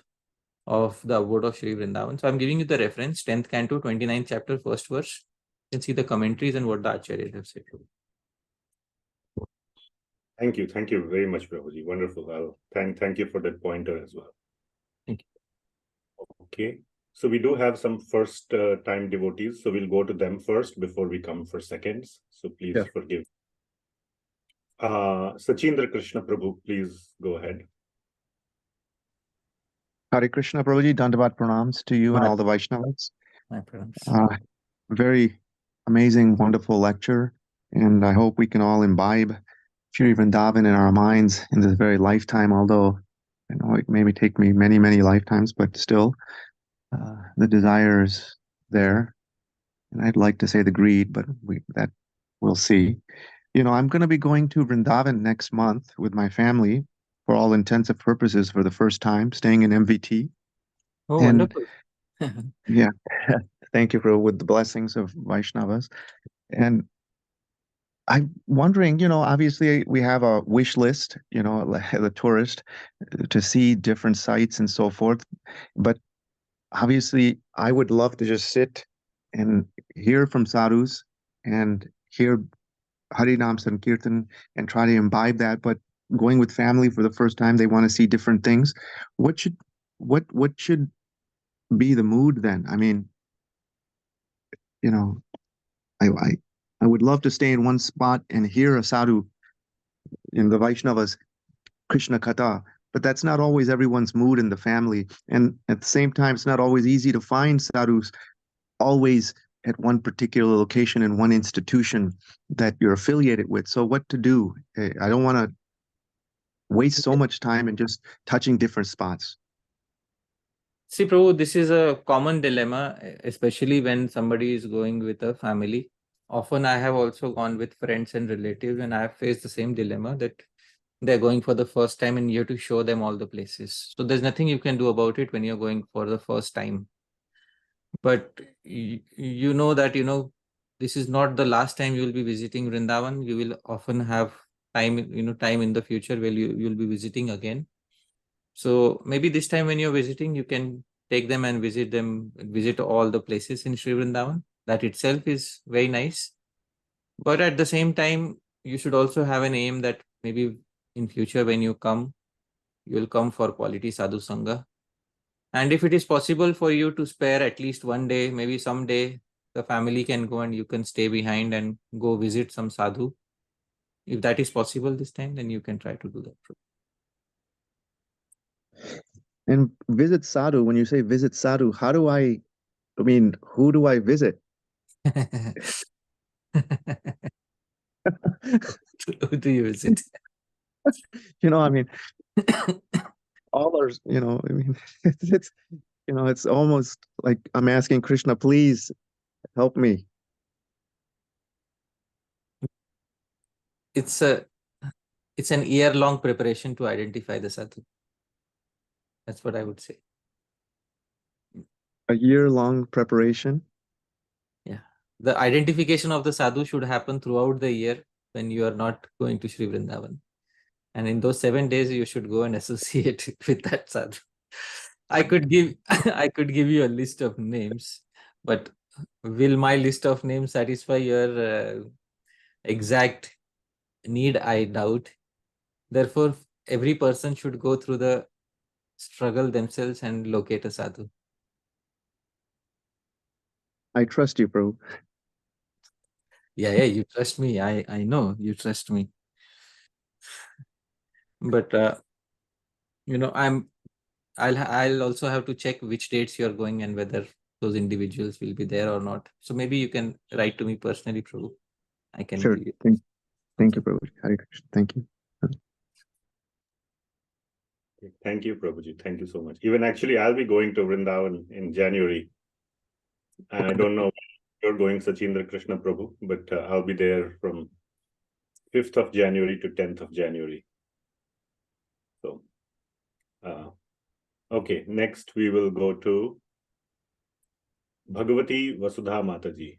[SPEAKER 1] of the abode of Sri Vrindavan. So I'm giving you the reference, 10th canto, 29th chapter, first verse. You can see the commentaries and what the Acharyas have said.
[SPEAKER 2] Thank you very much, Prabhuji. Wonderful. Thank you for that pointer as well.
[SPEAKER 1] Thank
[SPEAKER 2] you. Okay, so we do have some first time devotees, so we'll go to them first before we come for seconds. So please forgive. Sachindra Krishna Prabhu, please go ahead.
[SPEAKER 11] Hare Krishna Prabhuji, Dandavat Pranams to you and all the Vaishnavas.
[SPEAKER 1] My pranams.
[SPEAKER 11] Very amazing, wonderful lecture, and I hope we can all imbibe Sri Vrindavan in our minds in this very lifetime, although I know it may take me many, many lifetimes, but still the desire is there. And I'd like to say the greed, but that we'll see. You know, I'm going to be going to Vrindavan next month with my family for all intensive purposes for the first time, staying in MVT.
[SPEAKER 1] Oh, wonderful.
[SPEAKER 11] Yeah, thank you with the blessings of Vaishnavas. And I'm wondering, you know, obviously we have a wish list, you know, the tourist to see different sites and so forth. But obviously I would love to just sit and hear from sadhus and hear Harinam Sankirtan and try to imbibe that. But going with family for the first time, they want to see different things. What should be the mood then? I mean, you know, I would love to stay in one spot and hear a sadhu in the Vaishnavas Krishna Katha, but that's not always everyone's mood in the family. And at the same time, it's not always easy to find sadhus always at one particular location in one institution that you're affiliated with. So what to do? I don't want to waste so much time in just touching different spots.
[SPEAKER 1] See, Prabhu, this is a common dilemma, especially when somebody is going with a family. Often I have also gone with friends and relatives, and I have faced the same dilemma that they're going for the first time and you have to show them all the places. So there's nothing you can do about it when you're going for the first time. But you know that, you know, this is not the last time you will be visiting Vrindavan. You will often have time, you know, time in the future where you'll be visiting again. So maybe this time when you're visiting, you can take them and visit all the places in Sri Vrindavan. That itself is very nice. But at the same time, you should also have an aim that maybe in future when you come, you will come for quality sadhu sangha. And if it is possible for you to spare at least one day, maybe someday the family can go and you can stay behind and go visit some sadhu. If that is possible this time, then you can try to do that.
[SPEAKER 11] And visit sadhu, when you say visit sadhu, who do I visit?
[SPEAKER 1] Who do you visit?
[SPEAKER 11] You know, I mean, all are, you know, I mean, it's you know, it's almost like I'm asking Krishna, please help me.
[SPEAKER 1] It's an year-long preparation to identify the sadhu. That's what I would say.
[SPEAKER 11] A year-long preparation?
[SPEAKER 1] Yeah. The identification of the sadhu should happen throughout the year when you are not going to Sri Vrindavan. And in those 7 days, you should go and associate with that sadhu. I could give you a list of names, but will my list of names satisfy your exact need? I doubt. Therefore, every person should go through the struggle themselves and locate a sadhu.
[SPEAKER 11] I trust you, Prabhu.
[SPEAKER 1] Yeah, you trust me. I know you trust me. But you know, I'll also have to check which dates you're going and whether those individuals will be there or not. So maybe you can write to me personally, Prabhu. I can
[SPEAKER 11] Sure.
[SPEAKER 1] give you.
[SPEAKER 11] Thank you, Prabhu. Hare Krishna. Thank you.
[SPEAKER 2] Thank you, Prabhuji. Thank you so much. Even actually, I'll be going to Vrindavan in January. I don't know you're going, Sachindra Krishna Prabhu, but I'll be there from 5th of January to 10th of January. So, okay, next we will go to Bhagavati Vasudha Mataji.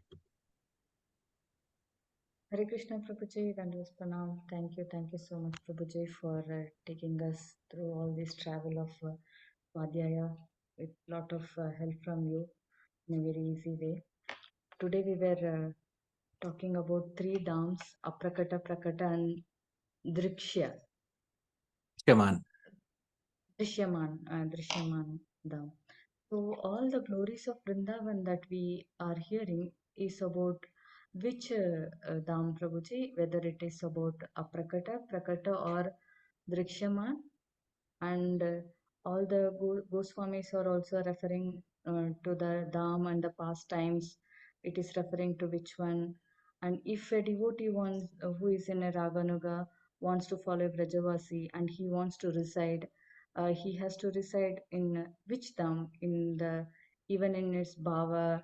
[SPEAKER 12] Hare Krishna Prabhuji, Dandavas Pranam. Thank you so much Prabhuji for taking us through all this travel of Swadhyaya with lot of help from you in a very easy way. Today we were talking about 3 dhams, Aprakata, Prakata and Drikshya. Drishyaman dham. So all the glories of Vrindavan that we are hearing is about which dham Prabhuji, whether it is about Aprakata, Prakata or Drikshyaman, and all the Goswamis are also referring to the dham and the pastimes. It is referring to which one, and if a devotee wants who is in a Raganuga wants to follow Vrajavasi and he wants to reside, he has to reside in which dham, in the even in its Bhava.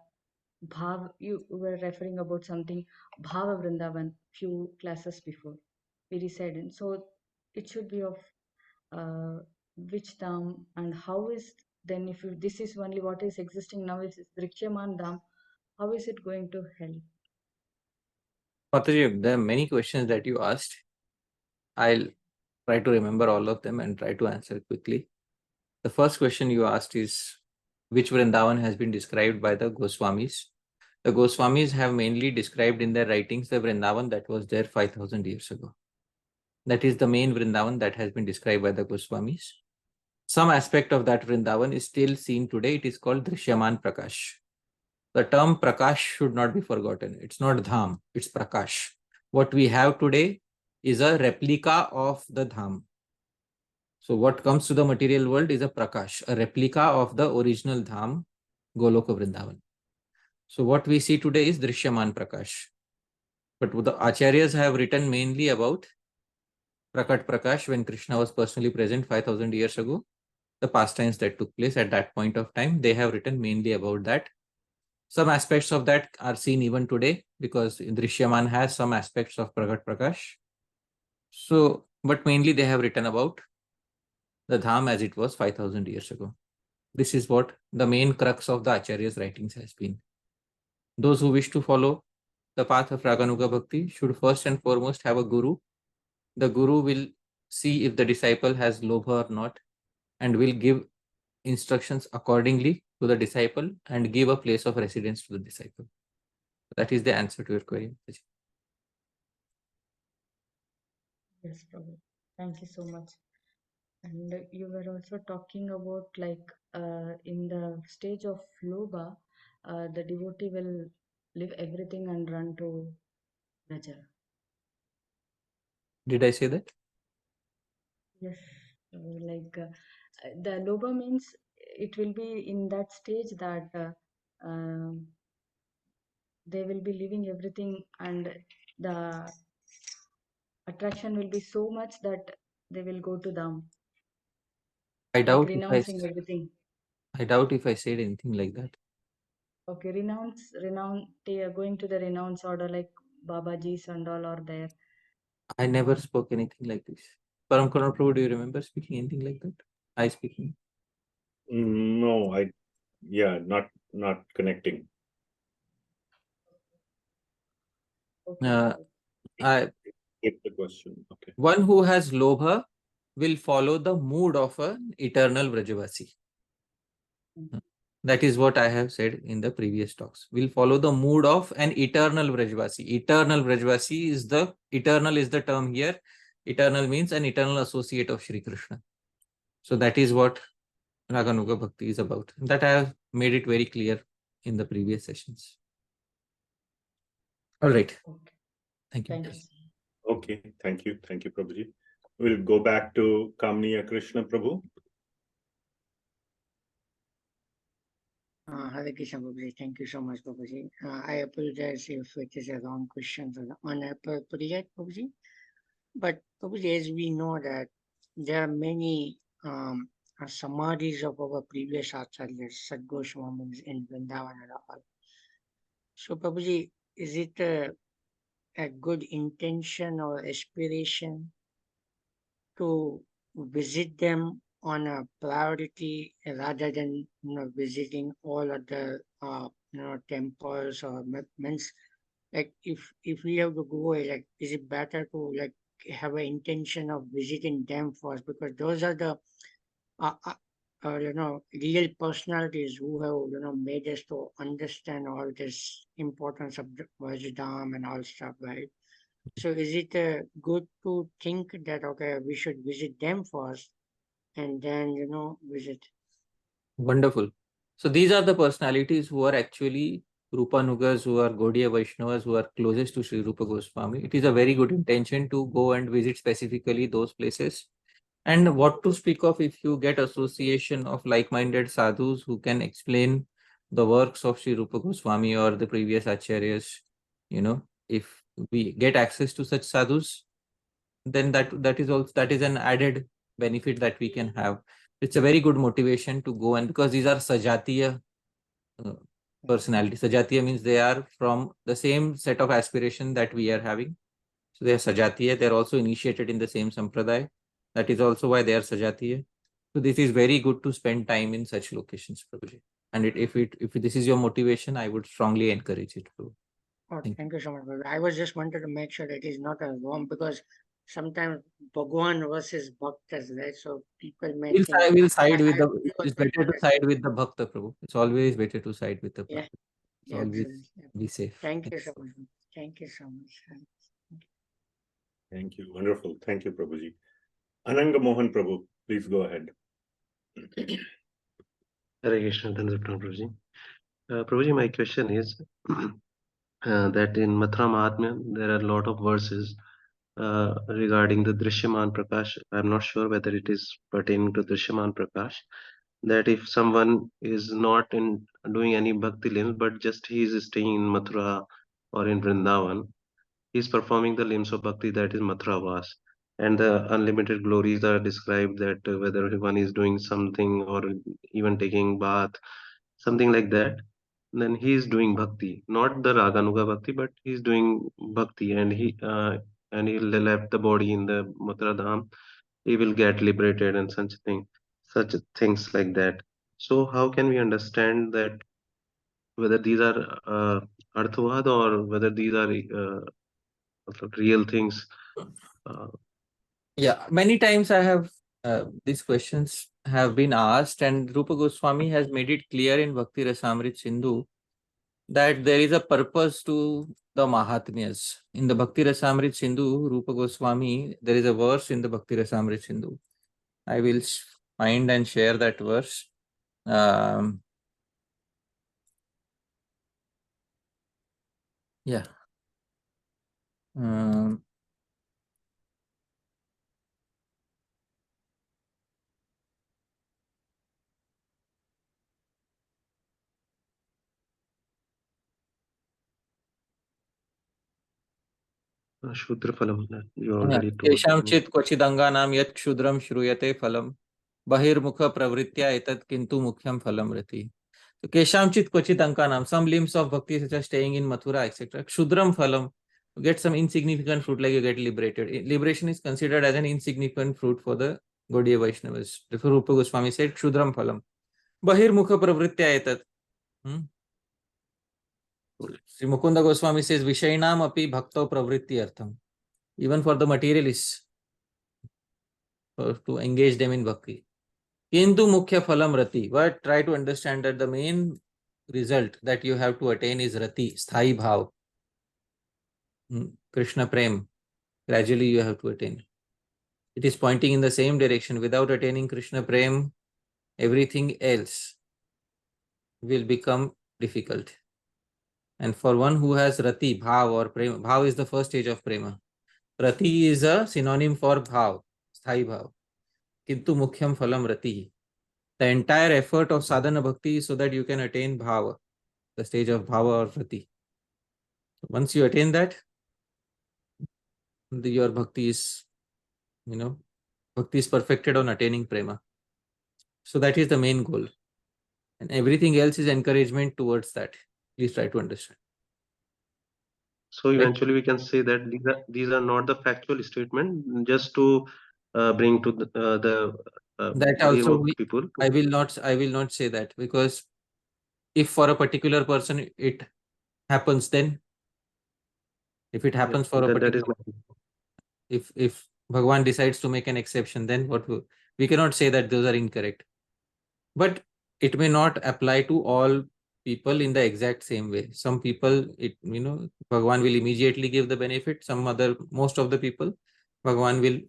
[SPEAKER 12] You were referring about something Bhauma Vrindavan few classes before we reside in. So it should be of which dham, and how is then, if you, this is only what is existing now, is Drikshaman dham, how is it going to help?
[SPEAKER 1] Mataji, there are many questions that you asked. I'll try to remember all of them and try to answer quickly. The first question you asked is which Vrindavan has been described by the Goswamis. The Goswamis have mainly described in their writings the Vrindavan that was there 5,000 years ago. That is the main Vrindavan that has been described by the Goswamis. Some aspect of that Vrindavan is still seen today. It is called Drishyaman Prakash. The term Prakash should not be forgotten. It's not Dham, it's Prakash. What we have today is a replica of the Dham. So what comes to the material world is a Prakash, a replica of the original Dham, Goloka Vrindavan. So what we see today is Drishyaman Prakash. But the Acharyas have written mainly about Prakat Prakash when Krishna was personally present 5,000 years ago. The pastimes that took place at that point of time, they have written mainly about that. Some aspects of that are seen even today because Drishyaman has some aspects of Prakat Prakash. So, but mainly they have written about the Dham as it was 5,000 years ago. This is what the main crux of the Acharya's writings has been. Those who wish to follow the path of Raganuga Bhakti should first and foremost have a guru. The guru will see if the disciple has lobha or not and will give instructions accordingly to the disciple and give a place of residence to the disciple. That is the answer to your query.
[SPEAKER 12] Yes, Prabhu. Thank you so much. And you were also talking about like in the stage of Loba, the devotee will leave everything and run to Vraja.
[SPEAKER 1] Did I say that?
[SPEAKER 12] Yes, like the Loba means it will be in that stage that they will be leaving everything and the attraction will be so much that they will go to Dham.
[SPEAKER 1] I doubt
[SPEAKER 12] like renouncing everything.
[SPEAKER 1] I doubt if I said anything like that.
[SPEAKER 12] Okay, going to the renounce order like Babaji's and all are there.
[SPEAKER 1] I never spoke anything like this. Param Karan Prabhu, do you remember speaking anything like that? I speaking?
[SPEAKER 2] No, not connecting.
[SPEAKER 12] Okay.
[SPEAKER 2] Get the question. Okay.
[SPEAKER 1] One who has lobha will follow the mood of an eternal Vrajavasi. That is what I have said in the previous talks. Will follow the mood of an eternal Vrajavasi. Eternal Vrajavasi is the term here. Eternal means an eternal associate of Sri Krishna. So that is what Raganuga Bhakti is about. That I have made it very clear in the previous sessions. All right.
[SPEAKER 12] Okay.
[SPEAKER 1] Thank you.
[SPEAKER 12] Thank you.
[SPEAKER 2] Okay, thank you, Prabhuji. We'll go back to Kamniya Krishna Prabhu.
[SPEAKER 6] Hare Krishna Prabhuji, thank you so much, Prabhuji. I apologize if it is a wrong question on project, Prabhuji. But Prabhuji, as we know that there are many samadhis of our previous acharyas, Sad Goswamis in Vrindavan and all. So Prabhuji, is it a good intention or aspiration to visit them on a priority rather than visiting all other temples or means like if we have to go, like is it better to like have an intention of visiting them first, because those are the uh, uh, real personalities who have made us to understand all this importance of the Vajdam and all stuff, right? So is it good to think that okay, we should visit them first and then visit?
[SPEAKER 1] Wonderful. So these are the personalities who are actually Rupanugas, who are Gaudiya Vaishnavas, who are closest to Sri Rupa Goswami. It is a very good intention to go and visit specifically those places. And what to speak of if you get association of like-minded sadhus who can explain the works of Sri Rupa Goswami or the previous acharyas. If we get access to such sadhus, then that is an added benefit that we can have. It's a very good motivation to go, and because these are Sajatiya personalities. Sajatiya means they are from the same set of aspiration that we are having. So they are Sajatiya. They are also initiated in the same sampradaya. That is also why they are Sajatiya. So this is very good to spend time in such locations, Prabhuji. And if this is your motivation, I would strongly encourage it.
[SPEAKER 6] Oh, thank you so much, brother. I was just wanted to make sure that it is not a wrong, because sometimes Bhagwan versus Bhaktas, right? So people may think
[SPEAKER 1] We'll side with it's better to side with the Bhakta, Prabhu. It's always better to side with the
[SPEAKER 6] yeah.
[SPEAKER 1] Bhakta. It's always be safe.
[SPEAKER 6] Thank you so much. Thank you so much.
[SPEAKER 2] Thank you. Wonderful. Thank you, Prabhuji. Ananga Mohan Prabhu, please go ahead.
[SPEAKER 8] Hare Krishna, Prabhuji. Prabhuji, my question is that in Mathura Mahatmya, there are a lot of verses regarding the Drishyaman Prakash. I'm not sure whether it is pertaining to Drishyaman Prakash, that if someone is not in doing any bhakti limbs, but just he is staying in Mathura or in Vrindavan, he is performing the limbs of bhakti, that is Mathura Vas. And the unlimited glories are described, that whether one is doing something or even taking bath, something like that, then he is doing bhakti, not the Raganuga bhakti, but he is doing bhakti, and he left the body in the Mathura Dham, he will get liberated and such things like that. So how can we understand that whether these are arthavad or whether these are real things?
[SPEAKER 1] Yeah, many times I have these questions have been asked, and Rupa Goswami has made it clear in Bhakti Rasamrit Sindhu that there is a purpose to the Mahatmyas. In the Bhakti Rasamrit Sindhu, Rupa Goswami, there is a verse in the Bhakti Rasamrit Sindhu. I will find and share that verse. Yeah.
[SPEAKER 8] Shudra phalam, you already told.
[SPEAKER 1] Kesham chit kvachidanganam yat shudram shruyate phalam bahirmukha pravritya etat kintu mukhyam phalam rati. So Kesham chit kvachidanganam, some limbs of bhakti such as staying in Mathura, etc. Shudram phalam, you get some insignificant fruit, like you get liberated. Liberation is considered as an insignificant fruit for the Gaudiya Vaishnavas. Therefore, Rupa Goswami said Shudram phalam bahirmukha pravritya etat. Sri Mukunda Goswami says Vishainam api bhakto pravritti artham. Even for the materialists, to engage them in bhakti. Kintu mukhya phalam rati. But try to understand that the main result that you have to attain is rati, sthai bhav. Krishna prem. Gradually you have to attain. It is pointing in the same direction. Without attaining Krishna prem, everything else will become difficult. And for one who has rati, bhav or prema, bhav is the first stage of prema. Rati is a synonym for bhav, sthai bhav. Kintu mukhyam phalam rati. The entire effort of sadhana bhakti is so that you can attain bhava, the stage of bhava or rati. Once you attain that, your bhakti is, bhakti is perfected on attaining prema. So that is the main goal. And everything else is encouragement towards that. Please try to understand.
[SPEAKER 8] So eventually we can say that these are not the factual statement, just to bring to the
[SPEAKER 1] That also
[SPEAKER 8] remote people.
[SPEAKER 1] I will not say that, because if for a particular person it happens, then if it happens for a
[SPEAKER 8] that
[SPEAKER 1] particular,
[SPEAKER 8] is
[SPEAKER 1] if Bhagwan decides to make an exception, then we cannot say that those are incorrect. But it may not apply to all people in the exact same way. Some people, Bhagwan will immediately give the benefit. Most of the people, Bhagwan will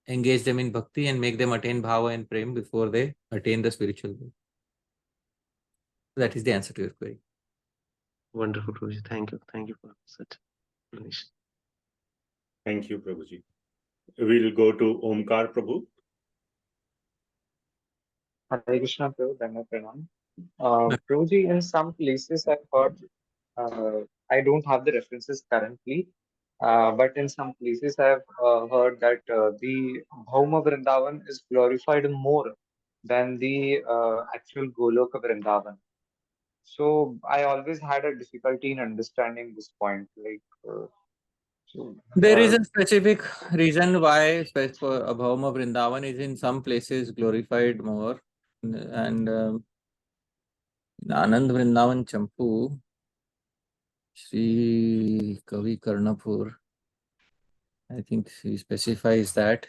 [SPEAKER 1] engage them in bhakti and make them attain bhava and prem before they attain the spiritual world. That is the answer to your query.
[SPEAKER 8] Wonderful, Prabhuji. Thank you. Thank you for such explanation.
[SPEAKER 2] Thank you, Prabhuji. We'll go to Omkar Prabhu.
[SPEAKER 9] Hare Krishna, Prabhu, Pranam. Prabhuji, in some places I've heard, I don't have the references currently, but in some places I've heard that the Bhauma Vrindavan is glorified more than the actual Goloka Vrindavan. So I always had a difficulty in understanding this point.
[SPEAKER 1] There is a specific reason why Bhauma Vrindavan is in some places glorified more, and in Anand Vrindavan Champu, Sri Kavi Karnapur, I think he specifies that.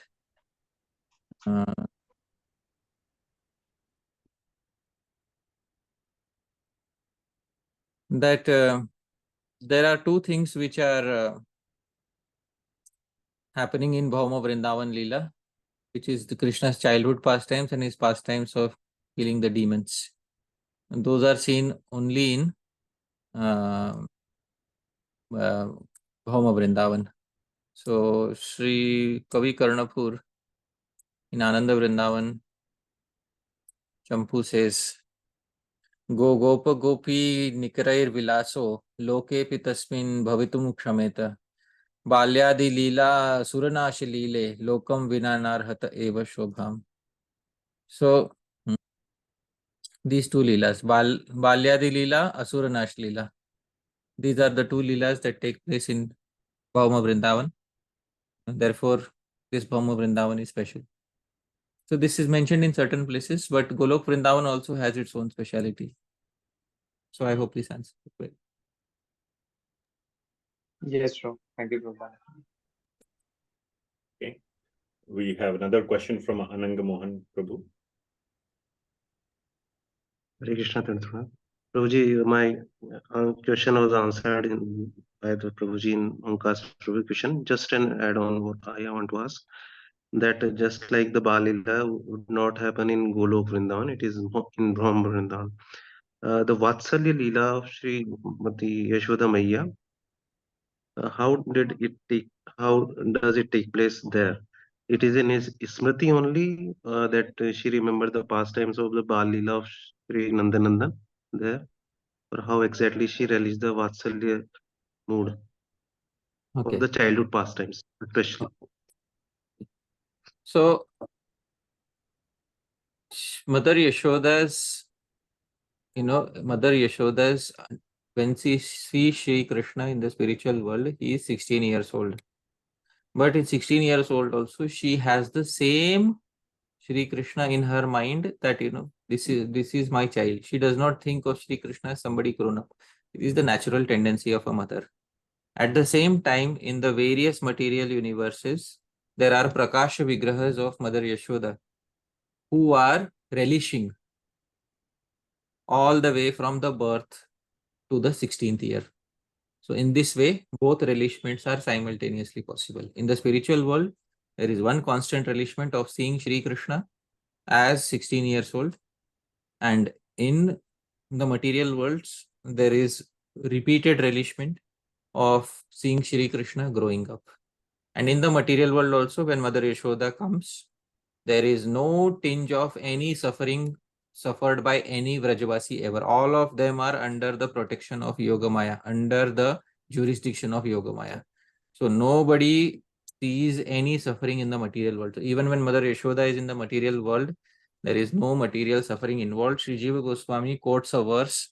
[SPEAKER 1] That there are two things which are happening in Bhauma Vrindavan Lila, which is the Krishna's childhood pastimes and his pastimes of killing the demons. And those are seen only in Bhauma Vrindavan. So Sri Kavi Karnapur in Ananda Vrindavan Champu says, Go Gopa Gopi Nikarair Vilaso Loke Pitasmin Bhavitum Kshameta Balyadi Lila Suranash Lile Lokam Vinanarhata Eva Shobham. So these two Leelas, Balyadi Lila, Asuranash Lila. These are the two Leelas that take place in Bhauma Vrindavan. Therefore, this Bhauma Vrindavan is special. So this is mentioned in certain places, but Golok Vrindavan also has its own speciality. So I hope this answers the question.
[SPEAKER 9] Yes, sure. Thank you, Prabhupada.
[SPEAKER 2] Okay. We have another question from Ananga Mohan Prabhu.
[SPEAKER 8] Hare Krishna, Prabhuji, my question was answered by the Prabhuji in Omkar's Prabhu question. Just an add-on what I want to ask, that just like the Balila would not happen in Golok Vrindavan, it is in Bhauma Vrindavan. The Vatsalya Lila of Sri Yashoda Maiya, how does it take place there? It is in his Smriti only that she remembered the pastimes of the Bal Lila of Sri Nandanandan there, or how exactly she realized the Vatsalya mood of the childhood pastimes, especially.
[SPEAKER 1] So, Mother Yashoda's, when she sees Sri Krishna in the spiritual world, he is 16 years old. But in 16 years old also, she has the same Sri Krishna in her mind that, this is my child. She does not think of Sri Krishna as somebody grown up. It is the natural tendency of a mother. At the same time, in the various material universes, there are Prakasha Vigrahas of Mother Yashoda who are relishing all the way from the birth to the 16th year. So in this way, both relishments are simultaneously possible. In the spiritual world, there is one constant relishment of seeing Sri Krishna as 16 years old. And in the material worlds, there is repeated relishment of seeing Sri Krishna growing up. And in the material world also, when Mother Yashoda comes, there is no tinge of any suffering suffered by any Vrajavasi ever. All of them are under the protection of Yogamaya, under the jurisdiction of Yogamaya. So nobody sees any suffering in the material world. So even when Mother Yashoda is in the material world, there is no material suffering involved. Sri Jiva Goswami quotes a verse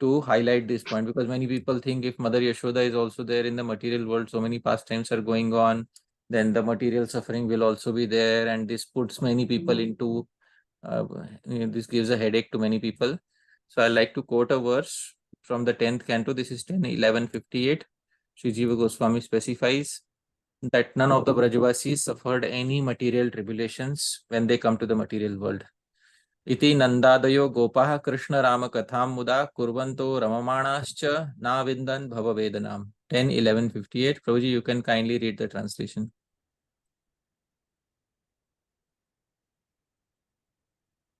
[SPEAKER 1] to highlight this point, because many people think if Mother Yashoda is also there in the material world, so many pastimes are going on, then the material suffering will also be there, and this puts many people into, this gives a headache to many people. So I like to quote a verse from the 10th canto. This is 10:11:58. Sri Jiva Goswami specifies that none of the Brajavasis suffered any material tribulations when they come to the material world. Iti nandadayo gopaha Krishna Rama katham muda kurvanto ramamanascha na vindan bhava vedanam. 10:11:58. Prabhuji, you can kindly read the translation.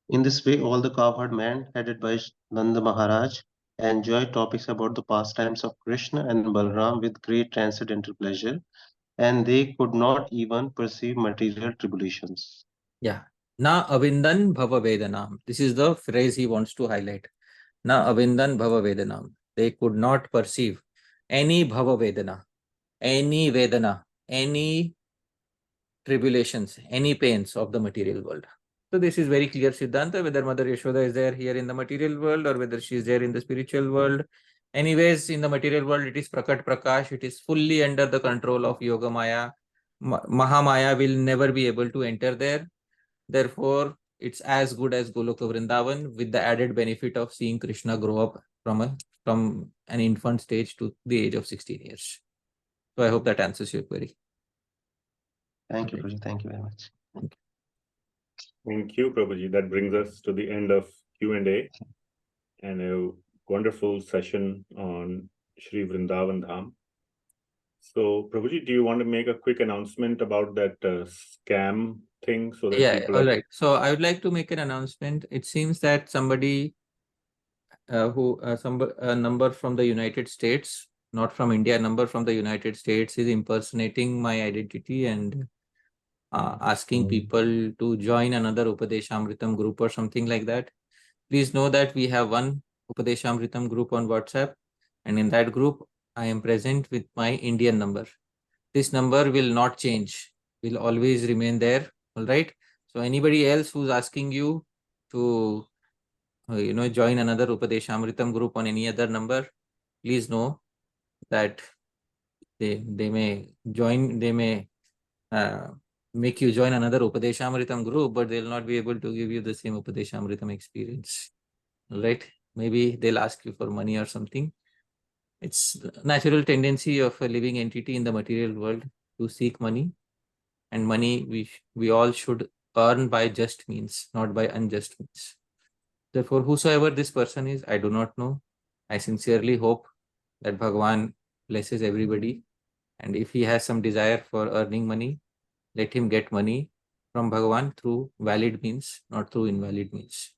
[SPEAKER 8] In this way, all the cowherd men, headed by Nanda Maharaj, enjoyed topics about the pastimes of Krishna and Balram with great transcendental pleasure, and they could not even perceive material tribulations.
[SPEAKER 1] Yeah. Na avindan bhava vedanam. This is the phrase he wants to highlight. Na avindan bhava vedanam. They could not perceive any bhava vedana, any vedana, any tribulations, any pains of the material world. So this is very clear Siddhanta, whether Mother Yashoda is there here in the material world or whether she is there in the spiritual world. Anyways, in the material world, it is Prakat Prakash. It is fully under the control of Yoga Maya. Mahamaya will never be able to enter there. Therefore, it's as good as Goloka Vrindavan, with the added benefit of seeing Krishna grow up from an infant stage to the age of 16 years. So I hope that answers your query.
[SPEAKER 8] Thank you, Prabhuji. Thank you very much.
[SPEAKER 2] Thank you, Prabhuji. That brings us to the end of Q&A and a wonderful session on Sri Vrindavan Dham. So, Prabhuji, do you want to make a quick announcement about that scam thing so that people
[SPEAKER 1] all right. So I would like to make an announcement. It seems that somebody a number from the United States, not from India, a number from the United States is impersonating my identity and asking people to join another Upadeshamritam group or something like that. Please know that we have one Upadeshamritam group on WhatsApp, and in that group I am present with my Indian number. This number will not change, will always remain there. All right. So anybody else who's asking you to join another Upadeshamritam group on any other number, please know that they may join, they may make you join another Upadeshamritam group, but they'll not be able to give you the same Upadeshamritam experience. All right. Maybe they'll ask you for money or something. It's the natural tendency of a living entity in the material world to seek money, and money we all should earn by just means, not by unjust means. Therefore, whosoever this person is, I do not know. I sincerely hope that Bhagavan blesses everybody, and if he has some desire for earning money, let him get money from Bhagavan through valid means, not through invalid means.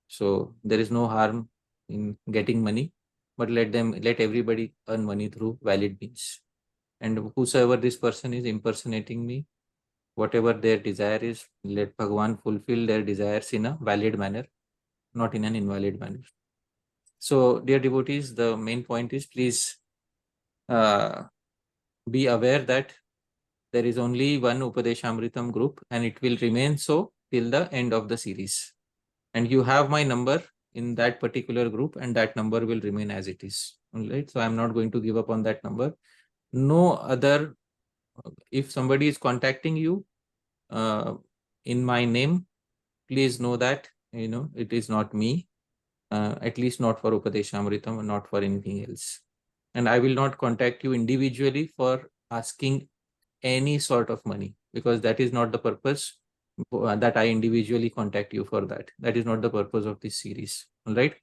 [SPEAKER 1] So there is no harm in getting money, but let everybody earn money through valid means. And whosoever this person is impersonating me, whatever their desire is, let Bhagavan fulfill their desires in a valid manner, not in an invalid manner. So, dear devotees, the main point is, please be aware that there is only one Upadeshamritam group, and it will remain so till the end of the series. And you have my number in that particular group, and that number will remain as it is. All right. So I'm not going to give up on that number. No other, if somebody is contacting you in my name, please know that, it is not me, at least not for Upadeshamritam and not for anything else. And I will not contact you individually for asking any sort of money, because that is not the purpose that I individually contact you for that. That is not the purpose of this series. All right.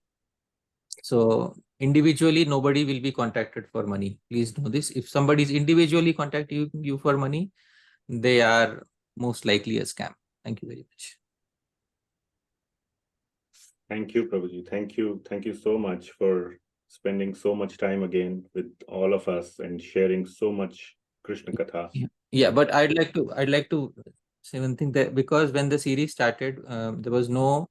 [SPEAKER 1] So individually, nobody will be contacted for money. Please know this. If somebody is individually contacting you for money, they are most likely a scam. Thank you very much.
[SPEAKER 2] Thank you, Prabhuji. Thank you. Thank you so much for spending so much time again with all of us and sharing so much Krishna Katha.
[SPEAKER 1] Yeah, but I'd like to say one thing, that because when the series started, there was no,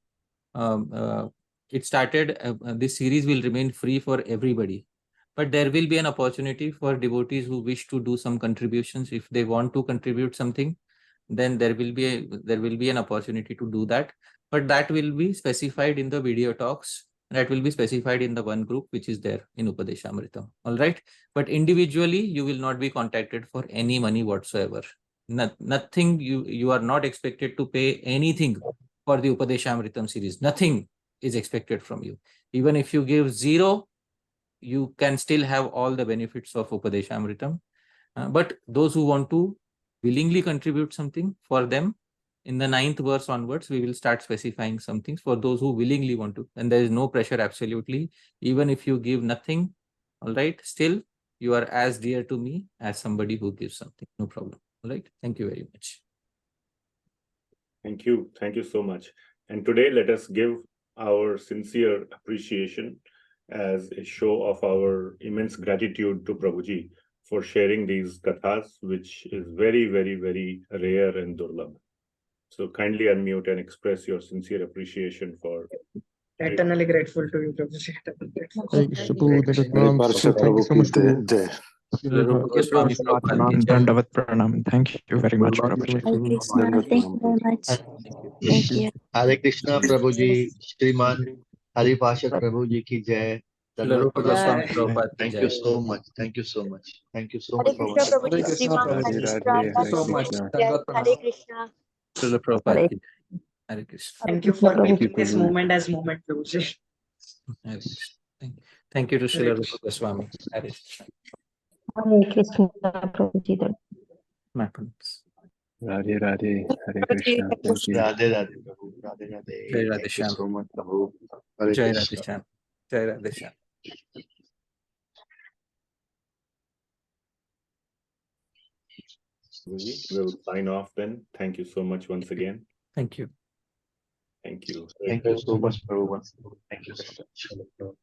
[SPEAKER 1] it started, this series will remain free for everybody. But there will be an opportunity for devotees who wish to do some contributions. If they want to contribute something, then there will be an opportunity to do that. But that will be specified in the video talks That will be specified in the one group which is there in Upadeshamritam. All right. But individually, you will not be contacted for any money whatsoever. Nothing, you are not expected to pay anything for the Upadeshamritam series. Nothing is expected from you. Even if you give 0, you can still have all the benefits of Upadeshamritam. But those who want to willingly contribute something, for them, in the 9th verse onwards, we will start specifying some things for those who willingly want to. And there is no pressure, absolutely. Even if you give nothing, all right, still you are as dear to me as somebody who gives something. No problem. All right. Thank you very much.
[SPEAKER 2] Thank you. Thank you so much. And today, let us give our sincere appreciation as a show of our immense gratitude to Prabhuji for sharing these kathas, which is very, very, very rare and durlabh. So kindly unmute and express your sincere appreciation for.
[SPEAKER 3] Eternally grateful to you, Prabhuji.
[SPEAKER 11] Thank you so much, Prabhu.
[SPEAKER 1] Rupa Goswami Prabhupada.
[SPEAKER 11] Dandavat pranam. Thank you very much, Prabhuji.
[SPEAKER 13] Hare Krishna. Thank you very much. Thank you.
[SPEAKER 14] Hare Krishna Prabhuji, Shriman Hari Pasha Prabhuji ki jai.
[SPEAKER 1] Rupa Goswami Prabhupada.
[SPEAKER 14] Thank you so much. Thank you so much. Thank you so
[SPEAKER 13] Hare
[SPEAKER 14] much.
[SPEAKER 13] Krishna Prabhuji.
[SPEAKER 3] Hare Krishna
[SPEAKER 13] Sriman
[SPEAKER 3] Prabhuji.
[SPEAKER 13] Hari
[SPEAKER 3] So much.
[SPEAKER 13] Hare Krishna.
[SPEAKER 1] Srila Prabhupada. Hare Krishna.
[SPEAKER 3] Thank you for making this moment as moment, Prabhuji.
[SPEAKER 1] Hare Krishna. Thank you to Srila Rupa Goswami. Hare Krishna.
[SPEAKER 13] Hare Krishna Prabhuji.
[SPEAKER 1] My goodness.
[SPEAKER 10] Radhe Radhe, Hare Krishna. Thank you.
[SPEAKER 14] Radhe Radhe Prabhu. Radhe Radhe.
[SPEAKER 1] Jai Radhe
[SPEAKER 14] Thank you
[SPEAKER 1] Shyam.
[SPEAKER 14] so much Prabhu. Hare
[SPEAKER 1] Jai
[SPEAKER 14] Krishna.
[SPEAKER 1] Radhe Shyam. Jai Radhe Shyam.
[SPEAKER 2] We will sign off then. Thank you so much once again.
[SPEAKER 1] Thank you.
[SPEAKER 2] Thank you.
[SPEAKER 14] Thank you so much Prabhu. Thank you so much.